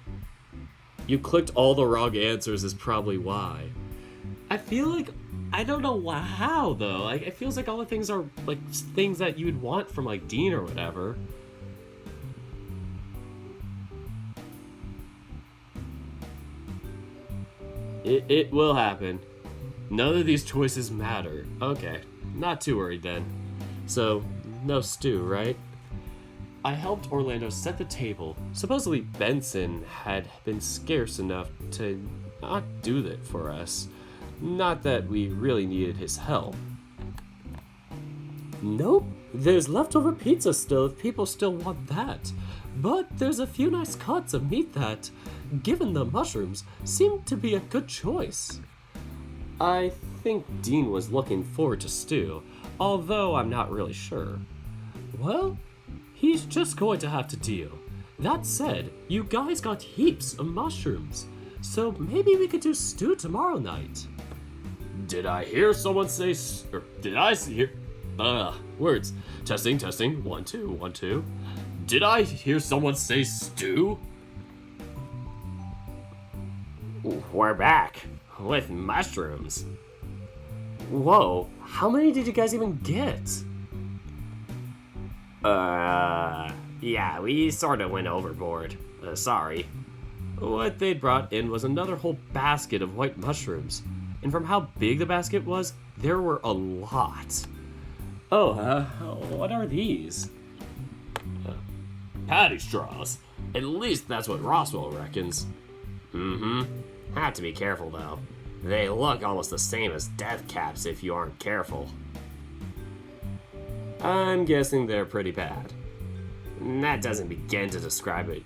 You clicked all the wrong answers is probably why. I feel like, I don't know how though. Like, it feels like all the things are like things that you'd want from like Dean or whatever. It will happen. None of these choices matter. Okay, not too worried then. So, no stew, right? I helped Orlando set the table. Supposedly Benson had been scarce enough to not do that for us. Not that we really needed his help. Nope, there's leftover pizza still if people still want that. But there's a few nice cuts of meat that, given the mushrooms, seemed to be a good choice. I think Dean was looking forward to stew, although I'm not really sure. Well, he's just going to have to deal. That said, you guys got heaps of mushrooms, so maybe we could do stew tomorrow night. Did I hear someone say... Or did I hear... words. Testing, testing. 1, 2, 1, 2. Did I hear someone say stew? We're back with mushrooms. Whoa, how many did you guys even get? Yeah, we sort of went overboard. Sorry. What they'd brought in was another whole basket of white mushrooms. And from how big the basket was, there were a lot. Oh, what are these? Patty straws. At least that's what Roswell reckons. Have to be careful though. They look almost the same as death caps if you aren't careful. I'm guessing they're pretty bad. That doesn't begin to describe it.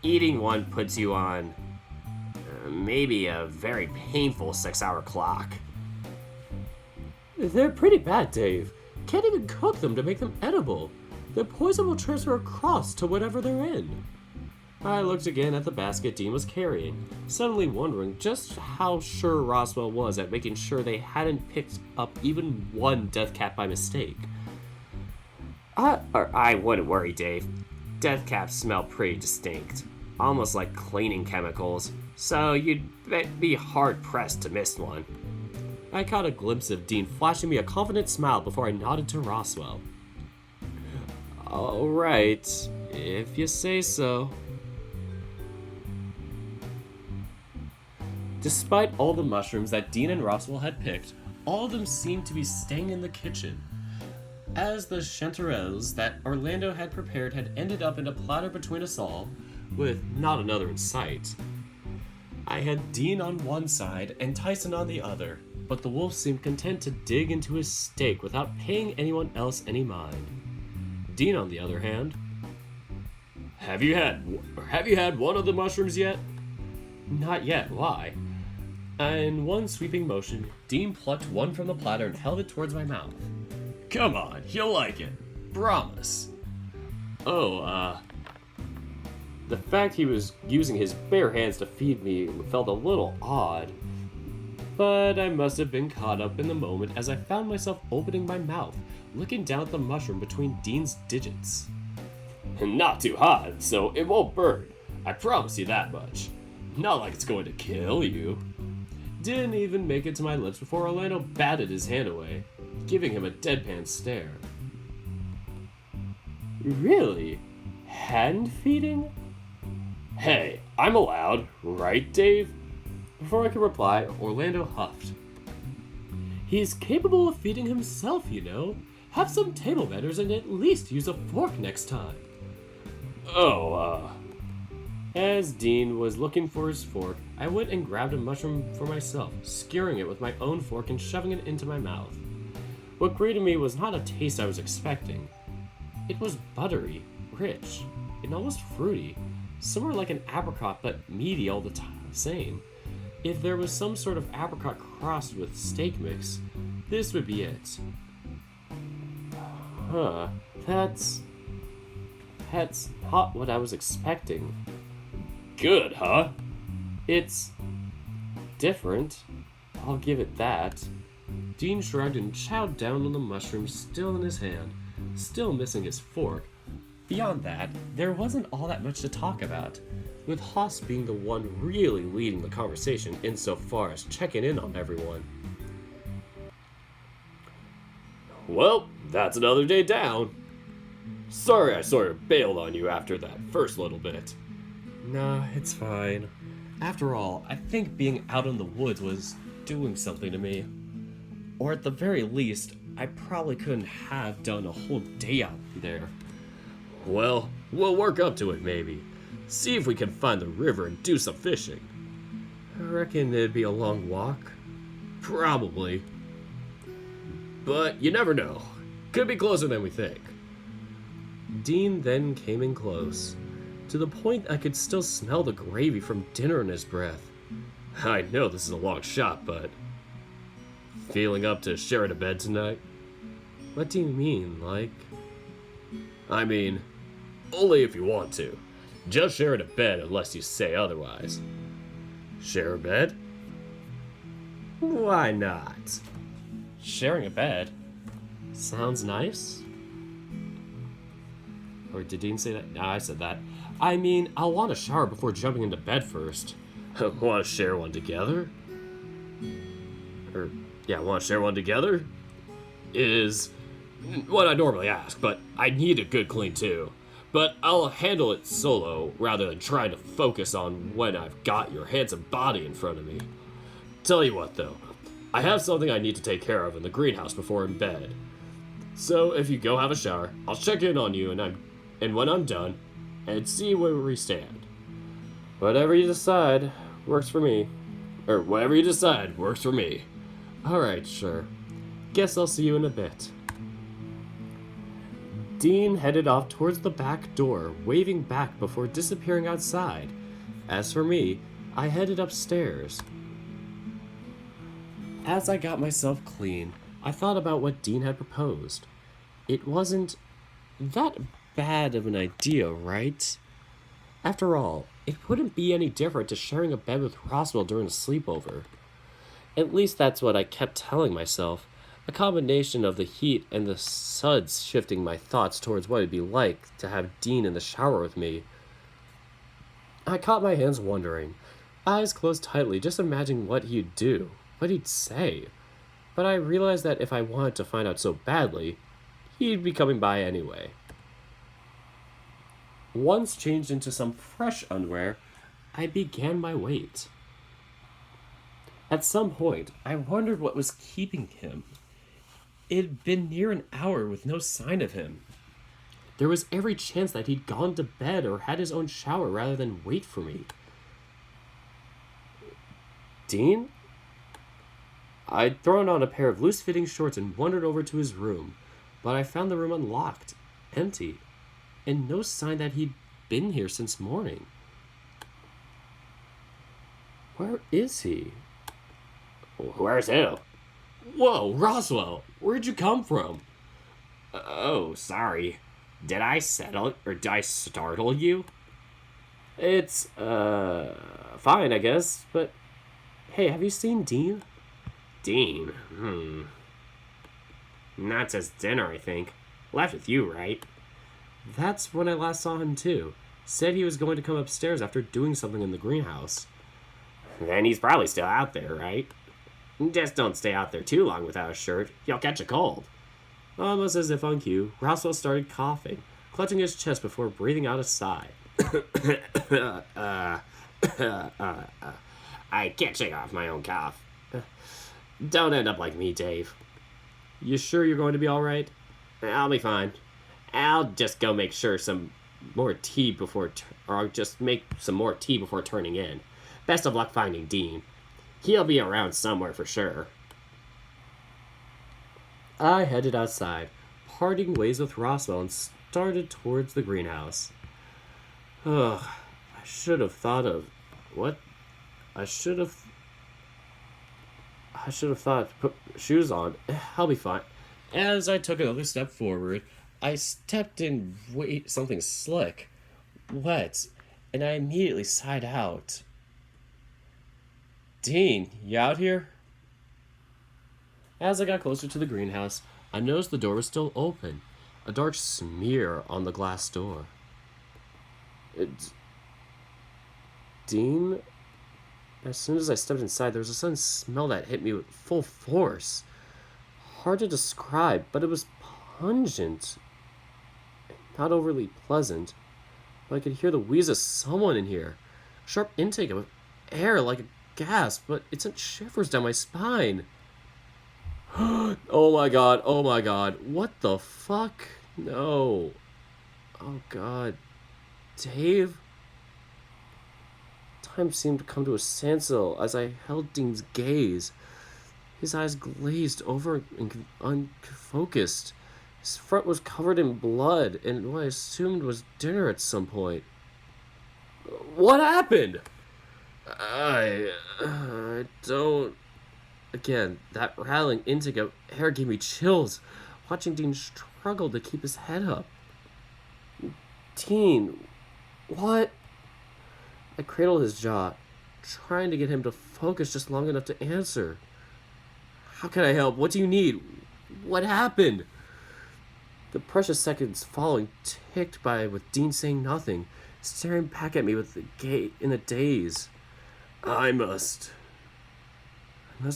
Eating one puts you on maybe a very painful 6-hour clock. They're pretty bad, Dave. Can't even cook them to make them edible. The poison will transfer across to whatever they're in. I looked again at the basket Dean was carrying, suddenly wondering just how sure Roswell was at making sure they hadn't picked up even one death cap by mistake. I wouldn't worry, Dave. Death caps smell pretty distinct, almost like cleaning chemicals, so you'd be hard-pressed to miss one. I caught a glimpse of Dean flashing me a confident smile before I nodded to Roswell. All right, if you say so. Despite all the mushrooms that Dean and Roswell had picked, all of them seemed to be staying in the kitchen. As the chanterelles that Orlando had prepared had ended up in a platter between us all, with not another in sight. I had Dean on one side and Tyson on the other, but the wolf seemed content to dig into his steak without paying anyone else any mind. Dean, on the other hand... Have you had one of the mushrooms yet? Not yet, why? In one sweeping motion, Dean plucked one from the platter and held it towards my mouth. Come on, you'll like it. Promise. The fact he was using his bare hands to feed me felt a little odd. But I must have been caught up in the moment as I found myself opening my mouth, looking down at the mushroom between Dean's digits. Not too hot, so it won't burn. I promise you that much. Not like it's going to kill you. Didn't even make it to my lips before Orlando batted his hand away, giving him a deadpan stare. Really? Hand feeding? Hey, I'm allowed, right, Dave? Before I could reply, Orlando huffed. He's capable of feeding himself, you know. Have some table manners and at least use a fork next time. As Dean was looking for his fork, I went and grabbed a mushroom for myself, skewering it with my own fork and shoving it into my mouth. What greeted me was not a taste I was expecting. It was buttery, rich, and almost fruity, somewhere like an apricot but meaty all the same. If there was some sort of apricot crossed with steak mix, this would be it. That's not what I was expecting. Good, huh? It's different. I'll give it that. Dean shrugged and chowed down on the mushroom still in his hand, still missing his fork. Beyond that, there wasn't all that much to talk about, with Haas being the one really leading the conversation insofar as checking in on everyone. Well, that's another day down. Sorry I sort of bailed on you after that first little bit. Nah, it's fine. After all, I think being out in the woods was doing something to me. Or at the very least, I probably couldn't have done a whole day out there. Well, we'll work up to it maybe. See if we can find the river and do some fishing. I reckon it'd be a long walk. Probably. But you never know. Could be closer than we think. Dean then came in close, to the point I could still smell the gravy from dinner in his breath. I know this is a long shot, but... Feeling up to sharing a bed tonight? What do you mean, like? I mean, only if you want to. Just sharing a bed unless you say otherwise. Share a bed? Why not? Sharing a bed? Sounds nice. Or did Dean say that? No, I said that. I mean, I'll want a shower before jumping into bed first. Want to share one together? Want to share one together? Is what I normally ask, but I need a good clean too. But I'll handle it solo rather than trying to focus on when I've got your handsome body in front of me. Tell you what though, I have something I need to take care of in the greenhouse before in bed. So if you go have a shower, I'll check in on you and when I'm done, and see where we stand. Whatever you decide works for me. Or whatever you decide works for me. Alright, sure. Guess I'll see you in a bit. Dean headed off towards the back door, waving back before disappearing outside. As for me, I headed upstairs. As I got myself clean, I thought about what Dean had proposed. It wasn't that bad of an idea, right? After all, it wouldn't be any different to sharing a bed with Roswell during a sleepover. At least that's what I kept telling myself, a combination of the heat and the suds shifting my thoughts towards what it'd be like to have Dean in the shower with me. I caught my hands wondering, eyes closed tightly, just imagining what he'd do, what he'd say. But I realized that if I wanted to find out so badly, he'd be coming by anyway. Once changed into some fresh underwear, I began my wait. At some point, I wondered what was keeping him. It had been near an hour with no sign of him. There was every chance that he'd gone to bed or had his own shower rather than wait for me. Dean? I'd thrown on a pair of loose-fitting shorts and wandered over to his room, but I found the room unlocked, empty, and no sign that he'd been here since morning. Where is he? Where's who? Whoa, Roswell! Where'd you come from? Oh, sorry. Did I startle you? It's, fine, I guess, but... Hey, have you seen Dean? Dean? Not since dinner, I think. Left with you, right? That's when I last saw him, too. Said he was going to come upstairs after doing something in the greenhouse. Then he's probably still out there, right? Just don't stay out there too long without a shirt. You'll catch a cold. Almost as if on cue, Roswell started coughing, clutching his chest before breathing out a sigh. I can't shake off my own cough. Don't end up like me, Dave. You sure you're going to be alright? I'll be fine. I'll just go make sure some more tea before, or I'll just make some more tea before turning in. Best of luck finding Dean. He'll be around somewhere for sure. I headed outside, parting ways with Roswell, and started towards the greenhouse. Ugh, I should have thought of... What? I should have thought to put shoes on. I'll be fine. As I took another step forward, I stepped in something slick, wet, and I immediately sighed out. Dean, you out here? As I got closer to the greenhouse, I noticed the door was still open, a dark smear on the glass door. Dean? As soon as I stepped inside, there was a sudden smell that hit me with full force. Hard to describe, but it was pungent. Not overly pleasant, but I could hear the wheeze of someone in here. A sharp intake of air like a gasp, but it sent shivers down my spine. Oh my god, what the fuck? No. Oh god. Dave? Time seemed to come to a standstill as I held Dean's gaze. His eyes glazed over and unfocused. His front was covered in blood and what I assumed was dinner at some point. What happened? I don't... Again, that rattling intake of air gave me chills, watching Dean struggle to keep his head up. Dean, what? I cradled his jaw, trying to get him to focus just long enough to answer. How can I help? What do you need? What happened? The precious seconds following ticked by with Dean saying nothing, staring back at me with in a daze. I must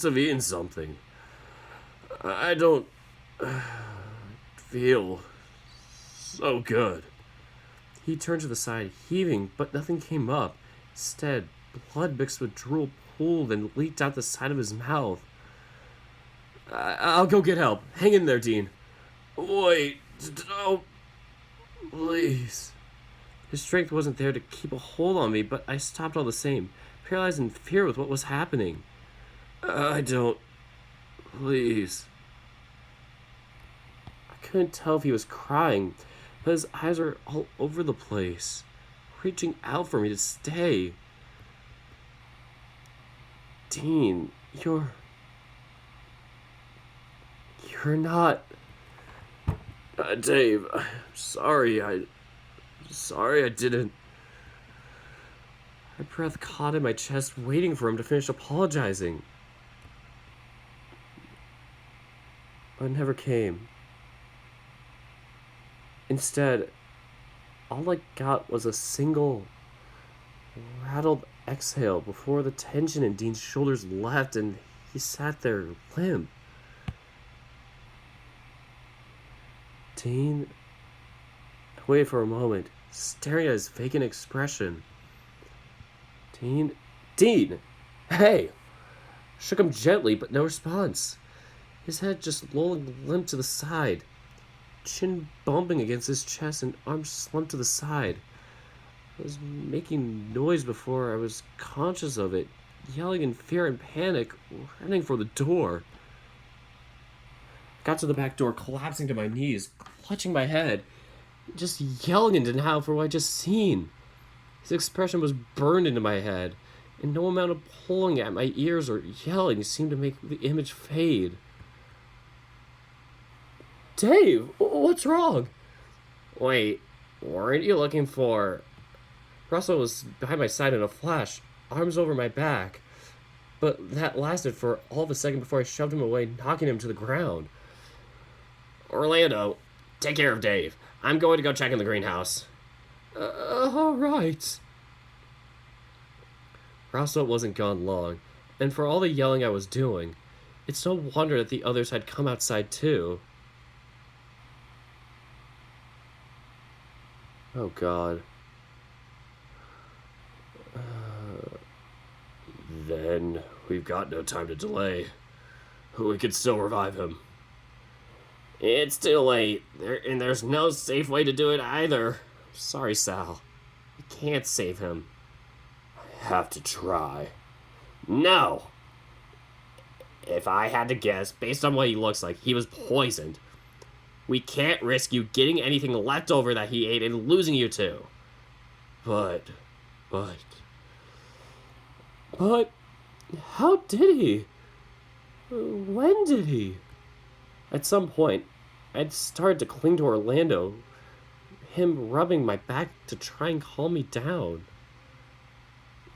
have eaten something. I don't feel so good. He turned to the side, heaving, but nothing came up. Instead, blood mixed with drool pooled and leaked out the side of his mouth. I'll go get help. Hang in there, Dean. Wait, don't. Please. His strength wasn't there to keep a hold on me, but I stopped all the same, paralyzed in fear with what was happening. I don't. Please. I couldn't tell if he was crying, but his eyes were all over the place, reaching out for me to stay. Dean, you're not... Dave, I'm sorry, I didn't... My breath caught in my chest, waiting for him to finish apologizing. But it never came. Instead, all I got was a single rattled exhale before the tension in Dean's shoulders left and he sat there limp. Dean... I waited for a moment, staring at his vacant expression. Dean? Hey! Shook him gently, but no response. His head just lolling limp to the side, chin bumping against his chest and arms slumped to the side. I was making noise before I was conscious of it, yelling in fear and panic, running for the door. I got to the back door, collapsing to my knees, clutching my head, just yelling in denial for what I just seen. His expression was burned into my head, and no amount of pulling at my ears or yelling seemed to make the image fade. Dave, what's wrong? Wait, weren't you looking for... Russell was behind my side in a flash, arms over my back. But that lasted for all of a second before I shoved him away, knocking him to the ground. Orlando, take care of Dave. I'm going to go check in the greenhouse. All right. Russell wasn't gone long, and for all the yelling I was doing, it's no wonder that the others had come outside too. Oh God. Then we've got no time to delay. We could still revive him. It's too late, and there's no safe way to do it either. Sorry, Sal. I can't save him. I have to try. No! If I had to guess, based on what he looks like, he was poisoned. We can't risk you getting anything left over that he ate and losing you two. But, how did he? When did he? At some point, I'd started to cling to Orlando, him rubbing my back to try and calm me down.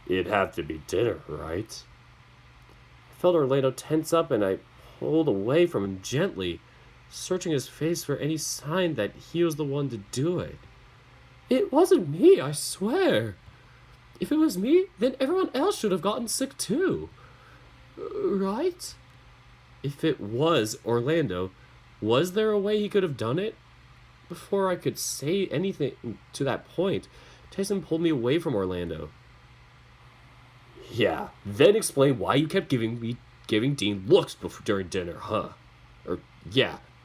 It'd have to be dinner, right? I felt Orlando tense up and I pulled away from him gently, searching his face for any sign that he was the one to do it. It wasn't me, I swear. If it was me, then everyone else should have gotten sick too. Right? If it was Orlando, was there a way he could have done it? Before I could say anything to that point, Tyson pulled me away from Orlando. Yeah. Then explain why you kept giving Dean looks during dinner, huh?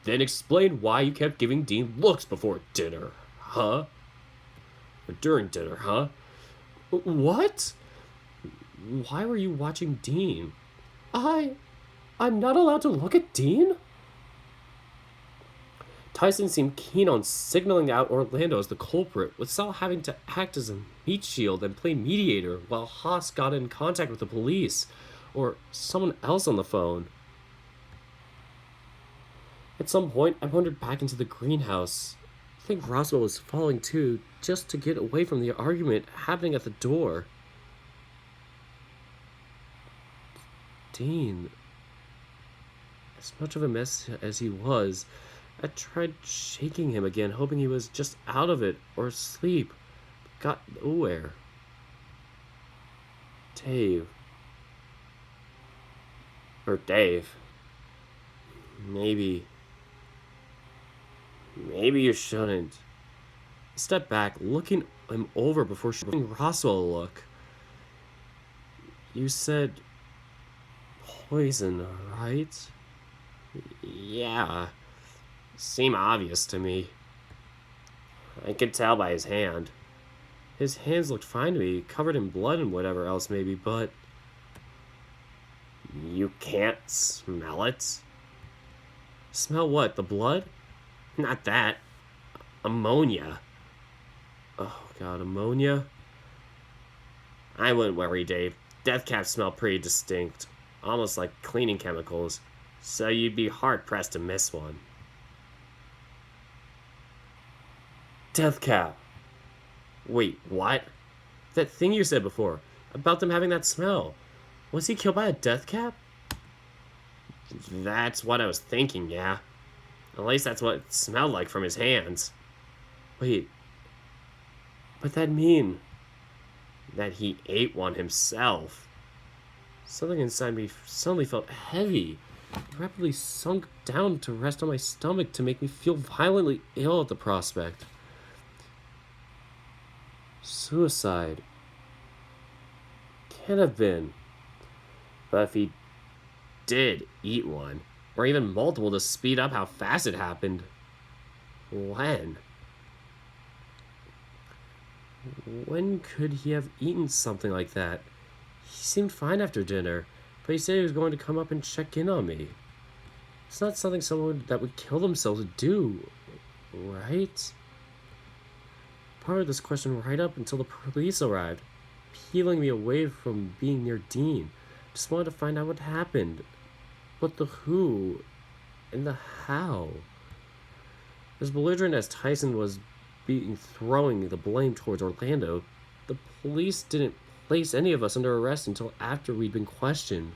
Then explain why you kept giving Dean looks before dinner, huh? Or during dinner, huh? What? Why were you watching Dean? I'm not allowed to look at Dean? Tyson seemed keen on signaling out Orlando as the culprit, with Sal having to act as a meat shield and play mediator while Haas got in contact with the police, or someone else on the phone. At some point, I wandered back into the greenhouse. I think Roswell was following too, just to get away from the argument happening at the door. Dean. As much of a mess as he was, I tried shaking him again, hoping he was just out of it or asleep. Got nowhere. Dave. Maybe you shouldn't. I stepped back, looking him over before showing Roswell a look. You said poison, right? Yeah. Seemed obvious to me. I could tell by his hand. His hands looked fine to me, covered in blood and whatever else maybe, but... You can't smell it? Smell what? The blood? Not that. Ammonia. Oh god, ammonia? I wouldn't worry, Dave. Death caps smell pretty distinct. Almost like cleaning chemicals. So you'd be hard-pressed to miss one. Death cap. Wait, what? That thing you said before, about them having that smell. Was he killed by a death cap? That's what I was thinking, yeah. At least that's what it smelled like from his hands. Wait. But that'd mean that he ate one himself. Something inside me suddenly felt heavy. It rapidly sunk down to rest on my stomach to make me feel violently ill at the prospect. Suicide. Can't have been. But if he did eat one, or even multiple to speed up how fast it happened, when? When could he have eaten something like that? He seemed fine after dinner, but he said he was going to come up and check in on me. It's not something someone that would kill themselves would do, right? Pondered this question right up until the police arrived, peeling me away from being near Dean. Just wanted to find out what happened. But the who and the how. As belligerent as Tyson was throwing the blame towards Orlando, the police didn't place any of us under arrest until after we'd been questioned,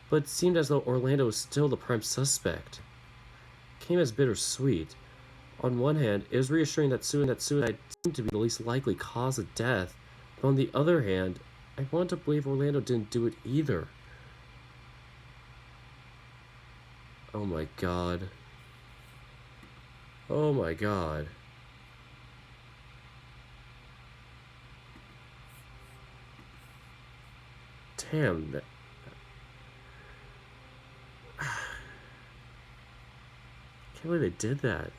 but it seemed as though Orlando was still the prime suspect. It came as bittersweet. On one hand, it was reassuring that suicide seemed to be the least likely cause of death, but on the other hand, I wanted to believe Orlando didn't do it either. Oh my god. Oh my god. Damn, that... Can't believe they did that.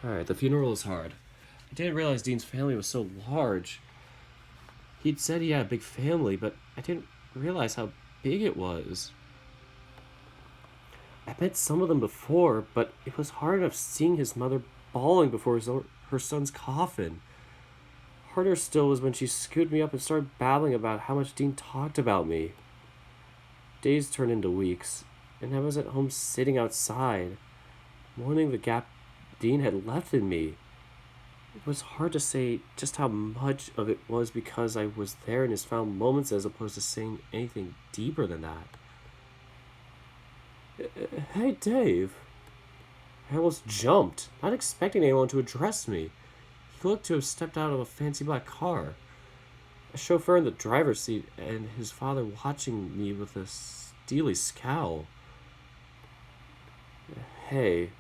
Alright, the funeral is hard. I didn't realize Dean's family was so large. He'd said he had a big family, but I didn't realize how big it was. I met some of them before, but it was hard enough seeing his mother bawling before her son's coffin. Harder still was when she scooted me up and started babbling about how much Dean talked about me. Days turned into weeks, and I was at home sitting outside, mourning the gap Dean had left in me. It was hard to say just how much of it was because I was there in his final moments as opposed to saying anything deeper than that. Hey, Dave. I almost jumped, not expecting anyone to address me. He looked to have stepped out of a fancy black car. A chauffeur in the driver's seat and his father watching me with a steely scowl. Hey.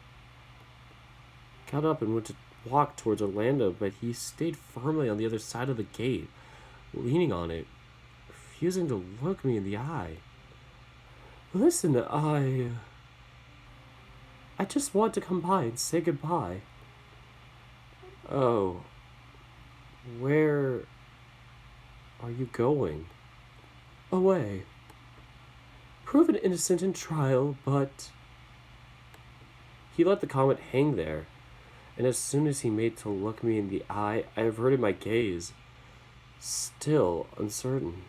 Got up and went to walk towards Orlando, but he stayed firmly on the other side of the gate, leaning on it, refusing to look me in the eye. Listen, I just want to come by and say goodbye. Oh. Where are you going? Away. Proven innocent in trial, but... He let the comment hang there, and as soon as he made to look me in the eye, I averted my gaze, still uncertain.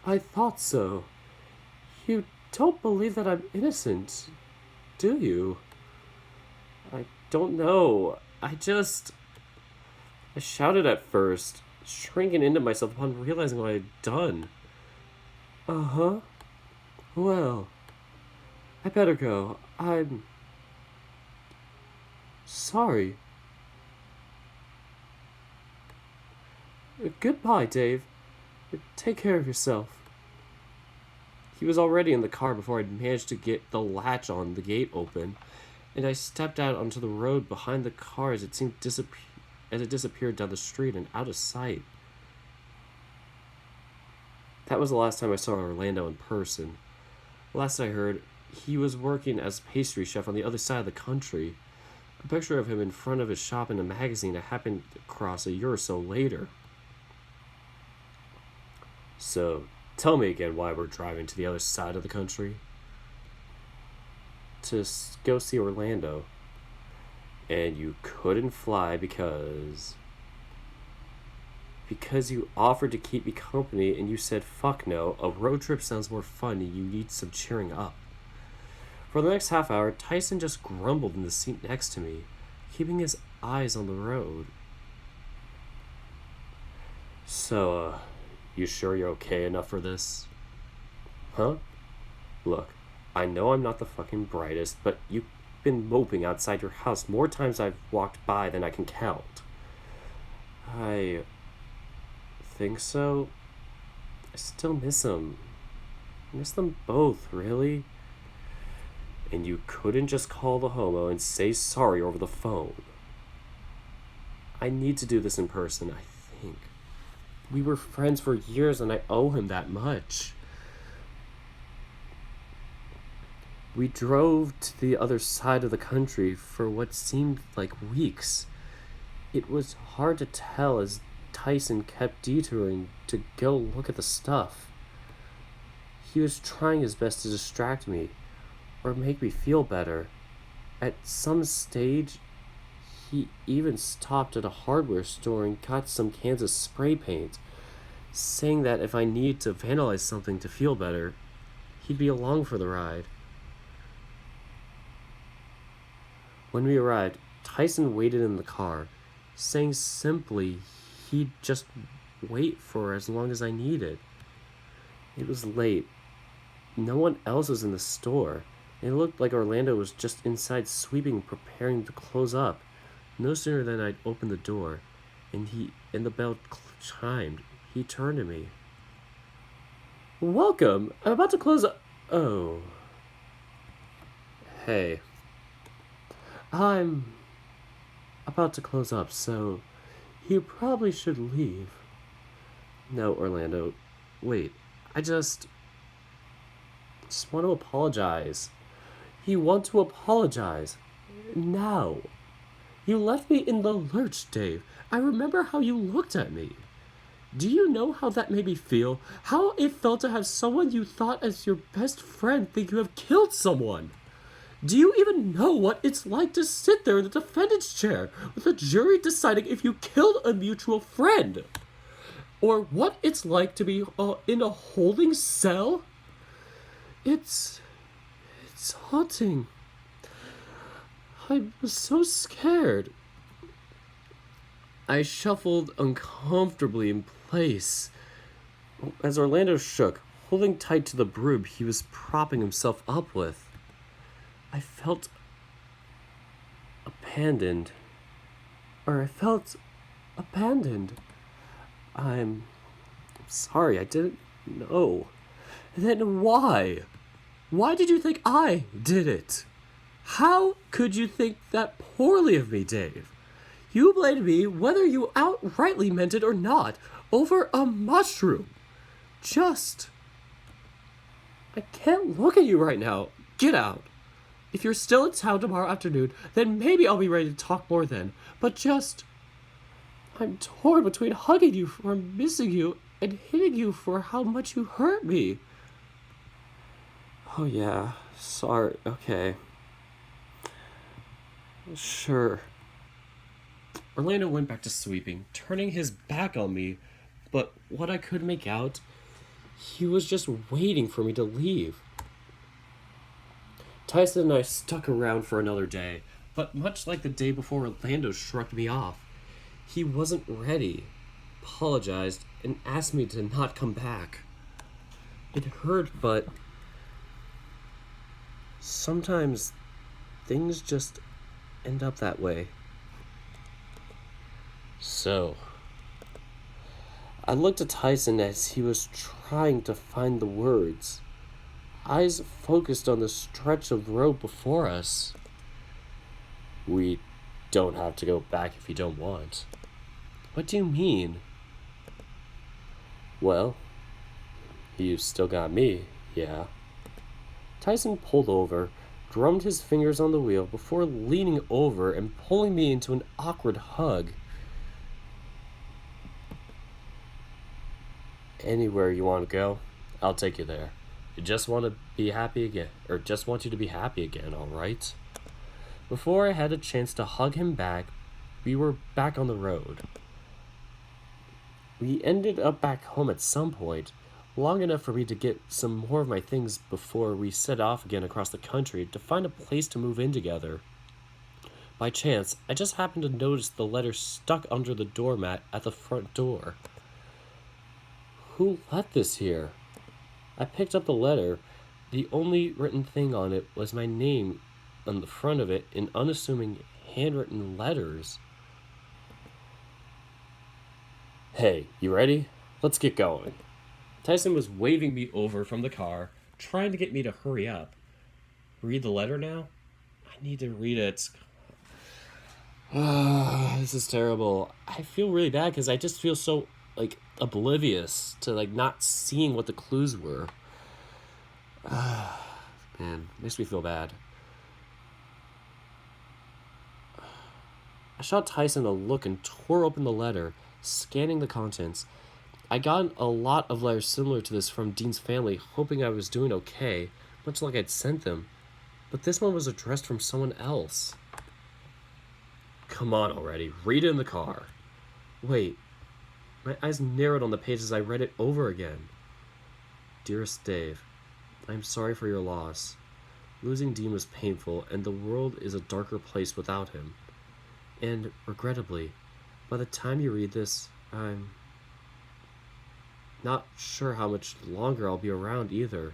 I thought so. You don't believe that I'm innocent, do you? I don't know. I shouted at first, shrinking into myself upon realizing what I had done. Uh-huh. Well, I better go. I'm sorry. Goodbye, Dave. Take care of yourself. He was already in the car before I'd managed to get the latch on the gate open, and I stepped out onto the road behind the car as it disappeared down the street and out of sight. That was the last time I saw Orlando in person. Last I heard, he was working as a pastry chef on the other side of the country. A picture of him in front of his shop in a magazine I happened across a year or so later. So, tell me again why we're driving to the other side of the country. To go see Orlando. And you couldn't fly because you offered to keep me company and you said, fuck no, a road trip sounds more fun and you need some cheering up. For the next half hour, Tyson just grumbled in the seat next to me, keeping his eyes on the road. So, you sure you're okay enough for this? Huh? Look, I know I'm not the fucking brightest, but you've been moping outside your house more times I've walked by than I can count. I think so. I still miss them. I miss them both, really. And you couldn't just call the homo and say sorry over the phone. I need to do this in person, I think. We were friends for years and I owe him that much. We drove to the other side of the country for what seemed like weeks. It was hard to tell as Tyson kept detouring to go look at the stuff. He was trying his best to distract me, or make me feel better. At some stage, he even stopped at a hardware store and got some cans of spray paint, saying that if I needed to vandalize something to feel better, he'd be along for the ride. When we arrived, Tyson waited in the car, saying simply he'd just wait for as long as I needed. It was late. No one else was in the store. It looked like Orlando was just inside sweeping, preparing to close up. No sooner than I'd opened the door, and the bell chimed. He turned to me. Welcome! I'm about to close up. Oh. Hey. I'm about to close up, so you probably should leave. No, Orlando. Wait. I just want to apologize. You want to apologize? Now. You left me in the lurch, Dave. I remember how you looked at me. Do you know how that made me feel? How it felt to have someone you thought as your best friend think you have killed someone? Do you even know what it's like to sit there in the defendant's chair with a jury deciding if you killed a mutual friend? Or what it's like to be in a holding cell? It's haunting. I was so scared. I shuffled uncomfortably in place as Orlando shook, holding tight to the broom he was propping himself up with. I felt abandoned. I'm sorry, I didn't know. Then why? Why did you think I did it? How could you think that poorly of me, Dave? You blamed me, whether you outrightly meant it or not, over a mushroom. I can't look at you right now. Get out. If you're still in town tomorrow afternoon, then maybe I'll be ready to talk more then. But I'm torn between hugging you for missing you and hitting you for how much you hurt me. Oh yeah, sorry, okay. Sure. Orlando went back to sweeping, turning his back on me, but what I could make out, he was just waiting for me to leave. Tyson and I stuck around for another day, but much like the day before Orlando shrugged me off, he wasn't ready, apologized, and asked me to not come back. It hurt, but sometimes things just end up that way. So, I looked at Tyson as he was trying to find the words, eyes focused on the stretch of road before us. We don't have to go back if you don't want. What do you mean? Well, you still got me, yeah. Tyson pulled over, drummed his fingers on the wheel before leaning over and pulling me into an awkward hug. Anywhere you want to go, I'll take you there. Just want to be happy again, or just want you to be happy again, all right? Before I had a chance to hug him back, we were back on the road. We ended up back home at some point, long enough for me to get some more of my things before we set off again across the country to find a place to move in together. By chance, I just happened to notice the letter stuck under the doormat at the front door. Who left this here? I picked up the letter. The only written thing on it was my name on the front of it in unassuming handwritten letters. Hey, you ready? Let's get going. Tyson was waving me over from the car, trying to get me to hurry up. Read the letter now? I need to read it. This is terrible. I feel really bad because I just feel so, oblivious to, not seeing what the clues were. Man, makes me feel bad. I shot Tyson a look and tore open the letter, scanning the contents. I got a lot of letters similar to this from Dean's family, hoping I was doing okay, much like I'd sent them. But this one was addressed from someone else. Come on already, read it in the car. Wait, my eyes narrowed on the page as I read it over again. Dearest Dave, I am sorry for your loss. Losing Dean was painful, and the world is a darker place without him. And, regrettably, by the time you read this, I'm not sure how much longer I'll be around either.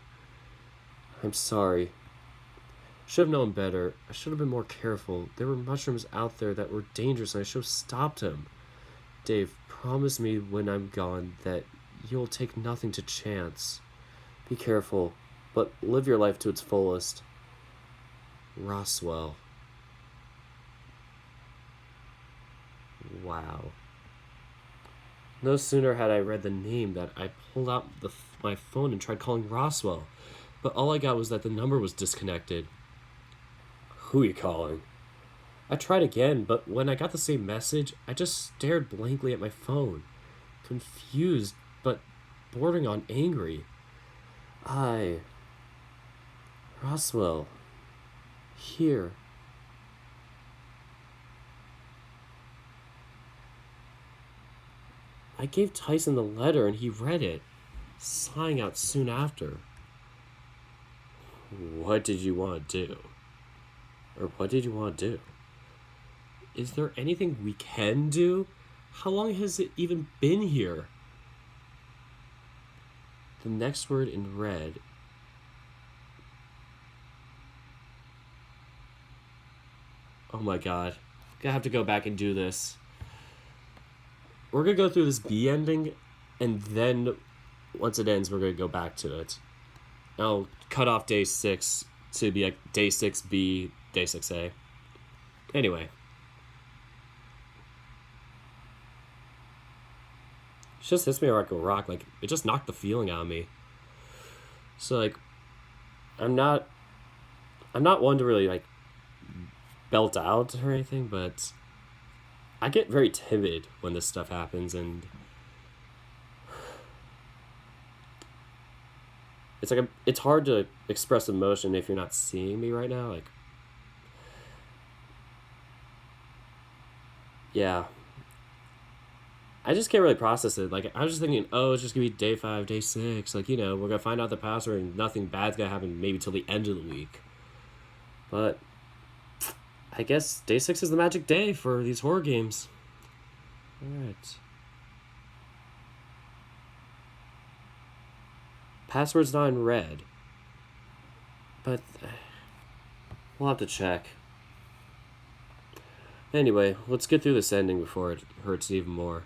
I'm sorry. Should have known better. I should have been more careful. There were mushrooms out there that were dangerous, and I should have stopped him. Dave, promise me when I'm gone that you'll take nothing to chance. Be careful, but live your life to its fullest. Roswell. Wow. No sooner had I read the name that I pulled out my phone and tried calling Roswell, but all I got was that the number was disconnected. Who you calling? I tried again, but when I got the same message, I just stared blankly at my phone, confused but bordering on angry. I, Roswell, here. I gave Tyson the letter and he read it, sighing out soon after. What did you want to do? Or what did you want to do? Is there anything we can do? How long has it even been here? The next word in red. Oh my god. I'm gonna have to go back and do this. We're gonna go through this B ending, and then once it ends, we're gonna go back to it. I'll cut off day 6 to be like day 6B, day 6A. Anyway. It just hits me like a rock. Like, it just knocked the feeling out of me. So, like, I'm not one to really, like, belt out or anything, but I get very timid when this stuff happens, and it's like it's hard to express emotion if you're not seeing me right now. Like, yeah, I just can't really process it. Like, I was just thinking, oh, it's just gonna be day 5, day 6. Like, we're gonna find out the password and nothing bad's gonna happen maybe till the end of the week. But I guess day 6 is the magic day for these horror games. Alright. Password's not in red. But we'll have to check. Anyway, let's get through this ending before it hurts even more.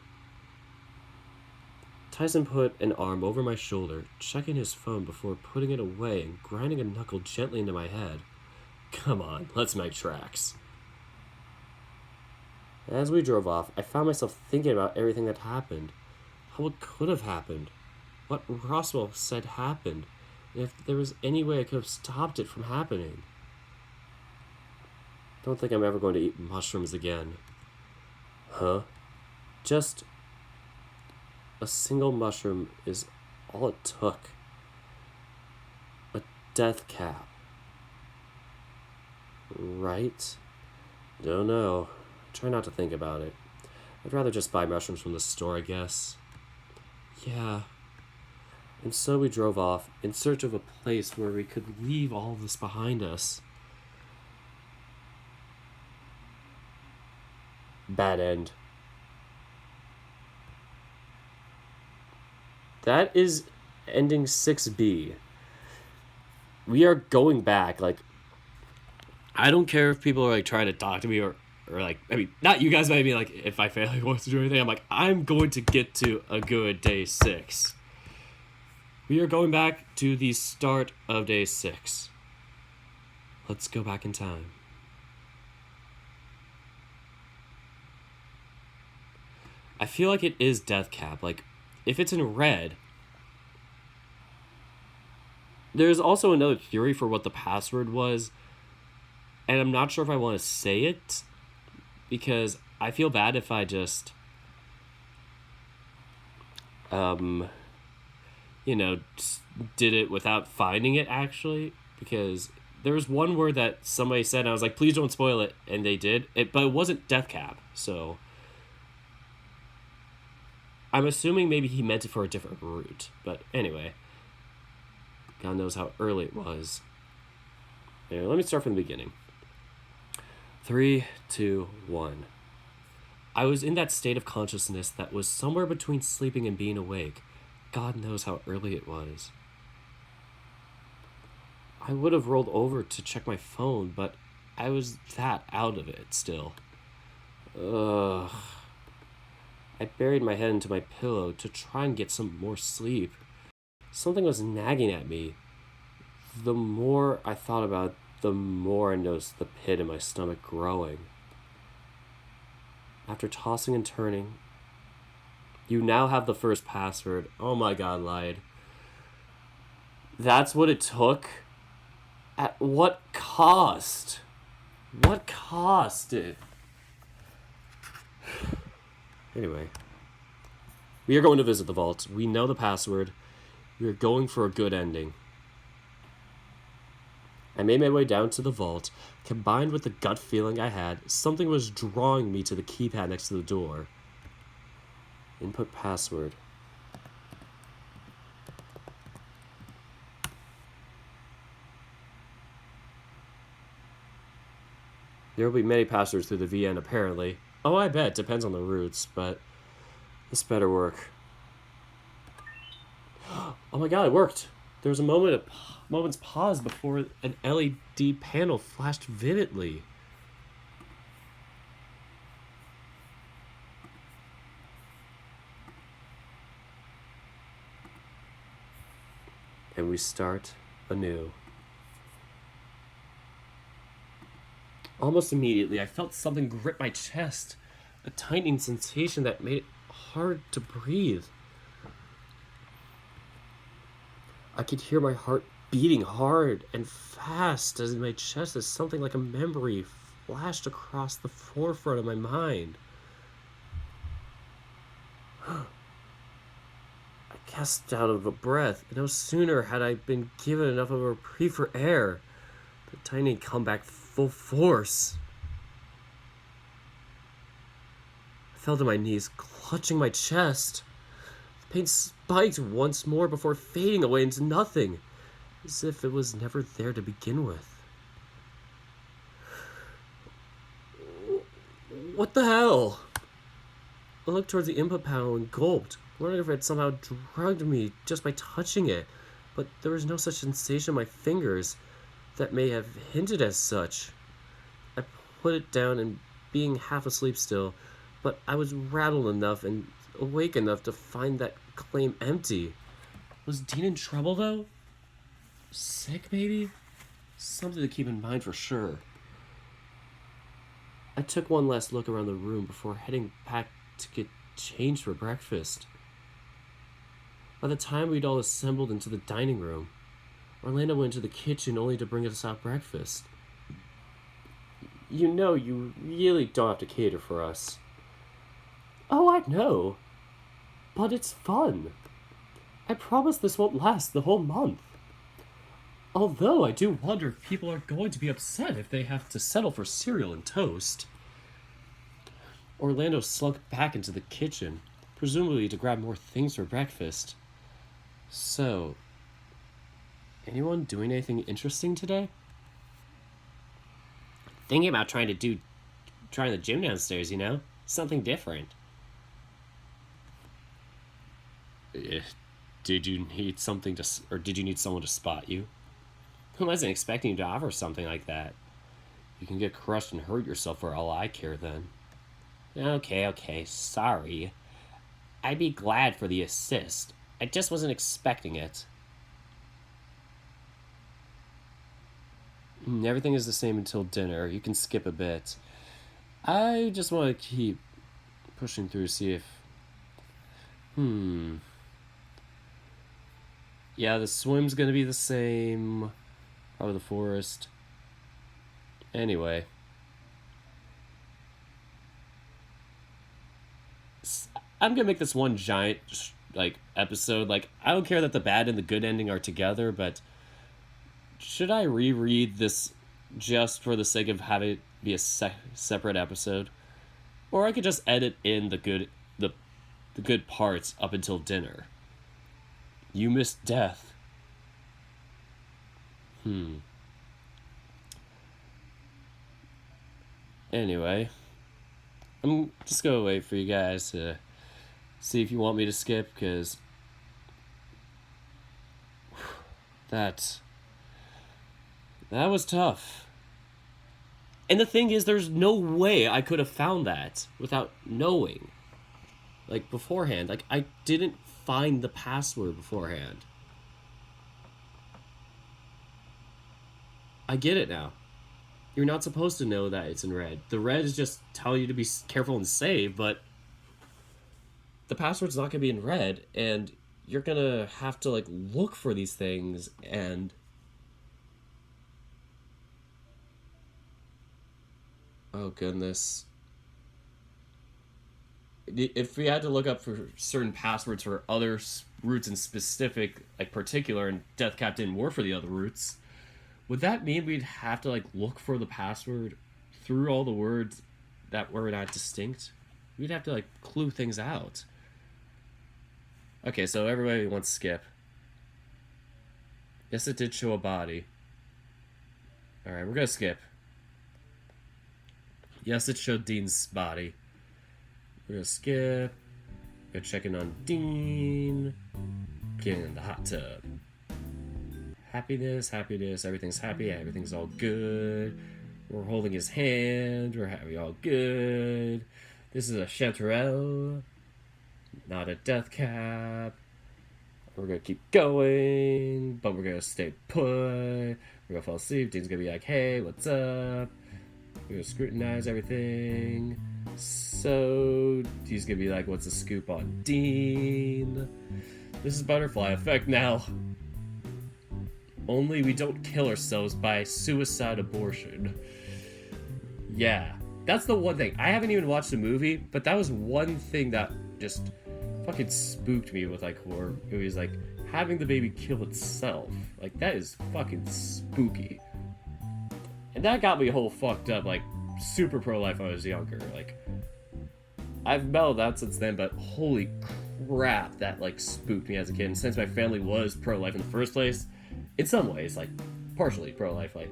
Tyson put an arm over my shoulder, checking his phone before putting it away and grinding a knuckle gently into my head. Come on, let's make tracks. As we drove off, I found myself thinking about everything that happened. How it could have happened. What Roswell said happened. And if there was any way I could have stopped it from happening. Don't think I'm ever going to eat mushrooms again. Huh? Just a single mushroom is all it took. A death cap. Right? Don't know. Try not to think about it. I'd rather just buy mushrooms from the store, I guess. Yeah. And so we drove off in search of a place where we could leave all this behind us. Bad end. That is ending 6B. We are going back. Like, I don't care if people are like trying to talk to me or like, I mean, not you guys, maybe like if I fail like wants to do anything, I'm like, I'm going to get to a good day 6. We are going back to the start of day 6. Let's go back in time. I feel like it is death cap. Like, if it's in red, there's also another theory for what the password was, and I'm not sure if I want to say it, because I feel bad if I just, did it without finding it, actually, because there was one word that somebody said, and I was like, please don't spoil it, and they did, but it wasn't death cap, so I'm assuming maybe he meant it for a different route, but anyway, God knows how early it was. Anyway, let me start from the beginning. 3, 2, 1. I was in that state of consciousness that was somewhere between sleeping and being awake. God knows how early it was. I would have rolled over to check my phone, but I was that out of it still. Ugh. I buried my head into my pillow to try and get some more sleep. Something was nagging at me. The more I thought about it, the more I noticed the pit in my stomach growing. After tossing and turning, you now have the first password. Oh my god, lied. That's what it took? At what cost? What cost? Anyway. We are going to visit the vault. We know the password. We are going for a good ending. I made my way down to the vault. Combined with the gut feeling I had, something was drawing me to the keypad next to the door. Input password. There will be many passwords through the VN, apparently. Oh, I bet. Depends on the routes, but this better work. Oh my god, it worked! There was a moment's pause before an LED panel flashed vividly. And we start anew. Almost immediately, I felt something grip my chest, a tightening sensation that made it hard to breathe. I could hear my heart beating hard and fast as in my chest as something like a memory flashed across the forefront of my mind. I gasped out of a breath, and no sooner had I been given enough of a reprieve for air, the tiny come back full force. I fell to my knees, clutching my chest. The pain spiked once more before fading away into nothing, as if it was never there to begin with. What the hell? I looked towards the input panel and gulped, wondering if it had somehow drugged me just by touching it, but there was no such sensation in my fingers that may have hinted as such. I put it down and being half asleep still, but I was rattled enough and awake enough to find that claim empty. Was Dean in trouble though? Sick maybe? Something to keep in mind for sure. I took one last look around the room before heading back to get changed for breakfast. By the time we'd all assembled into the dining room, Orlando went to the kitchen only to bring us out breakfast. You know you really don't have to cater for us. Oh, I know. But it's fun. I promise this won't last the whole month. Although I do wonder if people are going to be upset if they have to settle for cereal and toast. Orlando slunk back into the kitchen, presumably to grab more things for breakfast. So, anyone doing anything interesting today? Thinking about trying the gym downstairs, you know? Something different. Did you need something or did you need someone to spot you? I wasn't expecting you to offer something like that. You can get crushed and hurt yourself for all I care then. Okay, sorry. I'd be glad for the assist. I just wasn't expecting it. Everything is the same until dinner. You can skip a bit. I just want to keep pushing through, see if... Yeah, the swim's gonna be the same. Probably the forest. Anyway. I'm gonna make this one giant, episode. I don't care that the bad and the good ending are together, but... Should I reread this just for the sake of having it be a separate episode? Or I could just edit in the good parts up until dinner. You missed death. Anyway, I'm just gonna wait for you guys to see if you want me to skip, because that was tough. And the thing is, there's no way I could have found that without knowing. Beforehand. I didn't find the password beforehand. I get it now. You're not supposed to know that it's in red. The red is just telling you to be careful and save, but the password's not going to be in red, and you're going to have to, look for these things, and... Oh, goodness. If we had to look up for certain passwords for other routes in specific, like particular, and Death Cap didn't work for the other routes, would that mean we'd have to, like, look for the password through all the words that were not distinct? We'd have to, like, clue things out. Okay, so everybody wants skip. Yes, it did show a body. Alright, we're gonna skip. Yes, it showed Dean's body. We're gonna skip. We're checking on Dean. Getting in the hot tub. Happiness, happiness, everything's happy, everything's all good. We're holding his hand, we're happy, all good. This is a chanterelle, not a death cap. We're gonna keep going, but we're gonna stay put. We're gonna fall asleep. Dean's gonna be like, hey, what's up? We're gonna scrutinize everything. So he's gonna be like, what's the scoop on Dean? This is butterfly effect now. Only we don't kill ourselves by suicide abortion. Yeah, that's the one thing. I haven't even watched the movie, but that was one thing that just fucking spooked me with, like, horror movies, like having the baby kill itself. Like, that is fucking spooky. And that got me whole fucked up, like, super pro-life when I was younger. Like, I've mellowed out since then, but holy crap, that, like, spooked me as a kid. And since my family was pro-life in the first place, in some ways, like, partially pro-life, like,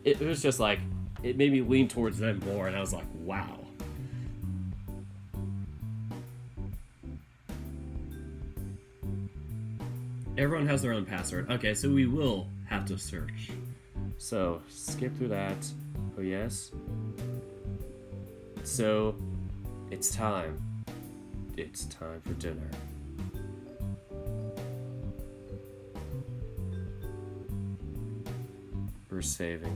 it was just, like, it made me lean towards them more, and I was like, wow. Everyone has their own password. Okay, so we will have to search. So, skip through that. Oh, yes. So, it's time. It's time for dinner. We're saving.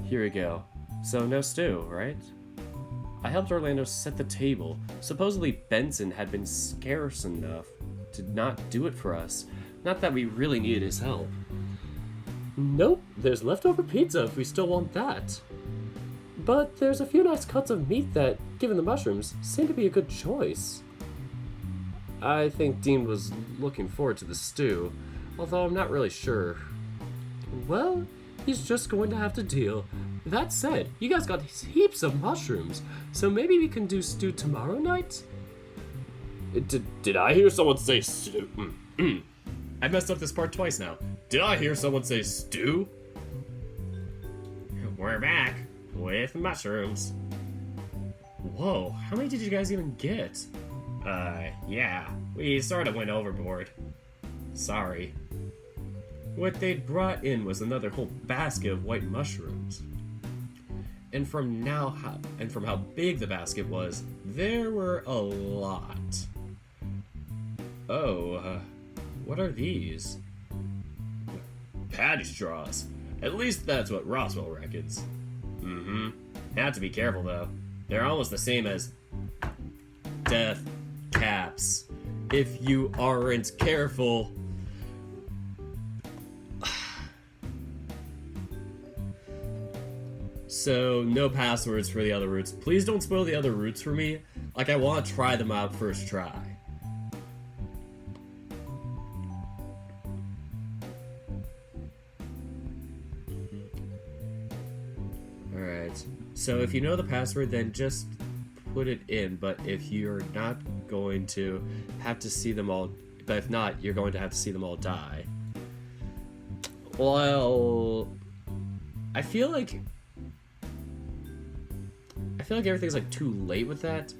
Here we go. So, no stew, right? I helped Orlando set the table. Supposedly Benson had been scarce enough to not do it for us. Not that we really needed his help. Nope, there's leftover pizza if we still want that. But there's a few nice cuts of meat that, given the mushrooms, seem to be a good choice. I think Dean was looking forward to the stew, although I'm not really sure. Well, he's just going to have to deal. That said, you guys got heaps of mushrooms, so maybe we can do stew tomorrow night? Did I hear someone say stew? I messed up this part twice now. Did I hear someone say stew? We're back with mushrooms. Whoa, how many did you guys even get? Yeah, we sort of went overboard. Sorry. What they'd brought in was another whole basket of white mushrooms. And from how big the basket was, there were a lot. Oh, what are these? Patty straws. At least that's what Roswell reckons. Have to be careful though. They're almost the same as death caps. If you aren't careful. So, no passwords for the other routes. Please don't spoil the other routes for me. Like, I want to try them out first try. Alright. So, if you know the password, then just put it in. But if you're not going to have to see them all... But if not, you're going to have to see them all die. Well... I feel like everything's like too late with that.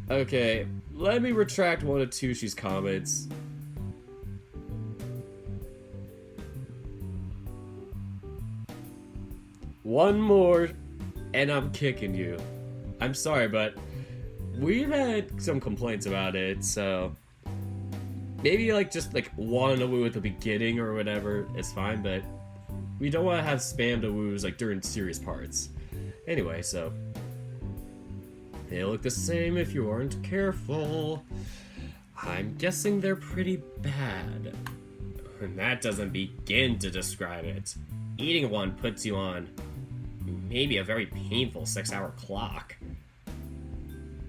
Okay, let me retract one of Tushi's comments. One more, and I'm kicking you. I'm sorry, but we've had some complaints about it, so maybe like just like one awoo at the beginning or whatever is fine, but we don't want to have spammed awoos like during serious parts. Anyway, so they look the same if you aren't careful. I'm guessing they're pretty bad. And that doesn't begin to describe it. Eating one puts you on maybe a very painful 6-hour clock.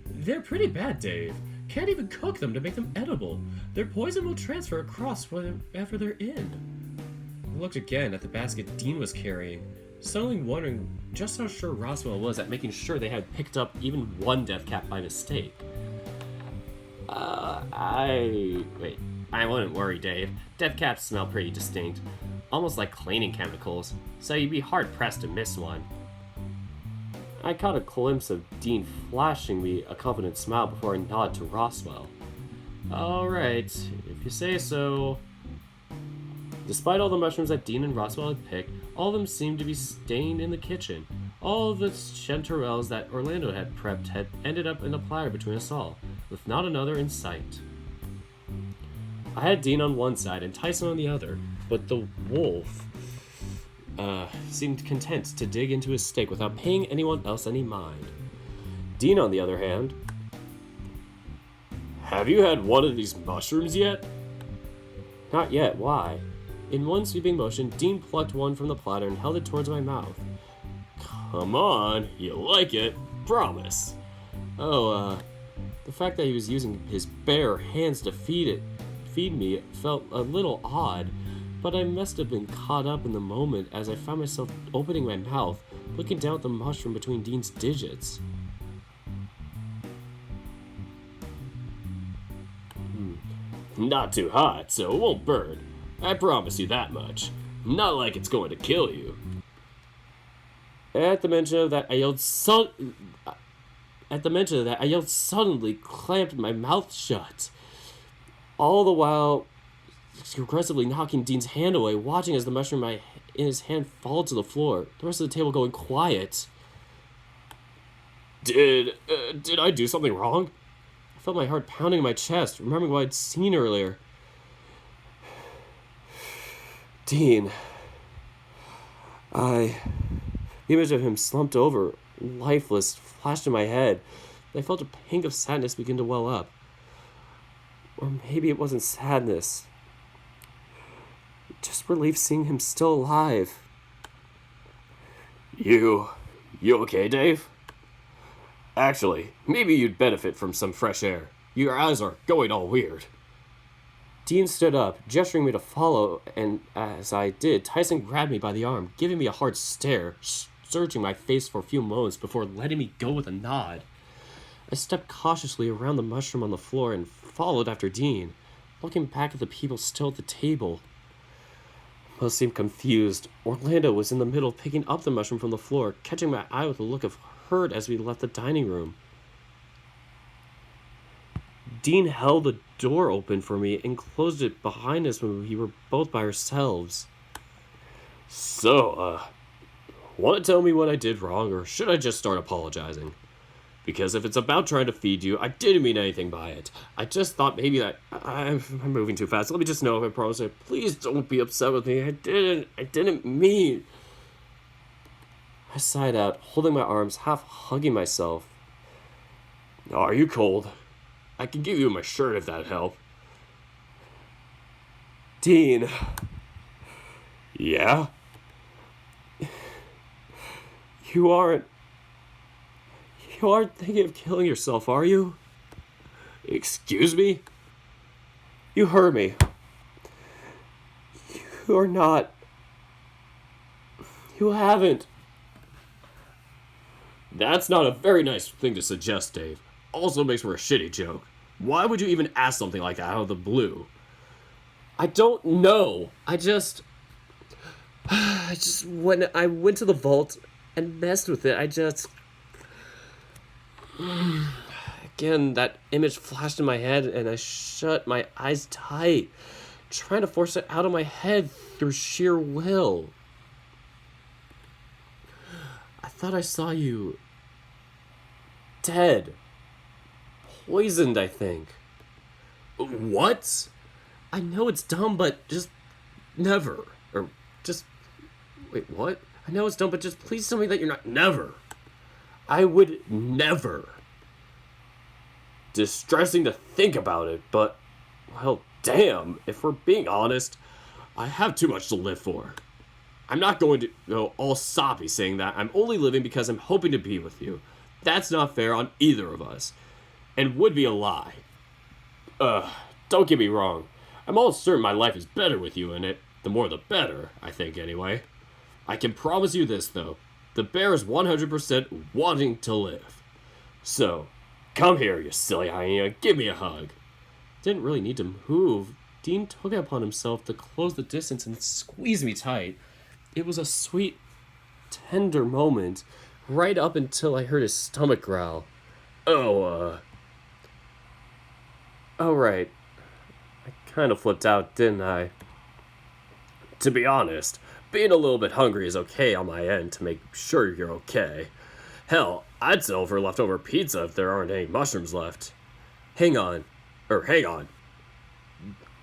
They're pretty bad, Dave. Can't even cook them to make them edible. Their poison will transfer across wherever they're in. I looked again at the basket Dean was carrying, suddenly wondering just how sure Roswell was at making sure they had picked up even one death cap by mistake. I wouldn't worry, Dave. Death caps smell pretty distinct, almost like cleaning chemicals, so you'd be hard-pressed to miss one. I caught a glimpse of Dean flashing me a confident smile before I nodded to Roswell. Alright, if you say so. Despite all the mushrooms that Dean and Roswell had picked, all of them seemed to be staying in the kitchen. All of the chanterelles that Orlando had prepped had ended up in a platter between us all, with not another in sight. I had Dean on one side and Tyson on the other, but the wolf seemed content to dig into his steak without paying anyone else any mind. Dean, on the other hand... Have you had one of these mushrooms yet? Not yet, why? In one sweeping motion, Dean plucked one from the platter and held it towards my mouth. Come on, you like it, promise. The fact that he was using his bare hands to feed me felt a little odd, but I must have been caught up in the moment as I found myself opening my mouth, looking down at the mushroom between Dean's digits. Not too hot, so it won't burn. I promise you that much. Not like it's going to kill you. At the mention of that, I yelled suddenly, clamped my mouth shut. All the while, aggressively knocking Dean's hand away, watching as the mushroom in his hand fall to the floor. The rest of the table going quiet. Did I do something wrong? I felt my heart pounding in my chest, remembering what I'd seen earlier. Dean. The image of him slumped over, lifeless, flashed in my head. I felt a pang of sadness begin to well up. Or maybe it wasn't sadness. Just relief seeing him still alive. You okay, Dave? Actually, maybe you'd benefit from some fresh air. Your eyes are going all weird. Dean stood up, gesturing me to follow, and as I did, Tyson grabbed me by the arm, giving me a hard stare, searching my face for a few moments before letting me go with a nod. I stepped cautiously around the mushroom on the floor and followed after Dean, looking back at the people still at the table. Most seemed confused. Orlando was in the middle, picking up the mushroom from the floor, catching my eye with a look of hurt as we left the dining room. Dean held the door open for me and closed it behind us when we were both by ourselves. So, want to tell me what I did wrong, or should I just start apologizing? Because if it's about trying to feed you, I didn't mean anything by it. I just thought maybe that I'm moving too fast. Let me just know if I promise it. Please don't be upset with me. I didn't mean. I sighed out, holding my arms, half hugging myself. Are you cold? I can give you my shirt if that'd help. Dean. Yeah? You aren't thinking of killing yourself, are you? Excuse me? You heard me. You are not. You haven't. That's not a very nice thing to suggest, Dave. Also makes for a shitty joke. Why would you even ask something like that out of the blue? I don't know. I just when I went to the vault and messed with it, again, that image flashed in my head and I shut my eyes tight, trying to force it out of my head through sheer will. I thought I saw you dead. Poisoned, I think. What? I know it's dumb, but just never. Or just... Wait, what? I know it's dumb, but just please tell me that you're not... Never. I would never. Distressing to think about it, but... Well, damn, if we're being honest, I have too much to live for. I'm not going to go all soppy saying that. I'm only living because I'm hoping to be with you. That's not fair on either of us. And would be a lie. Don't get me wrong. I'm almost certain my life is better with you in it. The more the better, I think anyway. I can promise you this, though. The bear is 100% wanting to live. So, come here, you silly hyena. Give me a hug. Didn't really need to move. Dean took it upon himself to close the distance and squeeze me tight. It was a sweet, tender moment, right up until I heard his stomach growl. Oh, right. I kind of flipped out, didn't I? To be honest, being a little bit hungry is okay on my end to make sure you're okay. Hell, I'd settle for leftover pizza if there aren't any mushrooms left. Hang on.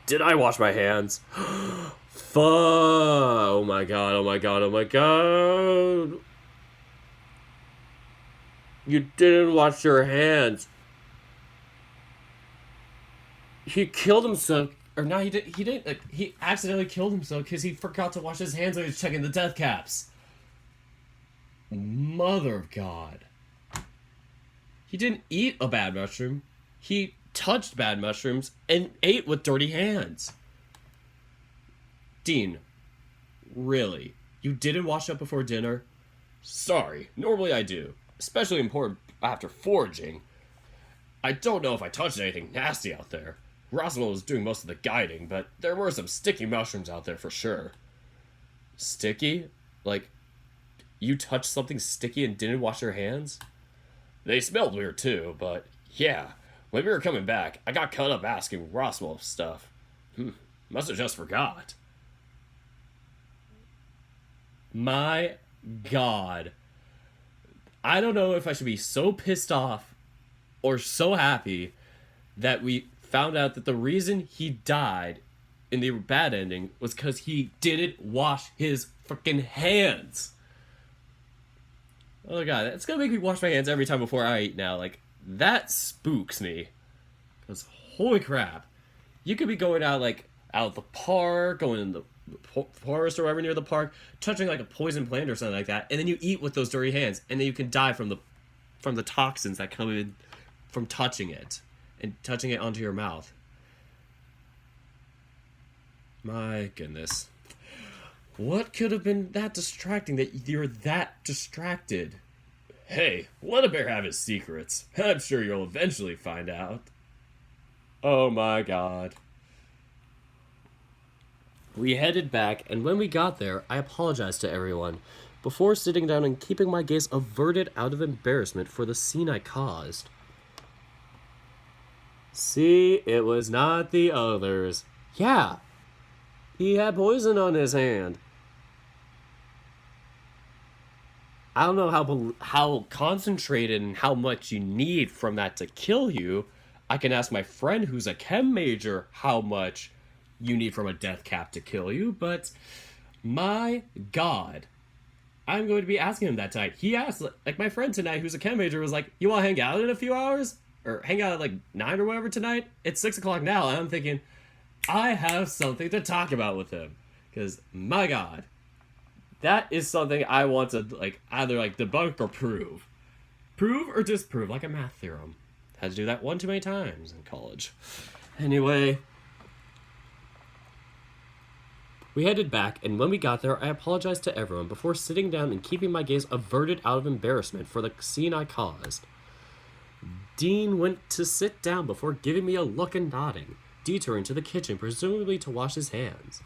Did I wash my hands? Fuck! Oh my god. You didn't wash your hands. He killed himself. Or no, he didn't. Like, he accidentally killed himself because he forgot to wash his hands when he was checking the death caps. Mother of God. He didn't eat a bad mushroom. He touched bad mushrooms and ate with dirty hands. Dean, really? You didn't wash up before dinner? Sorry, normally I do. Especially important after foraging. I don't know if I touched anything nasty out there. Roswell was doing most of the guiding, but there were some sticky mushrooms out there for sure. Sticky? Like, you touched something sticky and didn't wash your hands? They smelled weird too, but yeah. When we were coming back, I got caught up asking Roswell stuff. Must have just forgot. My God. I don't know if I should be so pissed off or so happy that we found out that the reason he died in the bad ending was because he didn't wash his freaking hands. Oh God, that's gonna make me wash my hands every time before I eat now. Like, that spooks me. Because holy crap. You could be going out, like, out of the park, going in the forest or wherever near the park, touching like a poison plant or something like that, and then you eat with those dirty hands, and then you can die from the toxins that come in from touching it and touching it onto your mouth. My goodness. What could have been that distracting that you're that distracted? Hey, let a bear have his secrets. I'm sure you'll eventually find out. Oh my God. We headed back, and when we got there, I apologized to everyone, before sitting down and keeping my gaze averted out of embarrassment for the scene I caused. See, it was not the others. Yeah, he had poison on his hand. I don't know how concentrated and how much you need from that to kill you. I can ask my friend who's a chem major how much you need from a death cap to kill you, but my God, I'm going to be asking him that tonight. He asked, like my friend tonight who's a chem major was like, you want to hang out in a few hours? Or hang out at like 9 or whatever tonight? It's 6 o'clock now, and I'm thinking, I have something to talk about with him. Because, my God, that is something I want to like either like debunk or prove. Prove or disprove, like a math theorem. Had to do that one too many times in college. Anyway, we headed back, and when we got there, I apologized to everyone before sitting down and keeping my gaze averted out of embarrassment for the scene I caused. Dean went to sit down before giving me a look and nodding, detouring to the kitchen, presumably to wash his hands.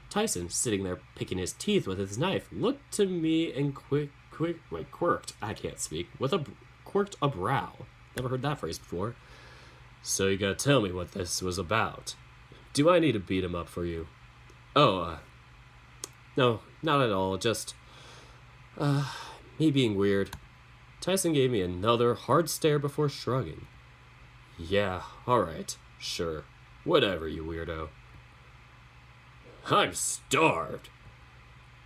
Tyson, sitting there picking his teeth with his knife, looked to me and quirked a brow. Never heard that phrase before. So you gotta tell me what this was about. Do I need to beat him up for you? Oh, no, not at all, just, me being weird. Tyson gave me another hard stare before shrugging. Yeah, alright, sure, whatever, you weirdo. I'm starved.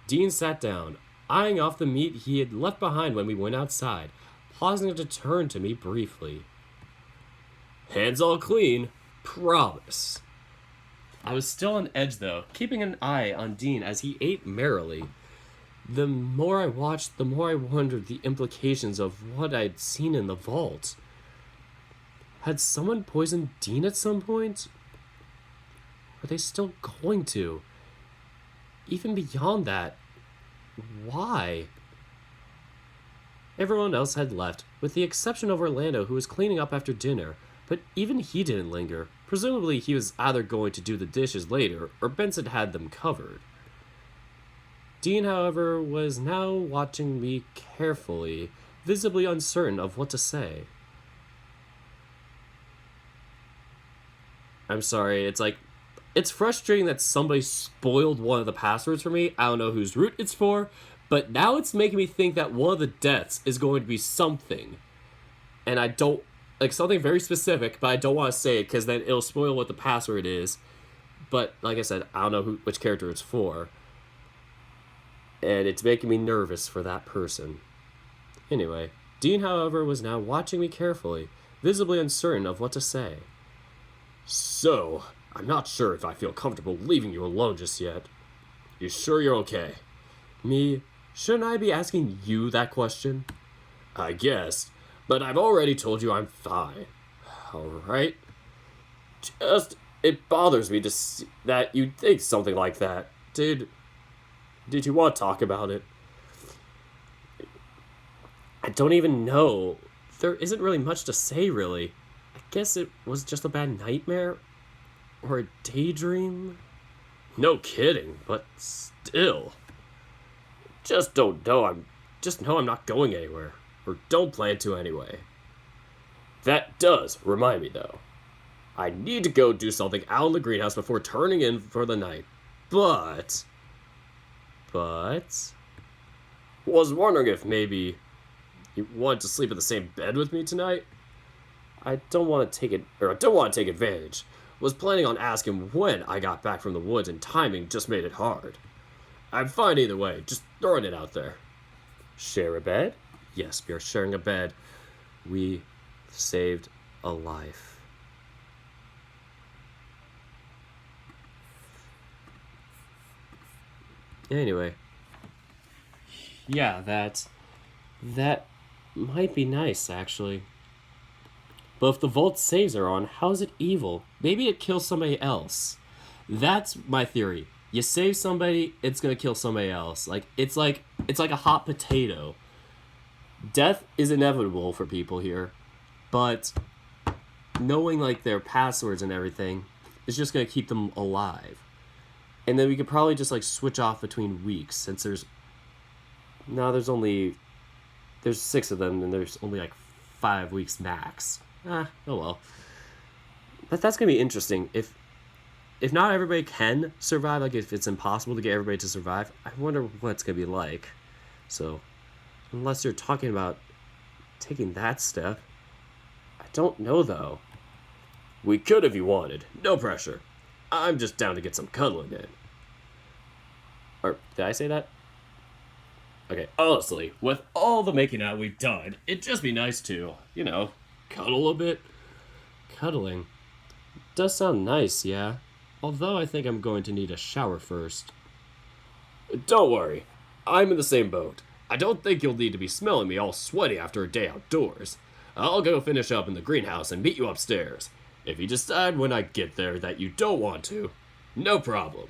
Dean sat down, eyeing off the meat he had left behind when we went outside, pausing to turn to me briefly. Hands all clean, promise. I was still on edge, though, keeping an eye on Dean as he ate merrily. The more I watched, the more I wondered the implications of what I'd seen in the vault. Had someone poisoned Dean at some point? Are they still going to? Even beyond that, why? Everyone else had left, with the exception of Orlando, who was cleaning up after dinner, but even he didn't linger. Presumably he was either going to do the dishes later, or Benson had them covered. Dean, however, was now watching me carefully, visibly uncertain of what to say. I'm sorry, it's frustrating that somebody spoiled one of the passwords for me. I don't know whose root it's for, but now it's making me think that one of the deaths is going to be something. And I don't, something very specific, but I don't want to say it because then it'll spoil what the password is. But, like I said, I don't know which character it's for. And it's making me nervous for that person. Anyway, Dean, however, was now watching me carefully, visibly uncertain of what to say. So, I'm not sure if I feel comfortable leaving you alone just yet. You sure you're okay? Me? Shouldn't I be asking you that question? I guess, but I've already told you I'm fine. Alright. Just, it bothers me to see that you'd think something like that. Did you want to talk about it? I don't even know. There isn't really much to say, really. I guess it was just a bad nightmare? Or a daydream? No kidding, but still. Just know I'm not going anywhere. Or don't plan to anyway. That does remind me, though. I need to go do something out in the greenhouse before turning in for the night. But... was wondering if maybe you wanted to sleep in the same bed with me tonight? I don't want to take advantage. Was planning on asking when I got back from the woods, and timing just made it hard. I'm fine either way, just throwing it out there. Share a bed? Yes, we are sharing a bed. We saved a life. Anyway. Yeah, that might be nice, actually. But if the vault saves are on, how is it evil? Maybe it kills somebody else. That's my theory. You save somebody, it's gonna kill somebody else. It's like a hot potato. Death is inevitable for people here, but knowing their passwords and everything is just gonna keep them alive. And then we could probably just switch off between weeks, since there's 6 of them and there's only 5 weeks max. Oh well. But that's gonna be interesting. If not everybody can survive, if it's impossible to get everybody to survive, I wonder what it's gonna be like. So, unless you're talking about taking that step, I don't know though. We could if you wanted. No pressure. I'm just down to get some cuddling in. Or, did I say that? Okay, honestly, with all the making out we've done, it'd just be nice to, cuddle a bit. Cuddling? Does sound nice, yeah. Although I think I'm going to need a shower first. Don't worry. I'm in the same boat. I don't think you'll need to be smelling me all sweaty after a day outdoors. I'll go finish up in the greenhouse and meet you upstairs. If you decide when I get there that you don't want to, no problem.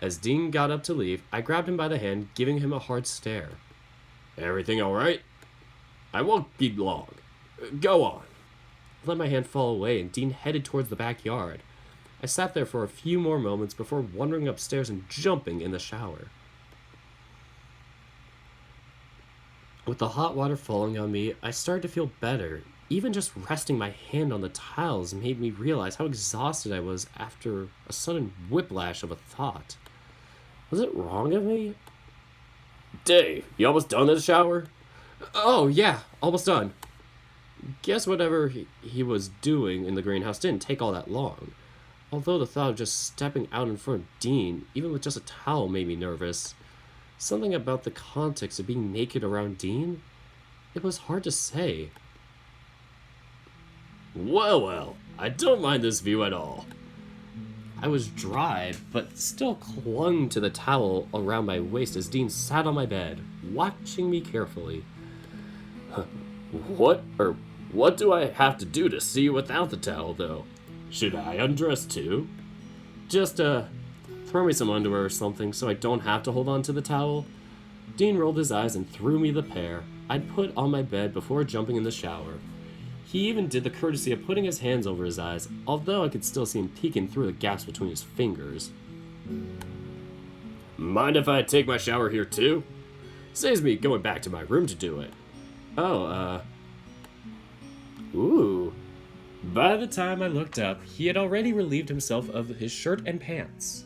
As Dean got up to leave, I grabbed him by the hand, giving him a hard stare. Everything alright? I won't be long. Go on. I let my hand fall away and Dean headed towards the backyard. I sat there for a few more moments before wandering upstairs and jumping in the shower. With the hot water falling on me, I started to feel better. Even just resting my hand on the tiles made me realize how exhausted I was after a sudden whiplash of a thought. Was it wrong of me? Dave, you almost done in the shower? Oh, yeah, almost done. Guess whatever he was doing in the greenhouse didn't take all that long. Although the thought of just stepping out in front of Dean, even with just a towel, made me nervous. Something about the context of being naked around Dean? It was hard to say. Well, I don't mind this view at all. I was dry, but still clung to the towel around my waist as Dean sat on my bed, watching me carefully. What do I have to do to see you without the towel, though? Should I undress too? Just, throw me some underwear or something so I don't have to hold on to the towel. Dean rolled his eyes and threw me the pair I'd put on my bed before jumping in the shower. He even did the courtesy of putting his hands over his eyes, although I could still see him peeking through the gaps between his fingers. Mind if I take my shower here too? Saves me going back to my room to do it. Ooh. By the time I looked up, he had already relieved himself of his shirt and pants.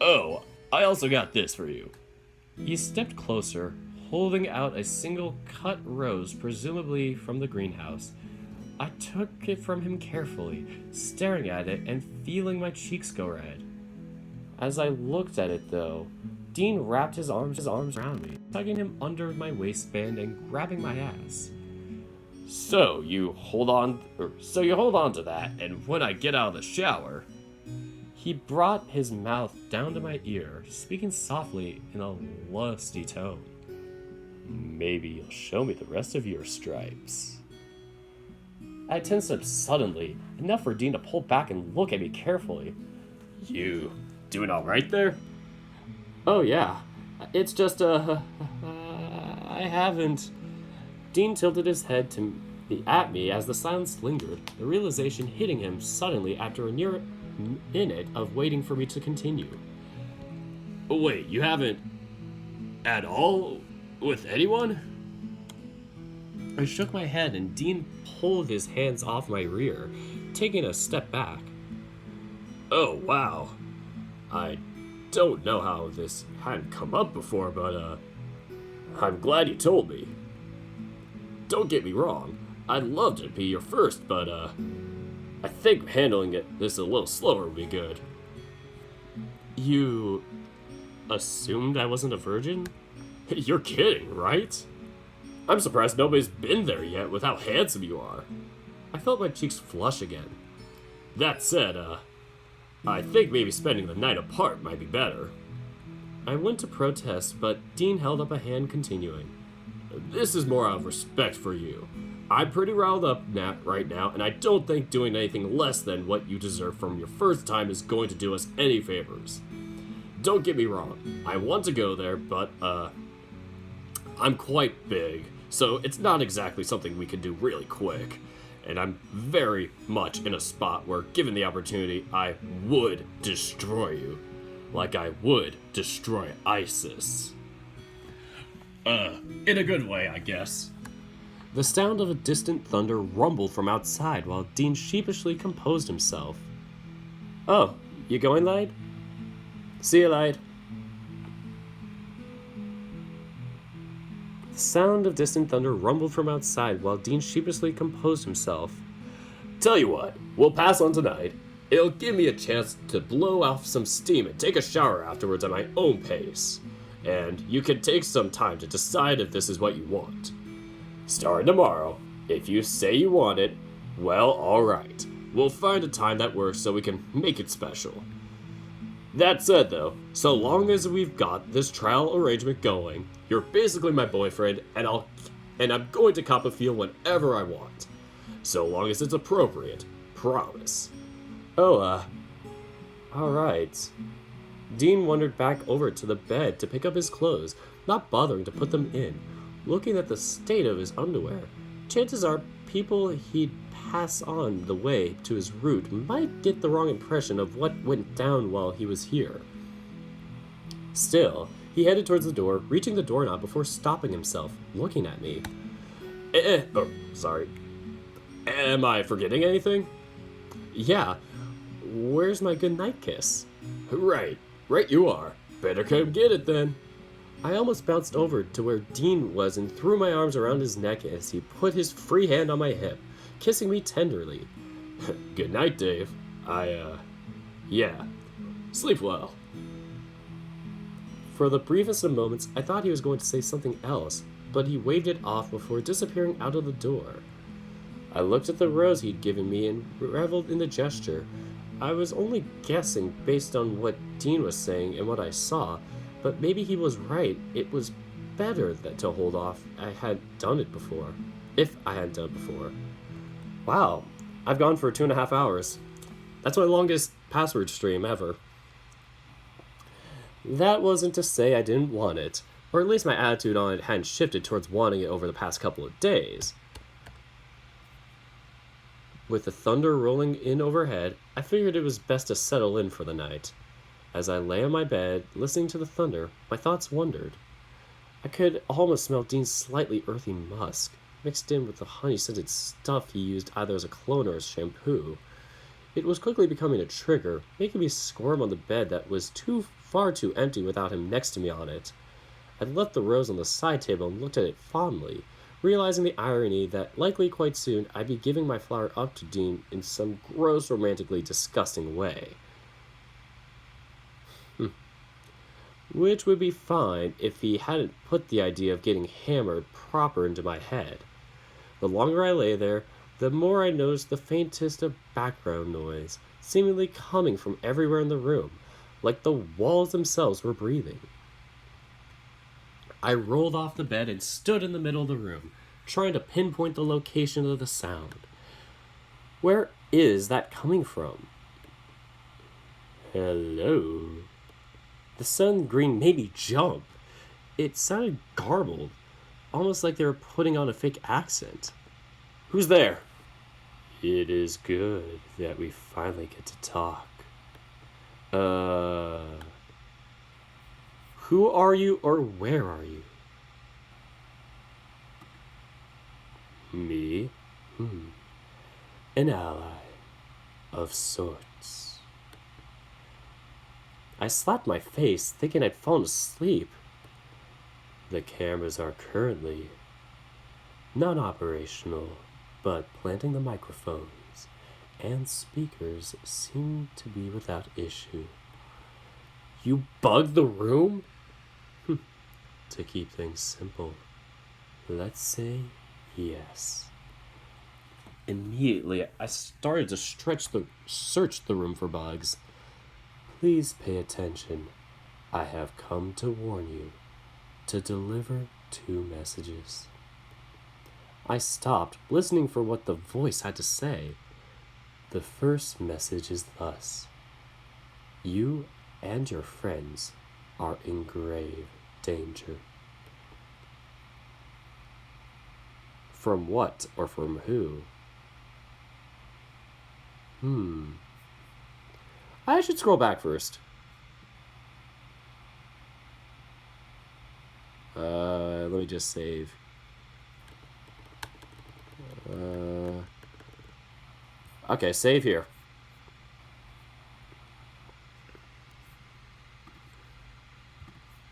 Oh, I also got this for you. He stepped closer, holding out a single cut rose, presumably from the greenhouse. I took it from him carefully, staring at it and feeling my cheeks go red. As I looked at it, though, Dean wrapped his arms around me, tugging him under my waistband and grabbing my ass. So you hold on to that, and when I get out of the shower... He brought his mouth down to my ear, speaking softly in a lusty tone. Maybe you'll show me the rest of your stripes. I tensed up suddenly, enough for Dean to pull back and look at me carefully. You doing all right there? Oh yeah, it's just, I haven't... Dean tilted his head at me as the silence lingered, the realization hitting him suddenly after a near minute of waiting for me to continue. Wait, you haven't at all with anyone? I shook my head and Dean pulled his hands off my rear, taking a step back. Oh, wow. I don't know how this hadn't come up before, but, I'm glad you told me. Don't get me wrong, I'd love to be your first, but, I think handling this a little slower would be good. You assumed I wasn't a virgin? You're kidding, right? I'm surprised nobody's been there yet with how handsome you are. I felt my cheeks flush again. That said, I think maybe spending the night apart might be better. I went to protest, but Dean held up a hand, continuing. This is more out of respect for you. I'm pretty riled up right now, and I don't think doing anything less than what you deserve from your first time is going to do us any favors. Don't get me wrong, I want to go there, but, I'm quite big, so it's not exactly something we can do really quick. And I'm very much in a spot where, given the opportunity, I would destroy you. Like I would destroy ISIS. In a good way, I guess. The sound of a distant thunder rumbled from outside while Dean sheepishly composed himself. Oh, you going, Lide? See you, Lide. The sound of distant thunder rumbled from outside while Dean sheepishly composed himself. Tell you what, we'll pass on tonight. It'll give me a chance to blow off some steam and take a shower afterwards at my own pace. And you can take some time to decide if this is what you want. Starting tomorrow, if you say you want it, well, alright. We'll find a time that works so we can make it special. That said, though, so long as we've got this trial arrangement going, you're basically my boyfriend, and I'm going to cop a feel whenever I want. So long as it's appropriate. Promise. Oh, alright. Dean wandered back over to the bed to pick up his clothes, not bothering to put them in, looking at the state of his underwear. Chances are people he'd pass on the way to his route might get the wrong impression of what went down while he was here. Still, he headed towards the door, reaching the doorknob before stopping himself, looking at me. Oh, sorry. Am I forgetting anything? Yeah. Where's my goodnight kiss? Right you are. Better come get it then. I almost bounced over to where Dean was and threw my arms around his neck as he put his free hand on my hip, kissing me tenderly. Good night, Dave. Yeah. Sleep well. For the briefest of moments, I thought he was going to say something else, but he waved it off before disappearing out of the door. I looked at the rose he'd given me and reveled in the gesture. I was only guessing based on what Dean was saying and what I saw, but maybe he was right. It was better to hold off. I had done it before. If I had done it before. Wow, I've gone for 2.5 hours. That's my longest password stream ever. That wasn't to say I didn't want it, or at least my attitude on it hadn't shifted towards wanting it over the past couple of days. With the thunder rolling in overhead, I figured it was best to settle in for the night. As I lay on my bed, listening to the thunder, my thoughts wandered. I could almost smell Dean's slightly earthy musk, mixed in with the honey-scented stuff he used either as a cologne or as shampoo. It was quickly becoming a trigger, making me squirm on the bed that was far too empty without him next to me on it. I left the rose on the side table and looked at it fondly, realizing the irony that likely quite soon I'd be giving my flower up to Dean in some gross, romantically disgusting way. Which would be fine if he hadn't put the idea of getting hammered proper into my head. The longer I lay there, the more I noticed the faintest of background noise, seemingly coming from everywhere in the room, like the walls themselves were breathing. I rolled off the bed and stood in the middle of the room, trying to pinpoint the location of the sound. Where is that coming from? Hello? The sun green made me jump. It sounded garbled, almost like they were putting on a fake accent. Who's there? It is good that we finally get to talk. Who are you or where are you? Me? An ally of sorts. I slapped my face, thinking I'd fallen asleep. The cameras are currently non-operational, but planting the microphones and speakers seem to be without issue. You bugged the room? To keep things simple, let's say yes. Immediately, I started to search the room for bugs. Please pay attention. I have come to warn you, to deliver 2 messages. I stopped, listening for what the voice had to say. The first message is thus: you and your friends are in grave danger. From what or from who? I should scroll back first. Let me just save. Okay, save here.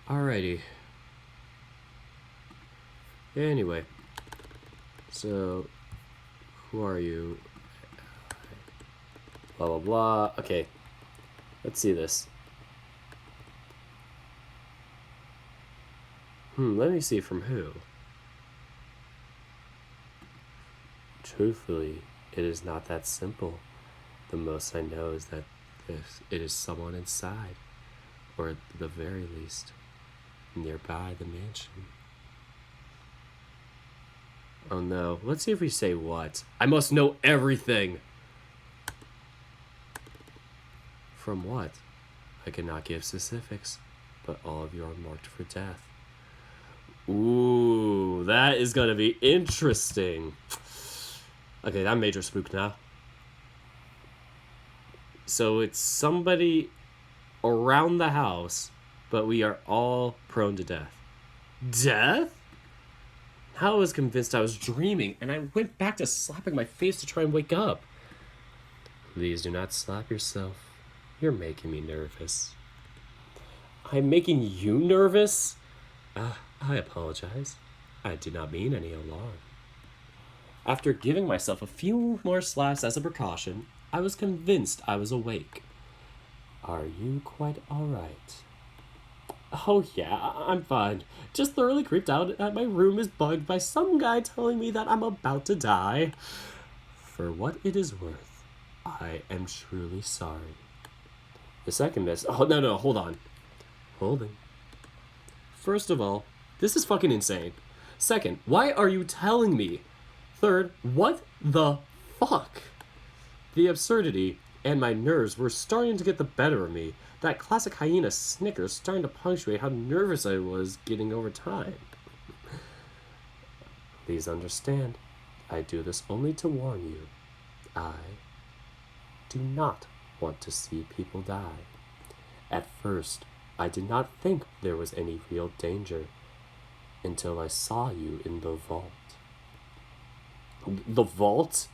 Alrighty. Anyway. So, who are you? Blah, blah, blah. Okay. Let's see this. Let me see from who. Truthfully, it is not that simple. The most I know is that it is someone inside, or at the very least, nearby the mansion. Oh no, let's see if we say what. I must know everything! From what? I cannot give specifics, but all of you are marked for death. Ooh, that is gonna be interesting. Okay, I'm major spooked now. So it's somebody around the house, but we are all prone to death. Death? Now I was convinced I was dreaming, and I went back to slapping my face to try and wake up. Please do not slap yourself. You're making me nervous. I'm making you nervous? I apologize. I did not mean any alarm. After giving myself a few more slaps as a precaution, I was convinced I was awake. Are you quite alright? Oh yeah, I'm fine. Just thoroughly creeped out that my room is bugged by some guy telling me that I'm about to die. For what it is worth, I am truly sorry. The second message... Oh, no, hold on. Holding. First of all, this is fucking insane. Second, why are you telling me? Third, what the fuck? The absurdity and my nerves were starting to get the better of me. That classic hyena snicker starting to punctuate how nervous I was getting over time. Please understand, I do this only to warn you. I do not want to see people die. At first, I did not think there was any real danger until I saw you in the vault. The vault?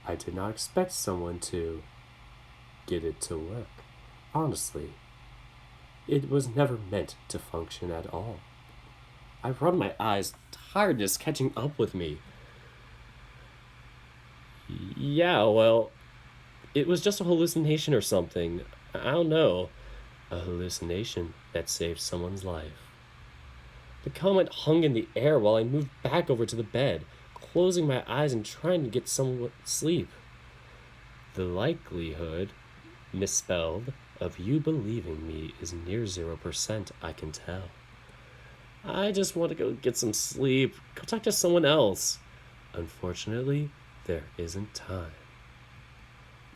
I did not expect someone to get it to work. Honestly, it was never meant to function at all. I rubbed my eyes, tiredness catching up with me. Yeah, well, it was just a hallucination or something. I don't know. A hallucination that saved someone's life. The comment hung in the air while I moved back over to the bed, closing my eyes and trying to get some sleep. The likelihood, misspelled, of you believing me is near 0%, I can tell. I just want to go get some sleep, go talk to someone else. Unfortunately, there isn't time.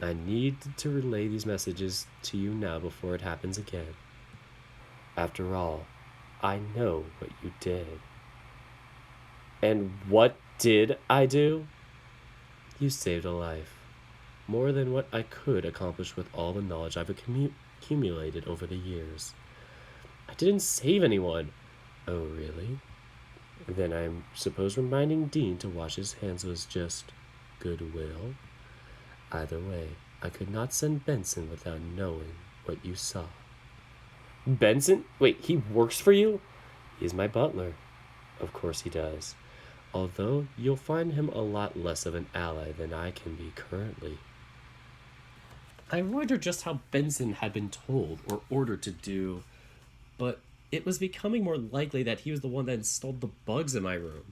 I need to relay these messages to you now before it happens again. After all, I know what you did. And what did I do? You saved a life. More than what I could accomplish with all the knowledge I've accumulated over the years. I didn't save anyone. Oh, really? Then I suppose reminding Dean to wash his hands was just goodwill? Either way, I could not send Benson without knowing what you saw. Benson? Wait, he works for you? He's my butler. Of course he does. Although you'll find him a lot less of an ally than I can be currently. I wonder just how Benson had been told or ordered to do, but it was becoming more likely that he was the one that installed the bugs in my room.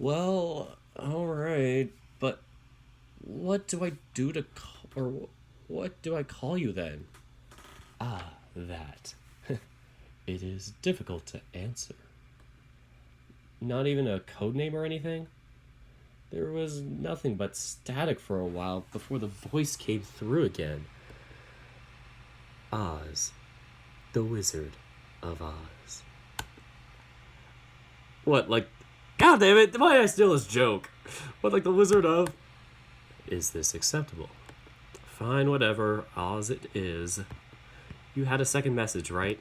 Well, alright, but what do I do to what do I call you then? Ah, that. It is difficult to answer. Not even a code name or anything? There was nothing but static for a while before the voice came through again. Oz. The Wizard of Oz. What, like... God damn it, why did I steal this joke? What, like the Wizard of... Is this acceptable? Fine, whatever. Oz it is. You had a second message, right?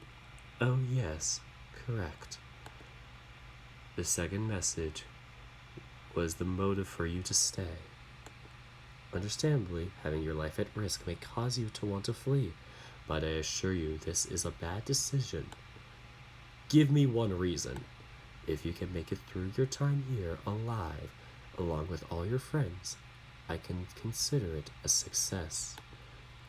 Oh, yes. Correct. The second message was the motive for you to stay. Understandably, having your life at risk may cause you to want to flee, but I assure you this is a bad decision. Give me one reason. If you can make it through your time here alive, along with all your friends, I can consider it a success.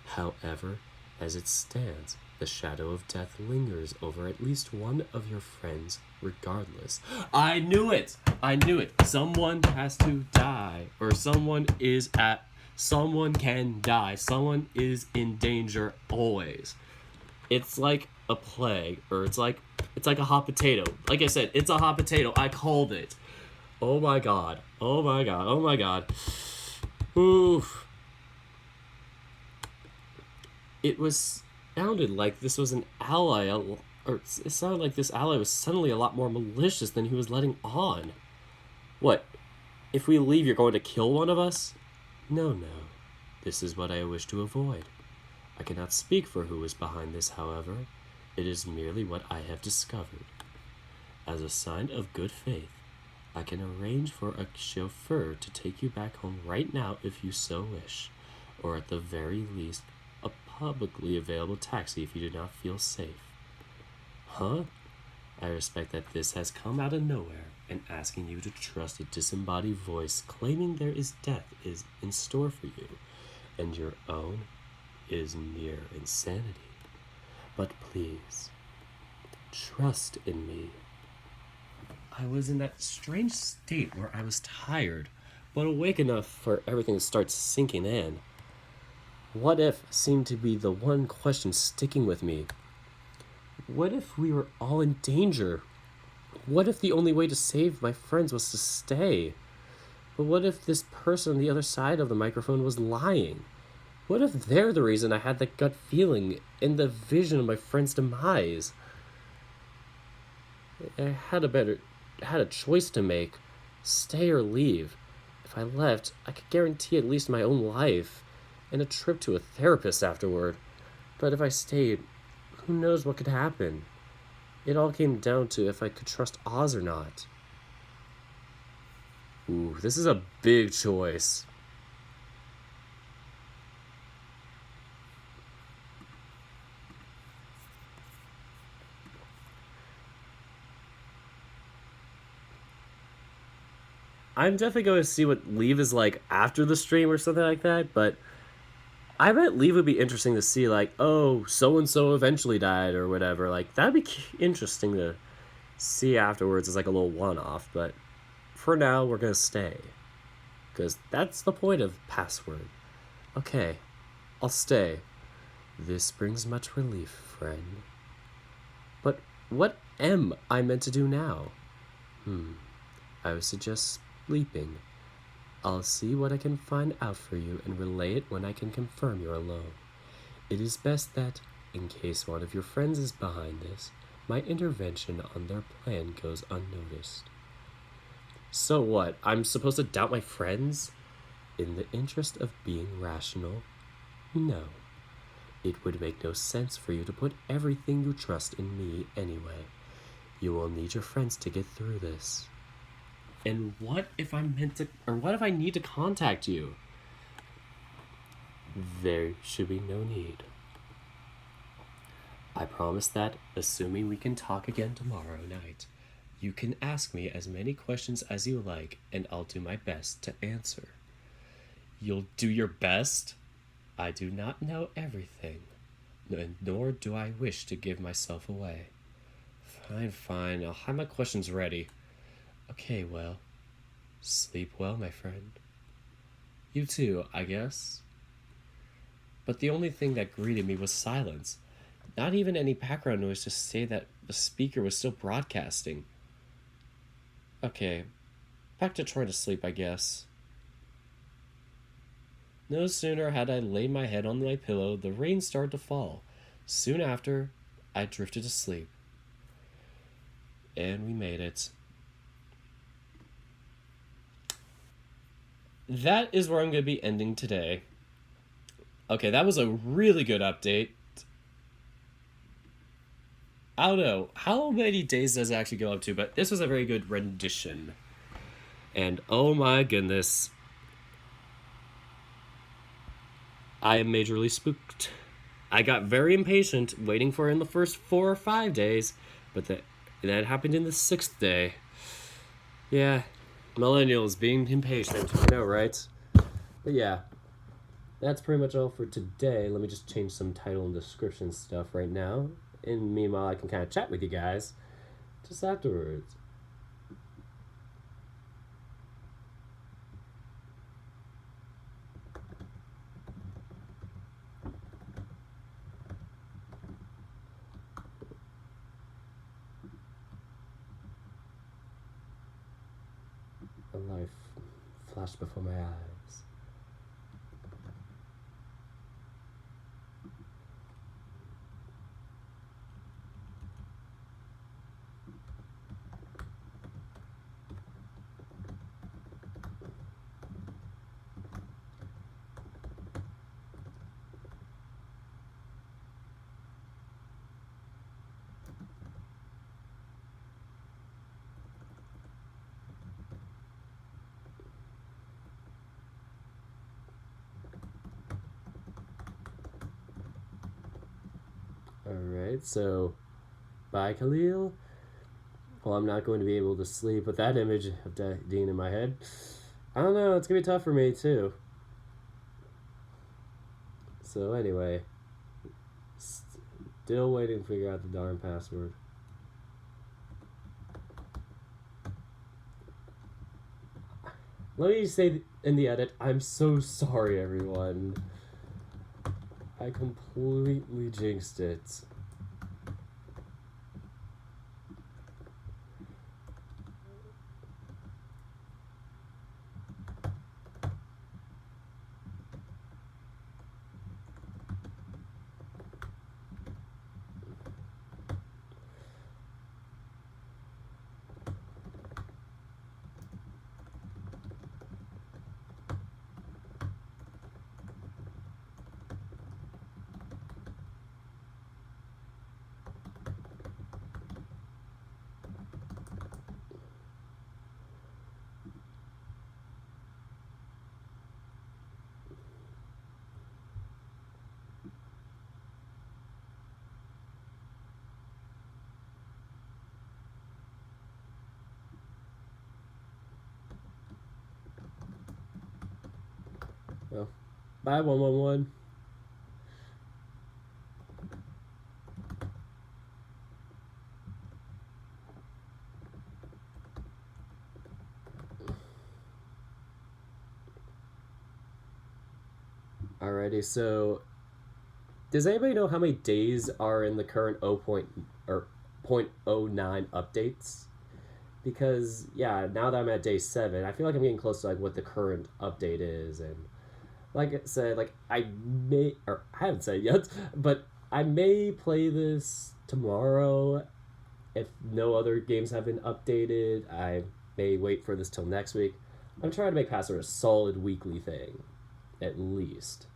However, as it stands, the shadow of death lingers over at least one of your friends regardless. I knew it! I knew it! Someone has to die, or someone can die. Someone is in danger always. It's like a plague, or it's like a hot potato. Like I said, it's a hot potato. I called it. Oh my god. Oh my god. Oh my god. Oof. It sounded like this was an ally, or it sounded like this ally was suddenly a lot more malicious than he was letting on. What? If we leave, you're going to kill one of us? No. This is what I wish to avoid. I cannot speak for who is behind this, however. It is merely what I have discovered. As a sign of good faith, I can arrange for a chauffeur to take you back home right now if you so wish, or at the very least, a publicly available taxi if you do not feel safe. Huh? I respect that this has come out of nowhere, and asking you to trust a disembodied voice claiming there is death is in store for you, and your own is mere insanity. But please, trust in me. I was in that strange state where I was tired, but awake enough for everything to start sinking in. What if seemed to be the one question sticking with me. What if we were all in danger? What if the only way to save my friends was to stay? But what if this person on the other side of the microphone was lying? What if they're the reason I had that gut feeling and the vision of my friend's demise? I had a choice to make. Stay or leave. If I left, I could guarantee at least my own life and a trip to a therapist afterward. But if I stayed, who knows what could happen? It all came down to if I could trust Oz or not. Ooh, this is a big choice. I'm definitely going to see what Leave is like after the stream or something like that, but I bet Leave would be interesting to see, like, oh, so-and-so eventually died or whatever. Like, that'd be interesting to see afterwards as like a little one-off, but for now, we're going to stay. Because that's the point of Password. Okay, I'll stay. This brings much relief, friend. But what am I meant to do now? I would suggest sleeping. I'll see what I can find out for you and relay it when I can confirm you're alone. It is best that, in case one of your friends is behind this, my intervention on their plan goes unnoticed. So what? I'm supposed to doubt my friends? In the interest of being rational? No. It would make no sense for you to put everything you trust in me anyway. You will need your friends to get through this. And what if what if I need to contact you? There should be no need. I promise that, assuming we can talk again tomorrow night, you can ask me as many questions as you like, and I'll do my best to answer. You'll do your best? I do not know everything, nor do I wish to give myself away. Fine, I'll have my questions ready. Okay, well, sleep well, my friend. You too, I guess. But the only thing that greeted me was silence. Not even any background noise to say that the speaker was still broadcasting. Okay, back to trying to sleep, I guess. No sooner had I laid my head on my pillow, the rain started to fall. Soon after, I drifted to sleep. And we made it. That is where I'm going to be ending today. Okay, that was a really good update. I don't know how many days does it actually go up to, but this was a very good rendition. And oh my goodness, I am majorly spooked. I got very impatient waiting for it in the first 4 or 5 days, but that happened in the 6th day. Yeah, millennials being impatient, I know, right? But yeah, that's pretty much all for today. Let me just change some title and description stuff right now. And meanwhile, I can kind of chat with you guys just afterwards. A life flashed before my eyes. Alright, so bye, Khalil. Well, I'm not going to be able to sleep with that image of Dean in my head. I don't know, it's going to be tough for me, too. So, anyway. Still waiting to figure out the darn password. let me say in the edit, I'm so sorry, everyone. I completely jinxed it. Well, bye, 111. Alrighty, so does anybody know how many days are in the current 0.09 updates? Because yeah, now that I'm at day 7, I feel like I'm getting close to like what the current update is, and like I said, like I haven't said it yet, but I may play this tomorrow if no other games have been updated. I may wait for this till next week. I'm trying to make Password a solid weekly thing, at least.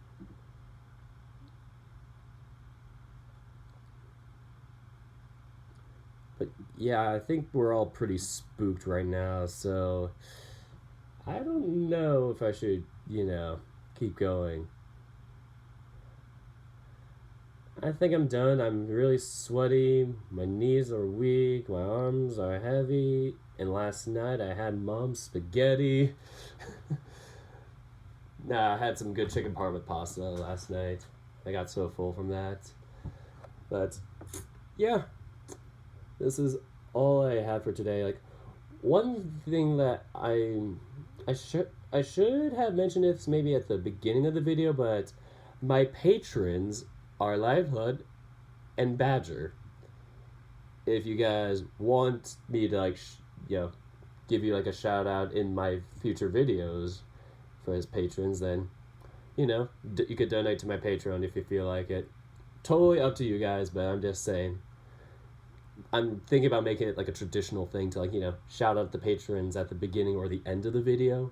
But yeah, I think we're all pretty spooked right now, so I don't know if I should, keep going. I think I'm done. I'm really sweaty. My knees are weak. My arms are heavy. And last night I had mom's spaghetti. Nah, I had some good chicken parm with pasta last night. I got so full from that. But yeah, this is all I had for today. Like, one thing that I should have mentioned this maybe at the beginning of the video, but my patrons are Livelihood and Badger. If you guys want me to give you like a shout out in my future videos for his patrons, then you could donate to my Patreon if you feel like it. Totally up to you guys, but I'm just saying. I'm thinking about making it like a traditional thing to shout out the patrons at the beginning or the end of the video.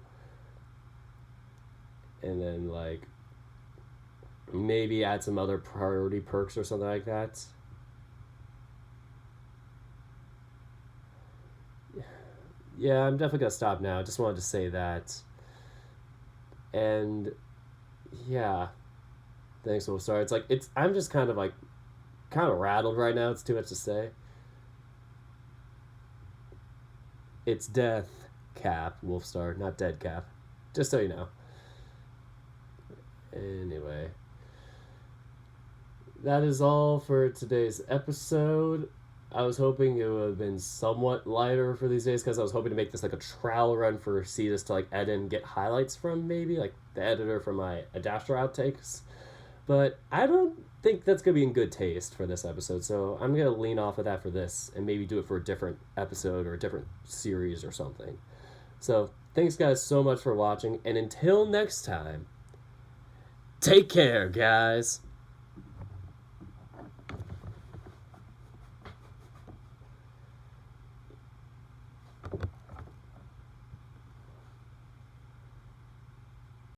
And then maybe add some other priority perks or something like that. Yeah, I'm definitely gonna stop now. I just wanted to say that. And yeah. Thanks, Wolfstar. I'm just kind of rattled right now. It's too much to say. It's death cap, Wolfstar, not dead cap. Just so you know. Anyway. That is all for today's episode. I was hoping it would have been somewhat lighter for these days because I was hoping to make this like a trial run for Cetus to edit and get highlights from, maybe like the editor for my Adastra outtakes. But I don't think that's going to be in good taste for this episode, so I'm going to lean off of that for this and maybe do it for a different episode or a different series or something. So thanks guys so much for watching, and until next time, take care, guys.